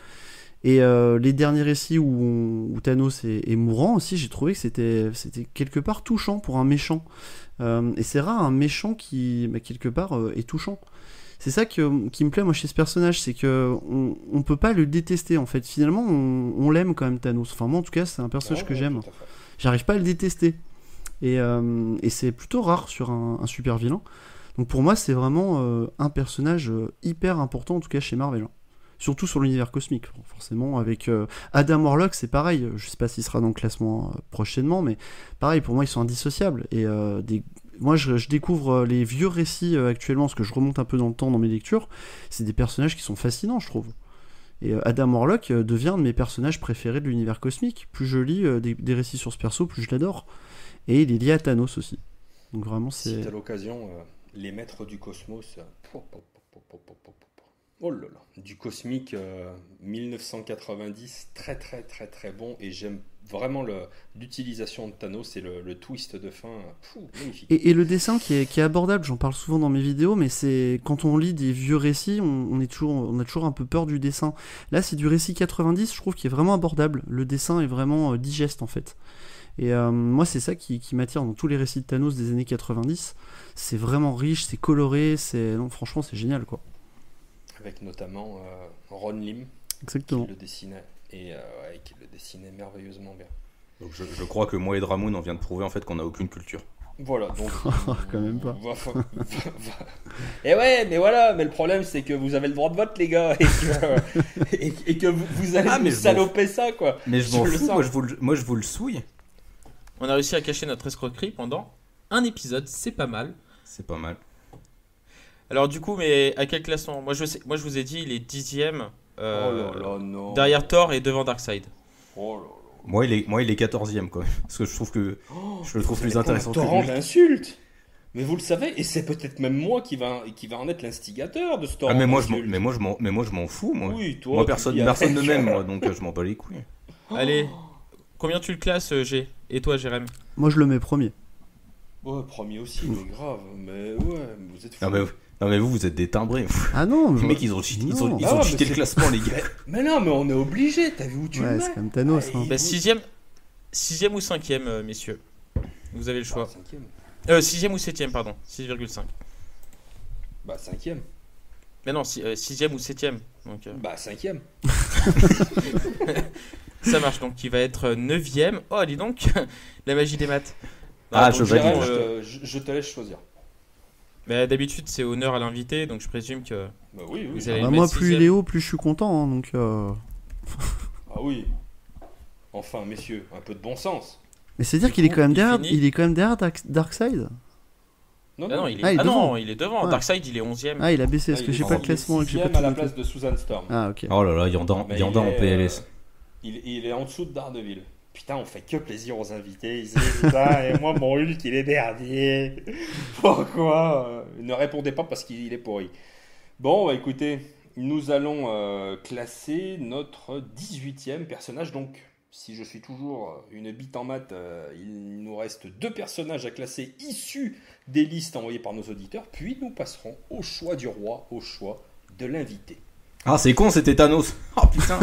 Et les derniers récits où Thanos est mourant aussi, j'ai trouvé que c'était quelque part touchant pour un méchant. Et c'est rare un méchant qui, quelque part, est touchant. C'est ça qui me plaît moi chez ce personnage, c'est que on peut pas le détester en fait. Finalement, on l'aime quand même Thanos. Enfin moi en tout cas, c'est un personnage que j'aime. J'arrive pas à le détester. Et c'est plutôt rare sur un super vilain. Donc pour moi, c'est vraiment un personnage hyper important en tout cas chez Marvel. Surtout sur l'univers cosmique, forcément. Avec Adam Warlock, c'est pareil. Je sais pas s'il sera dans le classement prochainement, mais pareil, pour moi, ils sont indissociables. Et moi, je découvre les vieux récits actuellement, parce que je remonte un peu dans le temps dans mes lectures. C'est des personnages qui sont fascinants, je trouve. Et Adam Warlock devient un de mes personnages préférés de l'univers cosmique. Plus je lis des récits sur ce perso, plus je l'adore. Et il est lié à Thanos aussi. Donc vraiment, c'est... Si t'as l'occasion, les maîtres du cosmos... Oh là là, du cosmique 1990, très très très très bon, et j'aime vraiment l'utilisation de Thanos et le twist de fin, magnifique. Et le dessin qui est abordable, j'en parle souvent dans mes vidéos, mais c'est quand on lit des vieux récits, on a toujours un peu peur du dessin. Là, c'est du récit 90, je trouve qu'il est vraiment abordable. Le dessin est vraiment digeste en fait. Et moi, c'est ça qui m'attire dans tous les récits de Thanos des années 90. C'est vraiment riche, c'est coloré, non, franchement, c'est génial quoi. Avec notamment Ron Lim, exactement, qui le dessinait, et qui le dessinait merveilleusement bien. Donc je crois que moi et Dramoun, on vient de prouver en fait qu'on n'a aucune culture. Voilà, donc... quand même pas. Et ouais, mais voilà, mais le problème c'est que vous avez le droit de vote les gars, et que vous allez nous saloper ça quoi. Mais je m'en fous, moi je vous le souille. On a réussi à cacher notre escroquerie pendant un épisode, c'est pas mal. C'est pas mal. Alors du coup, mais à quel classement ? Moi je vous ai dit, il est 10ème non. derrière Thor et devant Darkseid. Oh là là. Moi il est 14ème quoi. Parce que je trouve que je le trouve plus intéressant que Torrent lui. l'insulte. Mais vous le savez, et c'est peut-être même moi qui va en être l'instigateur de ce torrent. Ah mais moi je m'en fous moi. Oui, toi, moi personne ne m'aime moi, donc je m'en bats les couilles. Allez, combien tu le classes G ? Et toi Jérém ? Moi, je le mets premier. Ouais, premier aussi, mais grave. Mais ouais, vous êtes fous. Non mais vous êtes des timbrés. Ah non, Les mecs ils ont cheaté, ils ont mais cheaté le classement les gars. Mais non, mais on est obligé. T'as vu où tu le mets ? c'est comme Thanos. Hein. Bah, 6ème ou 5ème, messieurs. Vous avez le choix. 6ème ou 7ème, pardon. 6,5. Bah 5ème. Mais non, 6ème ou 7ème. Donc, Bah 5ème. ça marche, donc il va être 9ème. Oh, dis donc, la magie des maths. Ah, je valide. Je te laisse choisir. Bah, d'habitude, c'est honneur à l'invité, donc je présume que bah oui. vous allez moi, mettre plus 6ème. il est haut, plus je suis content. Hein, donc, Ah oui. Enfin, messieurs, un peu de bon sens. Mais c'est dire Du qu'il est coup, quand même il derrière, finit. il est quand même derrière Darkseid. Non, Ah non, il est, Ah, il est devant. non, il est devant. Ouais. Darkseid, il est 11ème. Ah, il a baissé parce que j'ai pas le classement et que j'ai pas à tout la noté. place de Susan Storm. Ah, ok. Oh là là, Yanda Mais en PLS. Il est en dessous de Daredevil. Putain, on fait que plaisir aux invités. Ils disent, putain, et moi, mon Hulk, il est dernier. Pourquoi Ne répondez pas parce qu'il est pourri. Bon, bah écoutez, nous allons classer notre 18e personnage. Donc, si je suis toujours une bite en maths, il nous reste 2 personnages à classer issus des listes envoyées par nos auditeurs. Puis nous passerons au choix du roi, au choix de l'invité. Ah c'est con, c'était Thanos. Oh putain.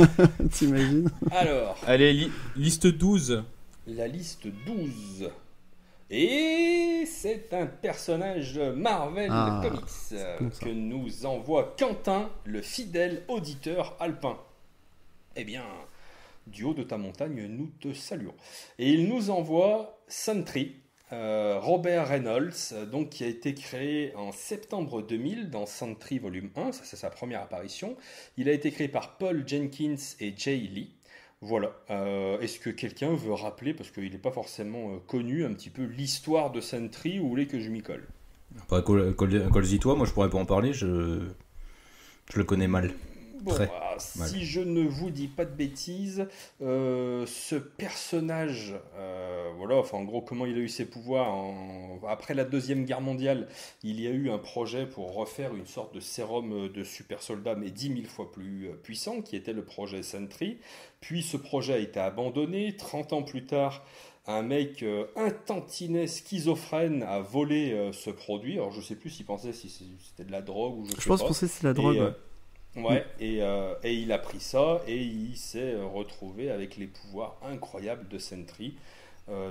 T'imagines ? Alors, Allez, liste 12. la liste 12. Et c'est un personnage Marvel Comics bon, ça. que nous envoie Quentin, le fidèle auditeur alpin. Eh bien, du haut de ta montagne, nous te saluons. Et il nous envoie Sentry, Robert Reynolds, donc, qui a été créé en septembre 2000 dans Sentry Volume 1, ça c'est sa première apparition. Il a été créé par Paul Jenkins et Jay Lee. Voilà. Est-ce que quelqu'un veut rappeler, parce qu'il n'est pas forcément connu, un petit peu l'histoire de Sentry, ou vous voulez que je m'y colle ? Bah, colle-y-toi, moi je pourrais pas en parler, je le connais mal. Bon, Très si mal. je ne vous dis pas de bêtises, ce personnage, voilà, enfin en gros comment il a eu ses pouvoirs, après la Deuxième Guerre mondiale, il y a eu un projet pour refaire une sorte de sérum de super soldat, mais 10 000 fois plus puissant, qui était le projet Sentry. Puis ce projet a été abandonné, 30 ans plus tard, un mec un tantinet schizophrène a volé ce produit. Alors je sais plus s'il pensait si c'était de la drogue ou je sais Je pense pas. que c'est la drogue. Et, ouais. Ouais, et il a pris ça et il s'est retrouvé avec les pouvoirs incroyables de Sentry.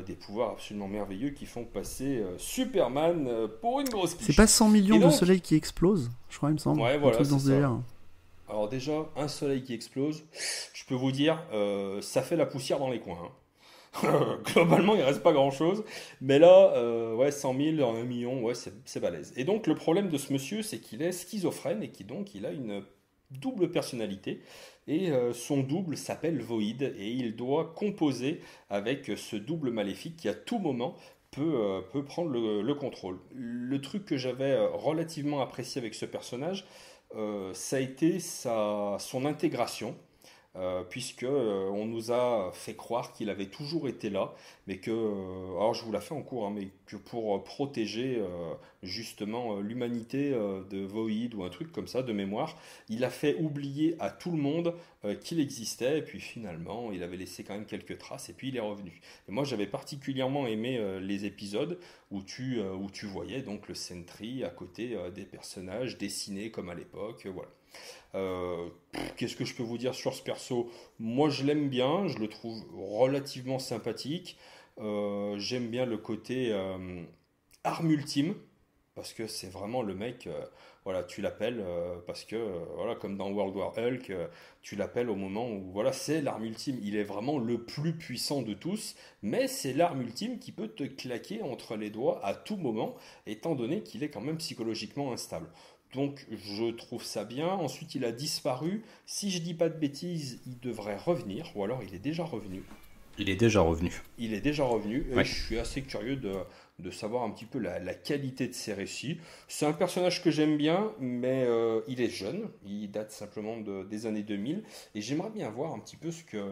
Des pouvoirs absolument merveilleux qui font passer Superman pour une grosse quiche. C'est pas 100 millions Et donc- de soleils qui explosent, je crois, il me semble. Ouais, Un voilà, truc dans c'est ce ça. délire. Alors déjà, un soleil qui explose, je peux vous dire, ça fait la poussière dans les coins, hein. Globalement, il reste pas grand-chose. Mais là, ouais, 100 000, 1 million, ouais, c'est balèze. Et donc, le problème de ce monsieur, c'est qu'il est schizophrène et qu'il a une double personnalité. Et son double s'appelle Void. Et il doit composer avec ce double maléfique qui, à tout moment, peut prendre le contrôle. Le truc que j'avais relativement apprécié avec ce personnage, ça a été son intégration. Puisque on nous a fait croire qu'il avait toujours été là, mais que, alors je vous la fais en cours, hein, mais que pour protéger justement l'humanité de Void ou un truc comme ça de mémoire, il a fait oublier à tout le monde qu'il existait, et puis finalement il avait laissé quand même quelques traces, et puis il est revenu. Et moi j'avais particulièrement aimé les épisodes où tu voyais donc le Sentry à côté des personnages dessinés comme à l'époque, voilà. Qu'est-ce que je peux vous dire sur ce perso? Moi je l'aime bien, je le trouve relativement sympathique. J'aime bien le côté arme ultime, parce que c'est vraiment le mec, voilà, tu l'appelles parce que, voilà, comme dans World War Hulk, tu l'appelles au moment où, voilà, c'est l'arme ultime. Il est vraiment le plus puissant de tous, mais c'est l'arme ultime qui peut te claquer entre les doigts à tout moment, étant donné qu'il est quand même psychologiquement instable. Donc je trouve ça bien. Ensuite, il a disparu. Si je dis pas de bêtises, il devrait revenir, ou alors il est déjà revenu. Il est déjà revenu. Il est déjà revenu, et Ouais. je suis assez curieux de savoir un petit peu la qualité de ses récits. C'est un personnage que j'aime bien, mais il est jeune, il date simplement des années 2000, et j'aimerais bien voir un petit peu ce que...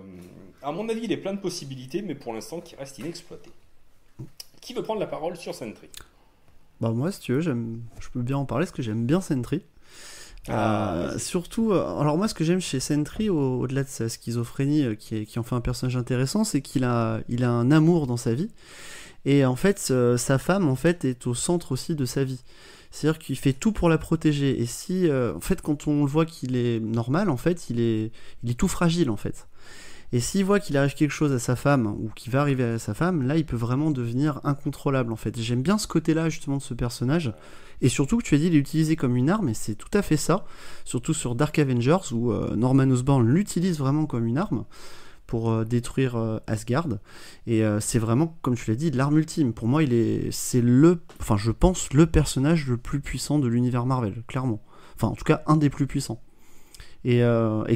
À mon avis, il est plein de possibilités, mais pour l'instant, qui reste inexploité. Qui veut prendre la parole sur Sentry? Bah moi, si tu veux, je peux bien en parler parce que j'aime bien Sentry. Vas-y. Surtout, alors moi, ce que j'aime chez Sentry, au-delà de sa schizophrénie qui en fait un personnage intéressant, c'est qu'il a un amour dans sa vie. Et en fait, sa femme, en fait, est au centre aussi de sa vie. C'est-à-dire qu'il fait tout pour la protéger. Et si, en fait, quand on le voit qu'il est normal, en fait, il est tout fragile, en fait. Et s'il voit qu'il arrive quelque chose à sa femme, ou qu'il va arriver à sa femme, là, il peut vraiment devenir incontrôlable, en fait. Et j'aime bien ce côté-là, justement, de ce personnage. Et surtout que tu as dit, il est utilisé comme une arme, et c'est tout à fait ça. Surtout sur Dark Avengers, où Norman Osborn l'utilise vraiment comme une arme pour détruire Asgard. Et c'est vraiment, comme tu l'as dit, l'arme ultime. Pour moi, je pense, le personnage le plus puissant de l'univers Marvel, clairement. Enfin, en tout cas, un des plus puissants. Et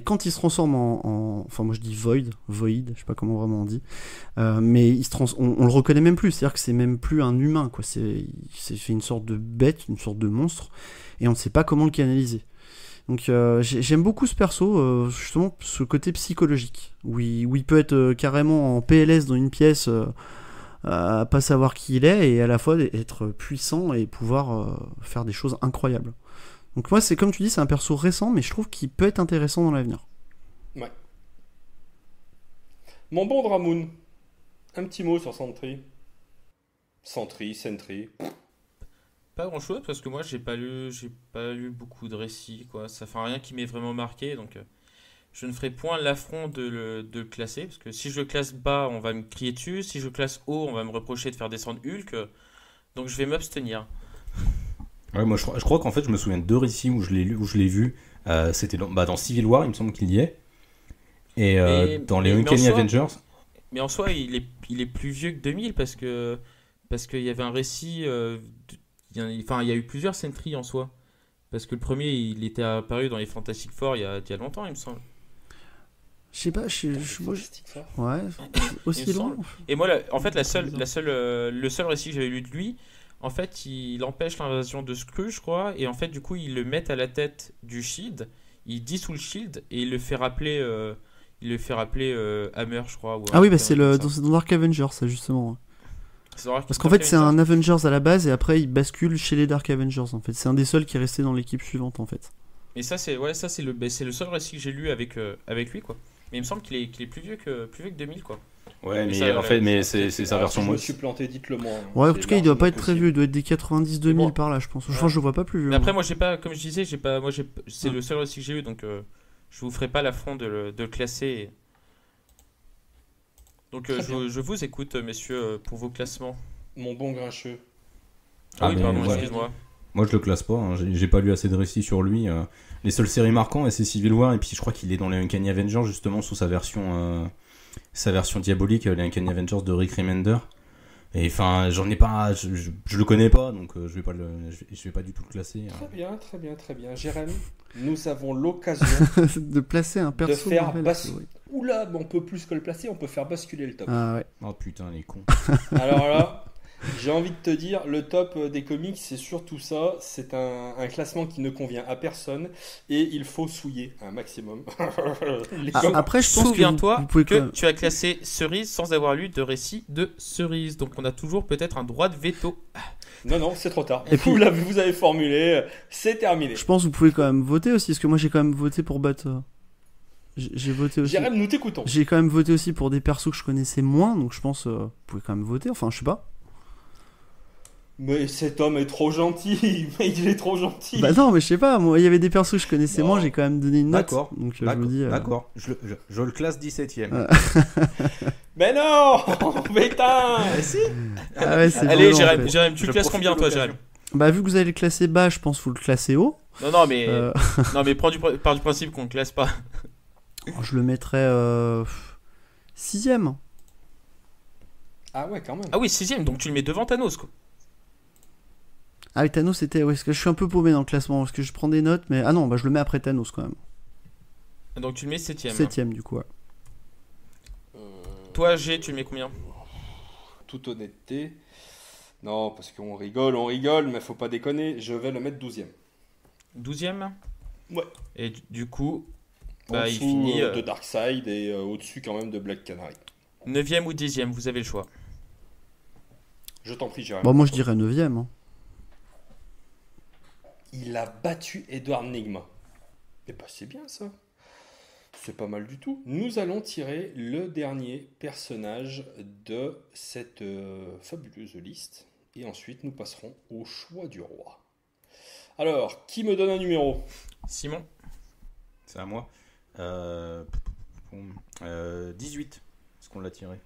quand il se transforme enfin moi je dis Void, je sais pas comment vraiment on dit, mais on le reconnaît même plus, c'est-à-dire que c'est même plus un humain, quoi. Il s'est fait une sorte de bête, une sorte de monstre, et on ne sait pas comment le canaliser. Donc j'aime beaucoup ce perso, justement ce côté psychologique, où il peut être carrément en PLS dans une pièce, à pas savoir qui il est, et à la fois être puissant et pouvoir faire des choses incroyables. Donc moi, c'est comme tu dis, c'est un perso récent, mais je trouve qu'il peut être intéressant dans l'avenir. Ouais. Mon bon Dramoun, un petit mot sur Sentry. Sentry. Pas grand chose parce que moi j'ai pas lu beaucoup de récits quoi. Ça fait rien qui m'ait vraiment marqué donc je ne ferai point l'affront de le classer parce que si je le classe bas on va me crier dessus, si je le classe haut on va me reprocher de faire descendre Hulk donc je vais m'abstenir. Ouais, moi je crois qu'en fait je me souviens de 2 récits où je l'ai vu. C'était dans Civil War, il me semble qu'il y est. Et dans les Uncanny Avengers. Mais en soi il est plus vieux que 2000 parce qu'il y avait un récit il y a eu plusieurs Sentry en soi. Parce que le premier, il était apparu dans les Fantastic Four il y a longtemps, il me semble. Je sais pas, ouais, aussi long. Et moi, en fait, le seul récit que j'avais lu de lui, en fait, il empêche l'invasion de Skrull, je crois, et en fait, du coup, ils le mettent à la tête du Shield, il dissout le Shield, et il le fait rappeler Hammer, je crois. Ah oui, bah c'est dans Dark Avengers, ça, justement. Parce qu'en fait, c'est un Avengers à la base, et après, il bascule chez les Dark Avengers, en fait. C'est un des seuls qui est resté dans l'équipe suivante, en fait. Mais ça, c'est le seul récit que j'ai lu avec lui, quoi. Mais il me semble qu'il est plus vieux que 2000, quoi. Ouais, mais Ça, en fait, c'est sa version Si je me mode. suis planté, dites-le moi. Ouais, en C'est tout cas, il doit pas largement être très possible. vieux, il doit être des 90-2000 Mais bon. par là, je pense. Enfin, Ouais. je le vois pas plus vieux. Mais après, moi, j'ai pas, comme je disais, c'est Ah. le seul récit que j'ai eu, donc je vous ferai pas l'affront de le classer. Donc Très bien. je vous écoute, messieurs, pour vos classements. Mon bon grincheux. Ah oui, mais pardon, ouais. excuse-moi. Moi, je le classe pas. Hein. J'ai pas lu assez de récits sur lui. Les seules séries marquantes, c'est Civil War. Et puis, je crois qu'il est dans les Uncanny Avengers, justement, sous sa version diabolique, les Uncanny Avengers de Rick Remender. Et enfin, j'en ai pas. Je le connais pas, donc je vais pas du tout le classer. Très bien, très bien, très bien. Jérémy, nous avons l'occasion de placer un de perso faire Marvel. basculer. Ouais. Oula, mais on peut plus que le placer, on peut faire basculer le top. Ah ouais. Oh putain, les cons. Alors là, j'ai envie de te dire, le top des comics, c'est surtout ça. C'est un classement qui ne convient à personne et il faut souiller un maximum. Les Ah, comics. après, je pense que Souviens-toi vous pouvez quand que même- tu as classé Cerise sans avoir lu de récit de Cerise. Donc on a toujours peut-être un droit de veto. Non, c'est trop tard. Et puis- Vous avez formulé, c'est terminé. Je pense que vous pouvez quand même voter aussi, parce que moi j'ai quand même voté pour battre. J'ai voté aussi. Jérémy, nous t'écoutons. J'ai quand même voté aussi pour des persos que je connaissais moins, donc je pense vous pouvez quand même voter. Enfin, je sais pas. Mais cet homme est trop gentil. Mais il est trop gentil. Bah non, mais je sais pas. Moi, il y avait des persos que je connaissais Non. moins, j'ai quand même donné une note. D'accord. Donc je me dis. D'accord. Je le classe 17ème. Mais non, putain. si. Ah ouais, c'est Allez, violent, en fait. Jérémy, tu le Je classes profite combien de toi, l'occasion. Jérémy? Bah vu que vous allez le classer bas, je pense qu'il faut le classer haut. Non, mais Euh, non, mais pars du principe qu'on ne classe pas. je le mettrais 6ème. Ah ouais, quand même. Ah oui, 6ème, donc tu le mets devant Thanos, quoi. Ah oui, Thanos c'était. Ouais, parce que je suis un peu paumé dans le classement, parce que je prends des notes, mais ah non, bah je le mets après Thanos quand même. Donc tu le mets 7ème. 7ème du coup. Ouais. Toi, G, tu le mets combien? Toute honnêteté. Non, parce qu'on rigole, mais faut pas déconner. Je vais le mettre 12e. 12ème? Ouais. Et du coup, En bah, il dessous finit de Darkseid et au-dessus quand même de Black Canary. 9ème ou 10ème, vous avez le choix. Je t'en prie, Jérémy. Bon, moi je dirais 9ème. Hein. Il a battu Edward Nigma. Eh ben c'est bien ça. C'est pas mal du tout. Nous allons tirer le dernier personnage de cette fabuleuse liste. Et ensuite nous passerons au choix du roi. Alors, qui me donne un numéro? Simon? C'est à moi. 18. Est-ce qu'on l'a tiré?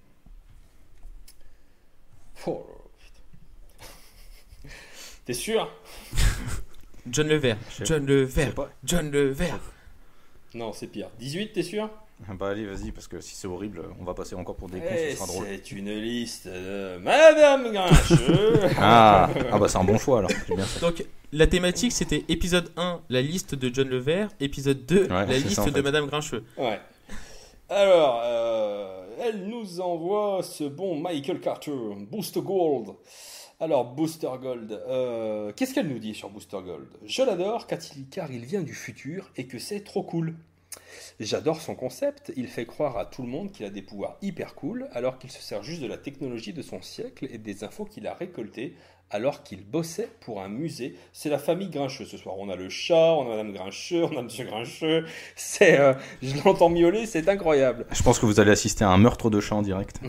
Oh, putain. T'es sûr? John Levert. sais- John Je sais Levert. pas. John Levert. Non, c'est pire. 18, t'es sûr? Bah allez, vas-y, parce que si c'est horrible, on va passer encore pour des cons, Eh, ce sera drôle. c'est une liste de Madame Grincheux. Ah bah c'est un bon choix alors, c'est bien fait. Donc, la thématique, c'était épisode 1, la liste de John Levert. Épisode 2, la c'est liste ça, en de fait. Madame Grincheux. Ouais. Alors, elle nous envoie ce bon Michael Carter, Booster Gold. Alors, Booster Gold, qu'est-ce qu'elle nous dit sur Booster Gold? Je l'adore car il vient du futur et que c'est trop cool. J'adore son concept, il fait croire à tout le monde qu'il a des pouvoirs hyper cool alors qu'il se sert juste de la technologie de son siècle et des infos qu'il a récoltées alors qu'il bossait pour un musée. C'est la famille Grincheux ce soir. On a le chat, on a Madame Grincheux, on a Monsieur Grincheux. Je l'entends miauler, c'est incroyable. Je pense que vous allez assister à un meurtre de chat en direct.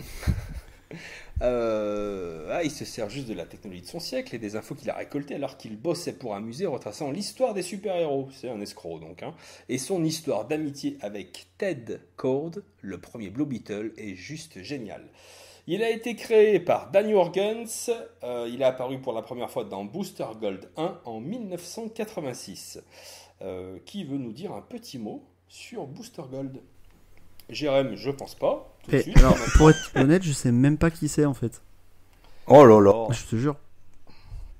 Il se sert juste de la technologie de son siècle et des infos qu'il a récoltées alors qu'il bossait pour un musée retraçant l'histoire des super-héros. C'est un escroc donc. Et son histoire d'amitié avec Ted Kord, le premier Blue Beetle, est juste génial. Il a été créé par Danny Organs. Il est apparu pour la première fois dans Booster Gold 1 en 1986. Qui veut nous dire un petit mot sur Booster Gold? Jérém, je pense pas. Tout de Et, suite. alors, pour être honnête, je sais même pas qui c'est en fait. Oh là là. Je te jure.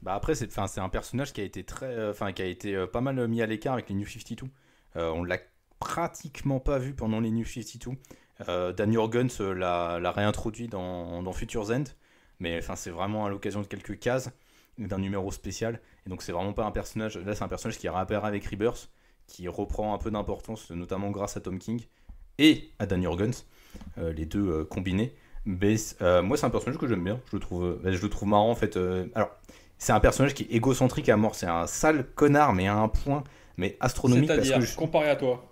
Bah après c'est un personnage qui a été pas mal mis à l'écart avec les New 52. On l'a pratiquement pas vu pendant les New 52. Danny Organs l'a réintroduit dans Future's End, mais enfin c'est vraiment à l'occasion de quelques cases d'un numéro spécial. Et donc c'est vraiment pas un personnage. Là c'est un personnage qui réapparaît avec Rebirth, qui reprend un peu d'importance, notamment grâce à Tom King et à Danny Organs, les deux combinés. Mais moi c'est un personnage que j'aime bien, je le trouve marrant en fait. Alors c'est un personnage qui est égocentrique à mort, c'est un sale connard mais à un point mais astronomique. C'est-à-dire, parce que comparé à toi.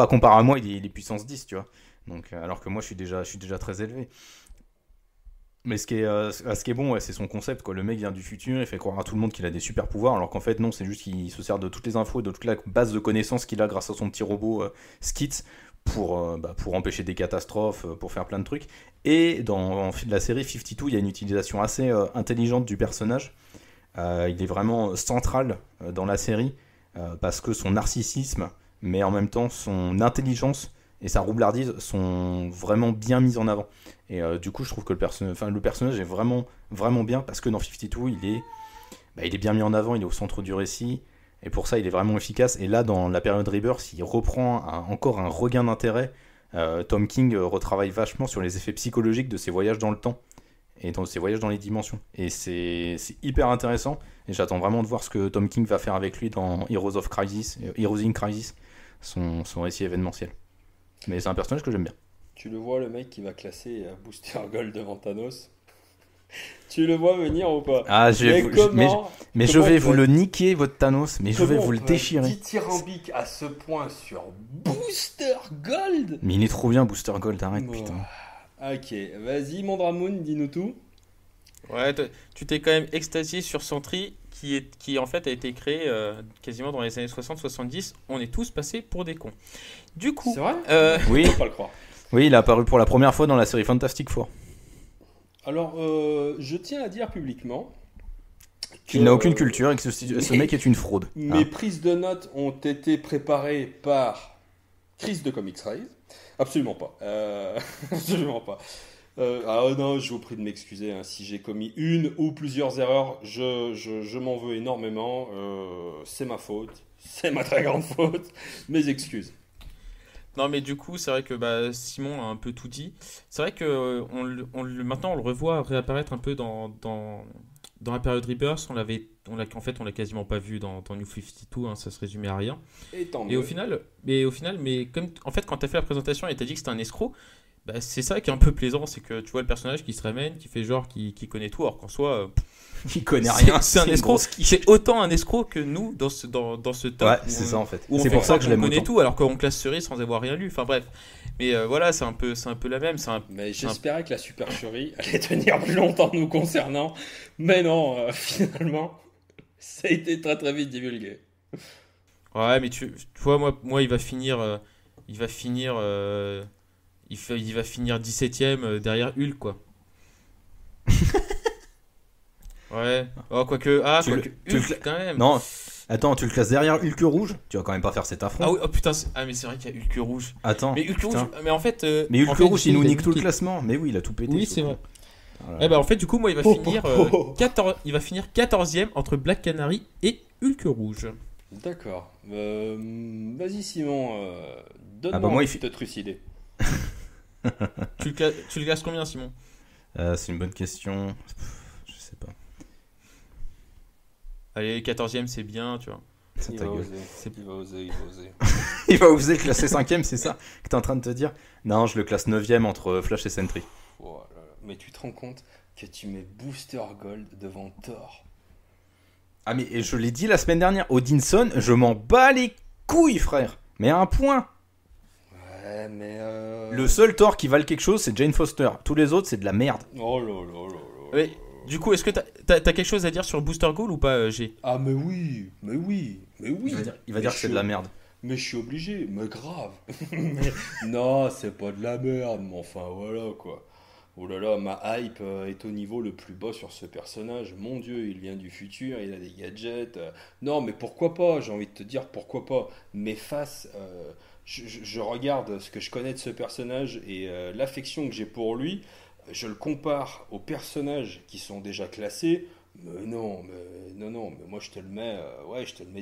comparé à moi il est puissance 10 tu vois. Donc, alors que moi, je suis déjà très élevé. Mais ce qui est bon, ouais, c'est son concept, quoi. Le mec vient du futur, il fait croire à tout le monde qu'il a des super pouvoirs, alors qu'en fait, non, c'est juste qu'il se sert de toutes les infos et de toute la base de connaissances qu'il a grâce à son petit robot Skit pour empêcher des catastrophes, pour faire plein de trucs. Et dans la série 52, il y a une utilisation assez intelligente du personnage. Il est vraiment central dans la série parce que son narcissisme, mais en même temps son intelligence et sa roublardise sont vraiment bien mises en avant. Et du coup, je trouve que le personnage est vraiment, vraiment bien parce que dans 52, il est bien mis en avant, il est au centre du récit. Et pour ça, il est vraiment efficace. Et là, dans la période Rebirth, il reprend encore un regain d'intérêt. Tom King retravaille vachement sur les effets psychologiques de ses voyages dans le temps et dans ses voyages dans les dimensions. Et c'est hyper intéressant. Et j'attends vraiment de voir ce que Tom King va faire avec lui dans Heroes in Crisis, son récit événementiel. Mais c'est un personnage que j'aime bien. Tu le vois, le mec qui va classer Booster Gold devant Thanos. Tu le vois venir ou pas? Ah, je vais vous le niquer, votre Thanos, mais je vais vous le déchirer. Dithyrambique à ce point sur Booster Gold. Mais il est trop bien, Booster Gold, arrête, putain. Ok, vas-y, mon Dramoun, dis-nous tout. Ouais, tu t'es quand même extasié sur Sentry, qui en fait a été créé quasiment dans les années 60-70. On est tous passés pour des cons. Du coup, c'est vrai oui. Je peux pas le croire. Oui, il est apparu pour la première fois dans la série Fantastic Four. Alors, je tiens à dire publiquement qu'il n'a aucune culture et que ce mec est une fraude. Mes prises de notes ont été préparées par Chris de Comics Rise. Absolument pas. Absolument pas. Non, je vous prie de m'excuser si j'ai commis une ou plusieurs erreurs. Je m'en veux énormément. C'est ma faute. C'est ma très grande faute. Mes excuses. Non, mais du coup, c'est vrai que Simon a un peu tout dit. C'est vrai que maintenant, on le revoit réapparaître un peu dans la période Rebirth. On l'a quasiment pas vu dans New 52, hein, ça se résumait à rien. Et au final, comme en fait, quand tu as fait la présentation et tu as dit que c'était un escroc, c'est ça qui est un peu plaisant, c'est que tu vois le personnage qui se ramène, qui fait genre qui connaît tout, alors qu'en soi, il connaît rien. C'est un escroc. C'est autant un escroc que nous dans ce top. Ouais, c'est ça en fait. C'est pour ça que je l'aime autant. On connaît tout, alors qu'on classe Cerise sans avoir rien lu. Enfin bref. Mais voilà, c'est un peu la même. Mais j'espérais que la supercherie allait tenir plus longtemps nous concernant. Mais non, finalement, ça a été très très vite divulgué. Ouais, mais tu vois, moi, il va finir 17ème derrière Hulk, quoi. Ouais. Oh, quoique. Hulk, quand même. Non, attends, tu le classes derrière Hulk rouge? Tu vas quand même pas faire cet affront. Ah oui, oh putain. Mais c'est vrai qu'il y a Hulk rouge. Attends. Mais Hulk rouge. Mais en fait. Mais Hulk rouge, il nous nique tout le classement. Mais oui, il a tout pété. Oui, c'est vrai. En fait, du coup, moi, il va finir 14ème entre Black Canary et Hulk rouge. D'accord. Vas-y, Simon. Donne-moi moi, une petite trucidée. Tu le classes combien, Simon? C'est une bonne question. Je sais pas. Allez, 14ème, c'est bien, tu vois. Il va oser. Il va oser le classer 5ème, c'est ça que t'es en train de te dire? Non, je le classe 9ème entre Flash et Sentry. Oh là là. Mais tu te rends compte que tu mets Booster Gold devant Thor? Ah mais je l'ai dit la semaine dernière, Odinson, je m'en bats les couilles, frère. Mais à un point. Ouais, mais le seul Thor qui valent quelque chose, c'est Jane Foster. Tous les autres, c'est de la merde. Oh là là là là. Mais, du coup, est-ce que t'as quelque chose à dire sur Booster Gold ou pas, G? Ah mais oui. Il va dire que c'est de la merde. Mais je suis obligé, mais grave. Mais non, c'est pas de la merde, mais enfin voilà quoi. Oh là là, ma hype est au niveau le plus bas sur ce personnage. Mon Dieu, il vient du futur, il a des gadgets. Non, mais pourquoi pas? J'ai envie de te dire pourquoi pas. Mais face, je regarde ce que je connais de ce personnage et l'affection que j'ai pour lui. Je le compare aux personnages qui sont déjà classés. Mais non, mais moi je te le mets,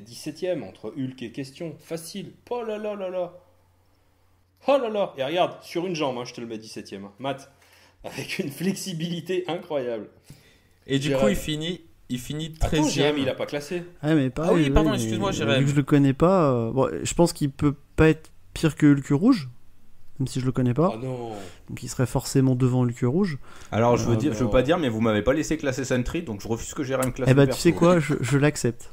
17ème entre Hulk et Question. Facile. Oh là là là là. Oh là là. Et regarde, sur une jambe, je te le mets 17ème. Matt. Avec une flexibilité incroyable. Et du coup, il finit 13ème. Attends, Jérémy, il a pas classé. Ah, mais pas, oui, pardon, excuse-moi, Jérémy. Vu que je le connais pas, je pense qu'il peut pas être pire que Hulk rouge, même si je le connais pas. Ah non. Donc il serait forcément devant Hulk rouge. Alors je veux pas dire, mais vous m'avez pas laissé classer Sentry, donc je refuse que Jérémy classe. Eh bah, tu sais quoi, je l'accepte.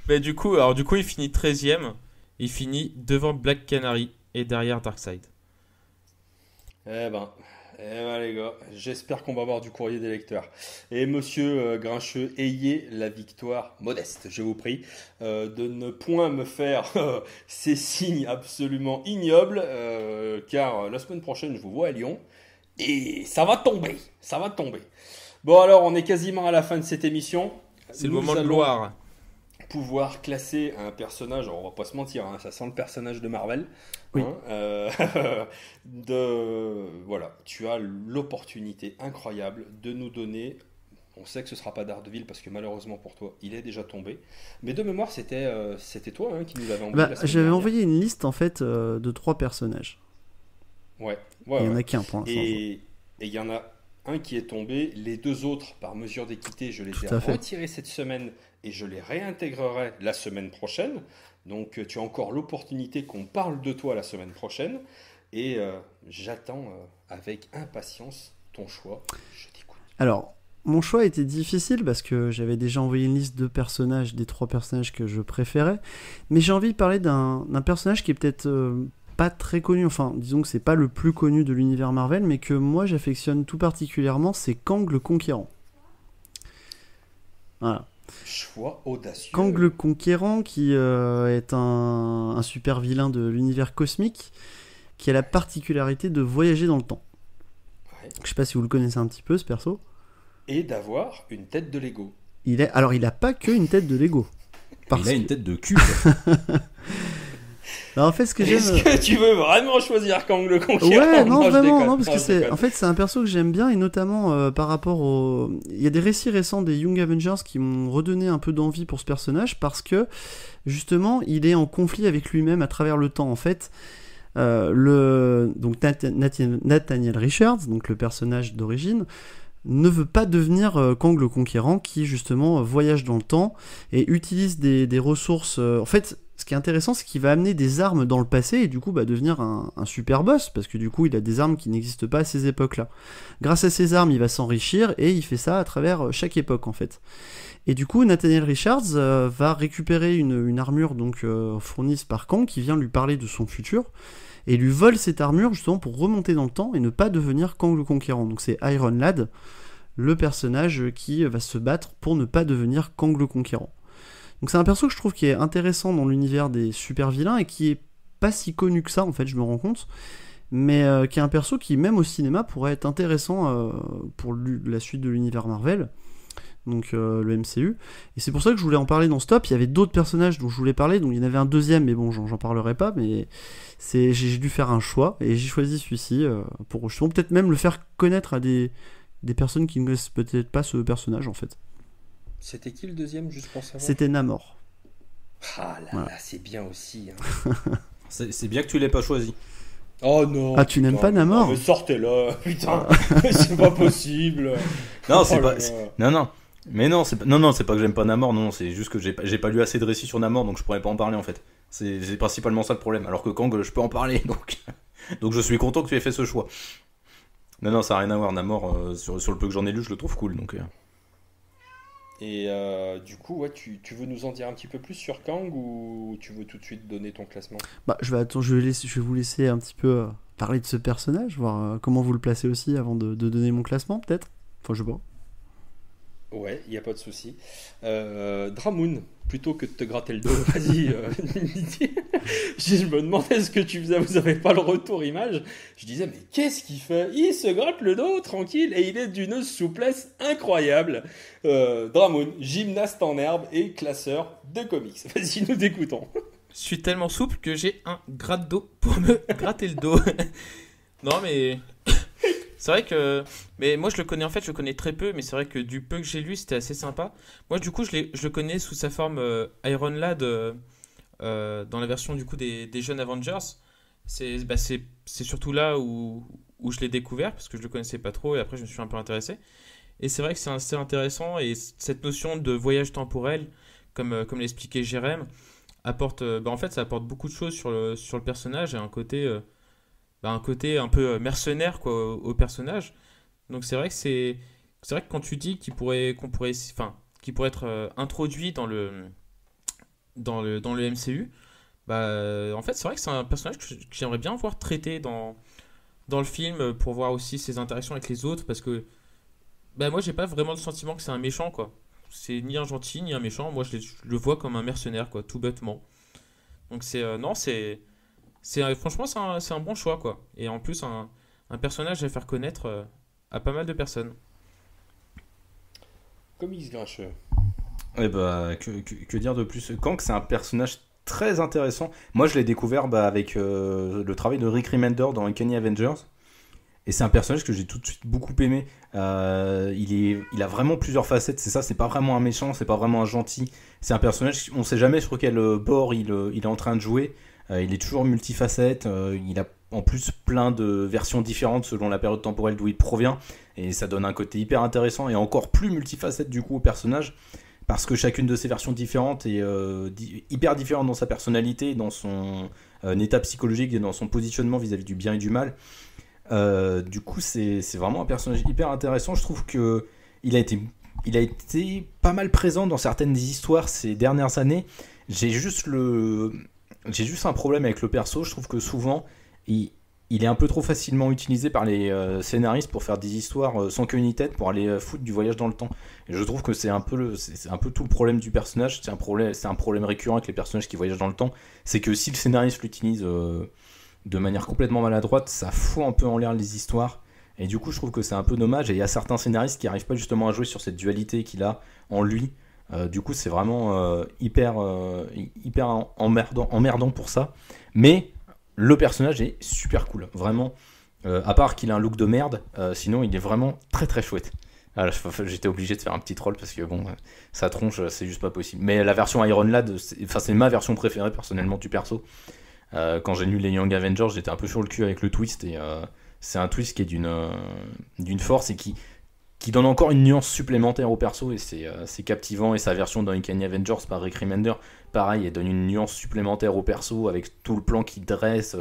Mais du coup, il finit 13ème. Il finit devant Black Canary et derrière Darkseid. Eh ben, les gars, j'espère qu'on va avoir du courrier des lecteurs. Et monsieur Grincheux, ayez la victoire modeste, je vous prie, de ne point me faire ces signes absolument ignobles, car la semaine prochaine, je vous vois à Lyon, et ça va tomber, ça va tomber. Bon alors, on est quasiment à la fin de cette émission. C'est le moment de gloire. Pouvoir classer un personnage, alors on va pas se mentir, hein, ça sent le personnage de Marvel. Oui. Hein, voilà, tu as l'opportunité incroyable de nous donner. On sait que ce sera pas Daredevil parce que malheureusement pour toi, il est déjà tombé. Mais de mémoire, c'était toi hein, qui nous l'avais envoyé. La semaine j'avais dernière. envoyé une liste en fait de 3 personnages. Ouais. Il y en a qu'un pour l'instant. Et il y en a un qui est tombé. Les deux autres, par mesure d'équité, je les ai à fait. retirés cette semaine et je les réintégrerai la semaine prochaine. Donc tu as encore l'opportunité qu'on parle de toi la semaine prochaine. Et j'attends avec impatience ton choix. Je t'écoute. Alors, mon choix était difficile parce que j'avais déjà envoyé une liste de personnages, des 3 personnages que je préférais. Mais j'ai envie de parler d'un personnage qui est peut-être pas très connu. Enfin, disons que c'est pas le plus connu de l'univers Marvel, mais que moi j'affectionne tout particulièrement, c'est Kang le Conquérant. Voilà. Choix audacieux. Kang le Conquérant qui est un super vilain de l'univers cosmique qui a la particularité de voyager dans le temps. Ouais. Je sais pas si vous le connaissez un petit peu ce perso. Et d'avoir une tête de Lego. Alors il a pas que une tête de Lego. Il a une tête de cul. Alors, en fait, ce que j'aime. Est-ce que tu veux vraiment choisir Kang le Conquérant? Ouais, non, je vraiment, déconne. non, parce que je déconne. en fait, c'est un perso que j'aime bien et notamment par rapport au. Il y a des récits récents des Young Avengers qui m'ont redonné un peu d'envie pour ce personnage parce que justement, il est en conflit avec lui-même à travers le temps. En fait, donc Nathaniel Richards, donc le personnage d'origine, ne veut pas devenir Kang le Conquérant qui justement voyage dans le temps et utilise des ressources. En fait, ce qui est intéressant, c'est qu'il va amener des armes dans le passé et du coup devenir un super boss parce que du coup il a des armes qui n'existent pas à ces époques-là. Grâce à ces armes, il va s'enrichir et il fait ça à travers chaque époque en fait. Et du coup, Nathaniel Richards va récupérer une armure donc fournie par Kang qui vient lui parler de son futur et lui vole cette armure justement pour remonter dans le temps et ne pas devenir Kang le Conquérant. Donc c'est Iron Lad, le personnage qui va se battre pour ne pas devenir Kang le Conquérant. Donc c'est un perso que je trouve qui est intéressant dans l'univers des super vilains et qui est pas si connu que ça en fait, je me rends compte, mais qui est un perso qui même au cinéma pourrait être intéressant pour la suite de l'univers Marvel, donc le MCU, et c'est pour ça que je voulais en parler dans ce top. Il y avait d'autres personnages dont je voulais parler, donc il y en avait un deuxième, mais bon j'en parlerai pas, mais j'ai dû faire un choix et j'ai choisi celui-ci pour justement peut-être même le faire connaître à des personnes qui ne connaissent peut-être pas ce personnage en fait. C'était qui le deuxième, juste pour savoir? C'était Namor. Ah là Voilà. là, c'est bien aussi. Hein. C'est bien que tu l'aies pas choisi. Oh non. Ah, tu n'aimes pas Namor? Non, mais sortez-le, putain. C'est pas possible. Non, c'est Oh pas. là c'est- là. Non, non. Mais non, c'est pas que j'aime pas Namor, non, c'est juste que j'ai pas lu assez de récits sur Namor, donc je pourrais pas en parler en fait. C'est principalement ça le problème. Alors que Kang, je peux en parler, donc je suis content que tu aies fait ce choix. Non, ça n'a rien à voir. Namor, sur le peu que j'en ai lu, je le trouve cool, donc. Et du coup, ouais, tu veux nous en dire un petit peu plus sur Kang ou tu veux tout de suite donner ton classement? Je vais vous laisser un petit peu parler de ce personnage, voir comment vous le placez aussi avant de donner mon classement, peut-être. Enfin, je sais pas. Ouais, il n'y a pas de souci. Dramoun, plutôt que de te gratter le dos, vas-y. Je me demandais ce que tu faisais, vous n'avez pas le retour image. Je disais, mais qu'est-ce qu'il fait? Il se gratte le dos, tranquille, et il est d'une souplesse incroyable. Dramoun, gymnaste en herbe et classeur de comics. Vas-y, nous t'écoutons. Je suis tellement souple que j'ai un gratte-dos pour me gratter le dos. Non, mais c'est vrai que. Mais moi, je le connais très peu, mais c'est vrai que du peu que j'ai lu, c'était assez sympa. Moi, du coup, je le connais sous sa forme Iron Lad dans la version du coup des jeunes Avengers. C'est surtout là où je l'ai découvert, parce que je le connaissais pas trop, et après, je me suis un peu intéressé. Et c'est vrai que c'est assez intéressant, et cette notion de voyage temporel, comme l'expliquait Jérém, apporte, en fait, ça apporte beaucoup de choses sur le personnage et un côté un peu mercenaire quoi, au personnage. Donc c'est vrai que quand tu dis qu'il pourrait être introduit dans le MCU, En fait, c'est vrai que c'est un personnage que j'aimerais bien voir traité dans le film pour voir aussi ses interactions avec les autres parce que moi j'ai pas vraiment le sentiment que c'est un méchant quoi. C'est ni un gentil ni un méchant. Moi je le vois comme un mercenaire quoi, tout bêtement. Donc non, franchement c'est un bon choix quoi. Et en plus un personnage à faire connaître à pas mal de personnes. Comics grincheux. Et que dire de plus? Kang, c'est un personnage très intéressant. Moi, je l'ai découvert avec le travail de Rick Remender dans Uncanny Avengers. Et c'est un personnage que j'ai tout de suite beaucoup aimé. Il a vraiment plusieurs facettes. C'est ça, c'est pas vraiment un méchant, c'est pas vraiment un gentil. C'est un personnage, on sait jamais sur quel bord il est en train de jouer. Il est toujours multifacette. Il a en plus plein de versions différentes selon la période temporelle d'où il provient. Et ça donne un côté hyper intéressant et encore plus multifacette du coup au personnage. Parce que chacune de ces versions différentes est hyper différente dans sa personnalité, dans son état psychologique et dans son positionnement vis-à-vis du bien et du mal. Du coup, c'est vraiment un personnage hyper intéressant. Je trouve que il a été pas mal présent dans certaines histoires ces dernières années. J'ai juste un problème avec le perso. Je trouve que souvent, il est un peu trop facilement utilisé par les scénaristes pour faire des histoires sans queue ni tête, pour aller foutre du voyage dans le temps. Et je trouve que c'est un peu tout le problème du personnage. C'est un problème récurrent avec les personnages qui voyagent dans le temps. C'est que si le scénariste l'utilise de manière complètement maladroite, ça fout un peu en l'air les histoires. Et du coup, je trouve que c'est un peu dommage. Et il y a certains scénaristes qui n'arrivent pas justement à jouer sur cette dualité qu'il a en lui. Du coup, c'est vraiment hyper emmerdant pour ça. Mais le personnage est super cool, vraiment. À part qu'il a un look de merde, sinon il est vraiment très très chouette. Alors, j'étais obligé de faire un petit troll parce que sa tronche, c'est juste pas possible. Mais la version Iron Lad, c'est ma version préférée personnellement du perso. Quand j'ai lu les Young Avengers, j'étais un peu sur le cul avec le twist et c'est un twist qui est d'une force et qui donne encore une nuance supplémentaire au perso et c'est captivant. Et sa version dans Uncanny Avengers par Rick Remender, pareil, elle donne une nuance supplémentaire au perso avec tout le plan qu'il dresse.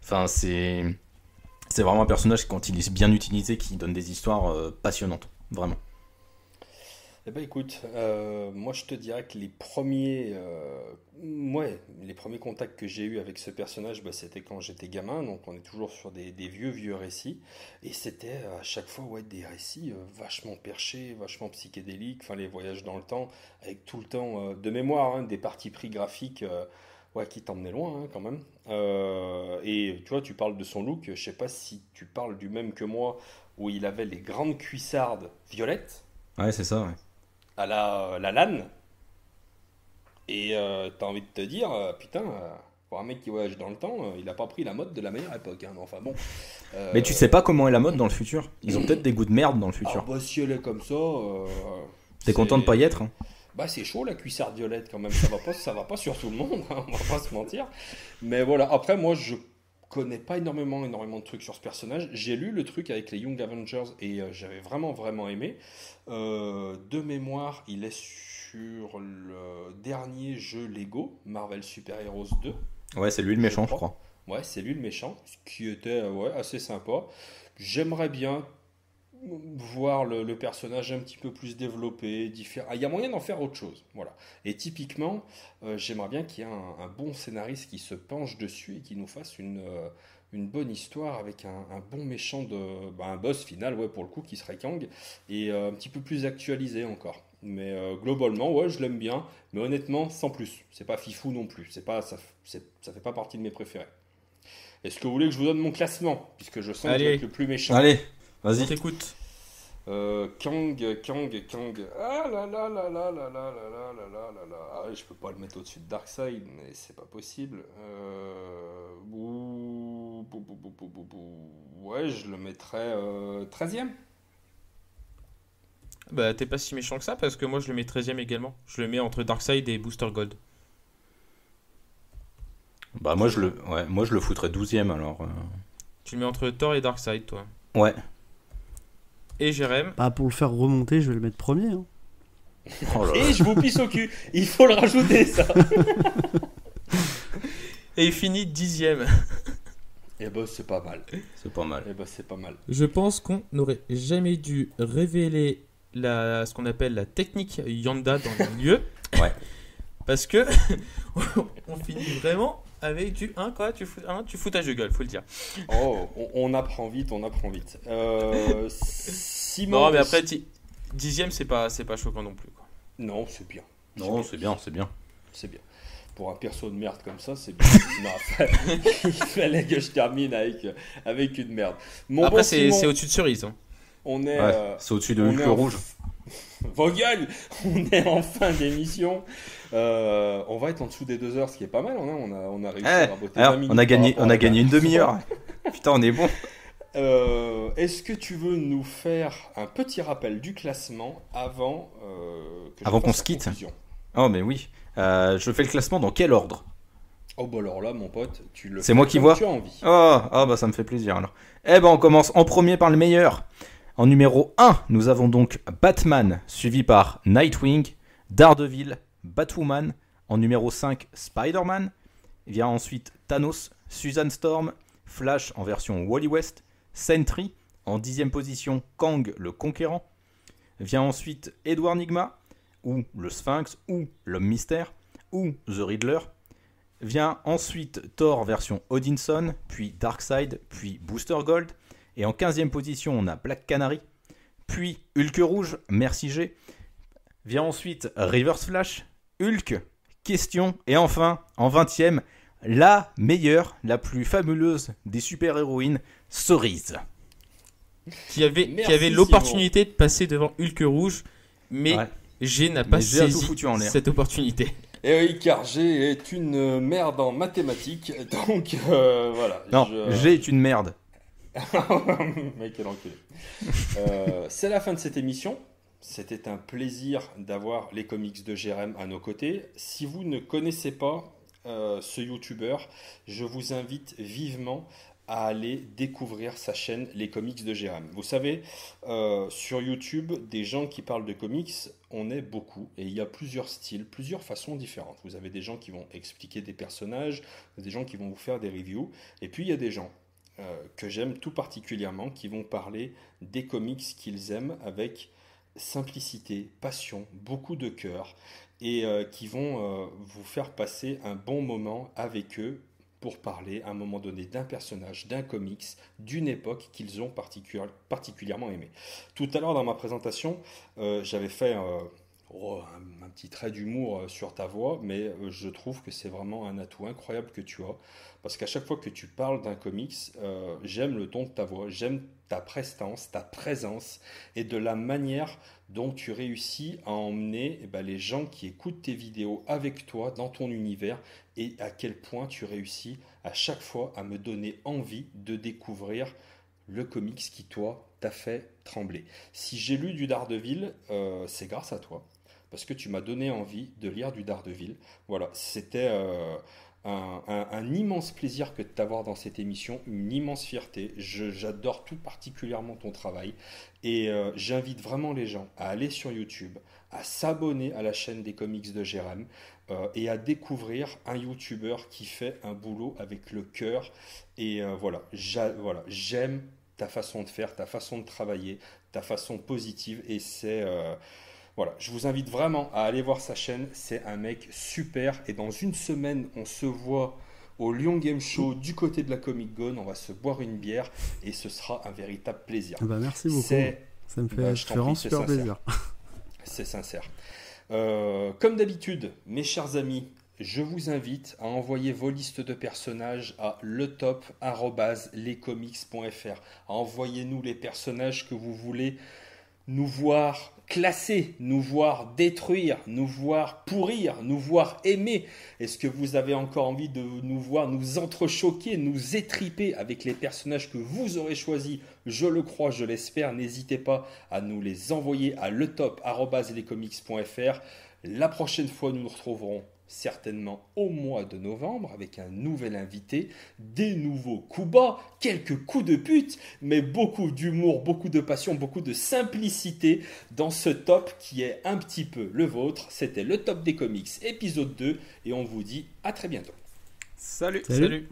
Enfin, c'est vraiment un personnage, quand il est bien utilisé, qui donne des histoires passionnantes, vraiment. Eh ben écoute, moi je te dirais que les premiers contacts que j'ai eus avec ce personnage, c'était quand j'étais gamin, donc on est toujours sur des vieux récits, et c'était à chaque fois des récits vachement perchés, vachement psychédéliques, enfin les voyages dans le temps, avec tout le temps de mémoire, des parties pris graphiques qui t'emmenaient loin quand même. Et tu vois, tu parles de son look, je sais pas si tu parles du même que moi, où il avait les grandes cuissardes violettes. Ouais, c'est ça, ouais. À la LAN. Et t'as envie de te dire, putain, pour un mec qui voyage dans le temps, il a pas pris la mode de la meilleure époque. Mais enfin bon. Mais tu sais pas comment est la mode dans le futur. Ils ont peut-être des goûts de merde dans le futur. Si elle est comme ça. T'es content de pas y être hein? C'est chaud la cuissarde violette quand même. Ça va pas sur tout le monde, on va pas se mentir. Mais voilà, après moi je connais pas énormément de trucs sur ce personnage. J'ai lu le truc avec les Young Avengers et j'avais vraiment aimé. De mémoire, il est sur le dernier jeu Lego, Marvel Super Heroes 2. Ouais, c'est lui le méchant, je crois. Ouais, c'est lui le méchant, ce qui était assez sympa. J'aimerais bien voir le personnage un petit peu plus développé, différent. Il y a moyen d'en faire autre chose, voilà. Et typiquement, j'aimerais bien qu'il y ait un bon scénariste qui se penche dessus et qui nous fasse une bonne histoire avec un bon méchant un boss final, pour le coup, qui serait Kang, et un petit peu plus actualisé encore. Mais globalement, je l'aime bien, mais honnêtement, sans plus. C'est pas fifou non plus. Ça fait pas partie de mes préférés. Est-ce que vous voulez que je vous donne mon classement, puisque je sens que je vais être le plus méchant? Allez, vas-y. On t'écoute. Kang. Ah là là là là là là là là là là là là. Ah, je peux pas le mettre au-dessus de Darkseid, mais c'est pas possible. Ouais, je le mettrais 13e. T'es pas si méchant que ça parce que moi je le mets 13e également. Je le mets entre Darkseid et Booster Gold. Moi je le foutrais 12e alors. Tu le mets entre Thor et Darkseid, toi. Ouais. Et Jérém? Pour le faire remonter, je vais le mettre premier. Hein. Oh là là. Et je vous pisse au cul. Il faut le rajouter, ça. Et il finit 10e. Eh ben, c'est pas mal. C'est pas mal. Eh ben, c'est pas mal. Je pense qu'on n'aurait jamais dû révéler ce qu'on appelle la technique Yanda dans le milieu. Ouais. parce que on finit vraiment avec du 1 quoi, tu foutage de gueule, faut le dire. Oh, on apprend vite, on apprend vite. Simon. Non, mais après, 10ème, c'est pas choquant non plus, quoi. Non, c'est bien. Non, c'est bien. C'est bien. Pour un perso de merde comme ça, c'est bien. Non, il fallait que je termine avec une merde. Après, bon c'est Simon, au-dessus de cerise. Hein. on est. C'est au-dessus de on Hulk est en- rouge. Vos gueules. On est en fin d'émission. On va être en dessous des 2 heures, ce qui est pas mal. On a réussi à raboter 20 Alors, minutes. on a gagné par rapport à une la- demi-heure. Putain, on est bon. Est-ce que tu veux nous faire un petit rappel du classement avant Avant qu'on fasse se la quitte. conclusion? Oh, mais oui. Je fais le classement dans quel ordre? Oh bah alors là, mon pote, tu le C'est fais moi qui comme vois. tu as envie. Bah ça me fait plaisir alors. Eh ben on commence en premier par le meilleur. En numéro 1, nous avons donc Batman, suivi par Nightwing, Daredevil, Batwoman. En numéro 5, Spider-Man. Vient ensuite Thanos, Susan Storm, Flash en version Wally West, Sentry. En 10e position, Kang le Conquérant. Vient ensuite Edward Nygma, ou le Sphinx, ou l'Homme Mystère, ou The Riddler. Vient ensuite Thor version Odinson, puis Darkseid, puis Booster Gold. Et en 15e position, on a Black Canary, puis Hulk Rouge, Merci G. Vient ensuite Reverse Flash, Hulk, Question. Et enfin, en 20e, la meilleure, la plus fabuleuse des super-héroïnes, Cerise. Qui avait Merci, l'opportunité de passer devant Hulk Rouge, mais Ouais. G n'a pas Mais G a tout saisi foutu en l'air. cette opportunité. Et oui, car G est une merde en mathématiques, donc voilà. Non, G est une merde. Mec, quel enculé. C'est la fin de cette émission. C'était un plaisir d'avoir les comics de Jérém à nos côtés. Si vous ne connaissez pas ce youtubeur, je vous invite vivement à aller découvrir sa chaîne Les Comics de Jérém. Vous savez, sur YouTube, des gens qui parlent de comics, on est beaucoup et il y a plusieurs styles, plusieurs façons différentes. Vous avez des gens qui vont expliquer des personnages, des gens qui vont vous faire des reviews, et puis il y a des gens que j'aime tout particulièrement qui vont parler des comics qu'ils aiment avec simplicité, passion, beaucoup de cœur et qui vont vous faire passer un bon moment avec eux pour parler à un moment donné d'un personnage, d'un comics, d'une époque qu'ils ont particulièrement aimé. Tout à l'heure dans ma présentation, j'avais fait un petit trait d'humour sur ta voix, mais je trouve que c'est vraiment un atout incroyable que tu as, parce qu'à chaque fois que tu parles d'un comics, j'aime le ton de ta voix, j'aime ta prestance, ta présence, et de la manière dont tu réussis à emmener les gens qui écoutent tes vidéos avec toi dans ton univers, et à quel point tu réussis à chaque fois à me donner envie de découvrir le comics qui, toi, t'a fait trembler. Si j'ai lu du Daredevil, c'est grâce à toi, parce que tu m'as donné envie de lire du Daredevil. Voilà, c'était un immense plaisir que de t'avoir dans cette émission, une immense fierté. J'adore tout particulièrement ton travail, et j'invite vraiment les gens à aller sur YouTube, à s'abonner à la chaîne des comics de Jérém, et à découvrir un youtubeur qui fait un boulot avec le cœur. Et voilà, j'aime ta façon de faire, ta façon de travailler, ta façon positive, et c'est voilà, je vous invite vraiment à aller voir sa chaîne. C'est un mec super, et dans une semaine on se voit au Lyon Game Show du côté de la Comic Gone. On va se boire une bière et ce sera un véritable plaisir. Merci beaucoup. Ça me fait, Bah, je t'en vraiment prie, c'est super sincère. plaisir. C'est sincère. Comme d'habitude, mes chers amis, je vous invite à envoyer vos listes de personnages à letop@lescomics.fr. Envoyez-nous les personnages que vous voulez nous voir classer, nous voir détruire, nous voir pourrir, nous voir aimer. Est-ce que vous avez encore envie de nous voir nous entrechoquer, nous étriper avec les personnages que vous aurez choisis? Je le crois, je l'espère. N'hésitez pas à nous les envoyer à letop@lescomics.fr. La prochaine fois, nous nous retrouverons certainement au mois de novembre avec un nouvel invité, des nouveaux coups bas, quelques coups de pute, mais beaucoup d'humour, beaucoup de passion, beaucoup de simplicité dans ce top qui est un petit peu le vôtre. C'était le top des comics épisode 2 et on vous dit à très bientôt. Salut. Salut.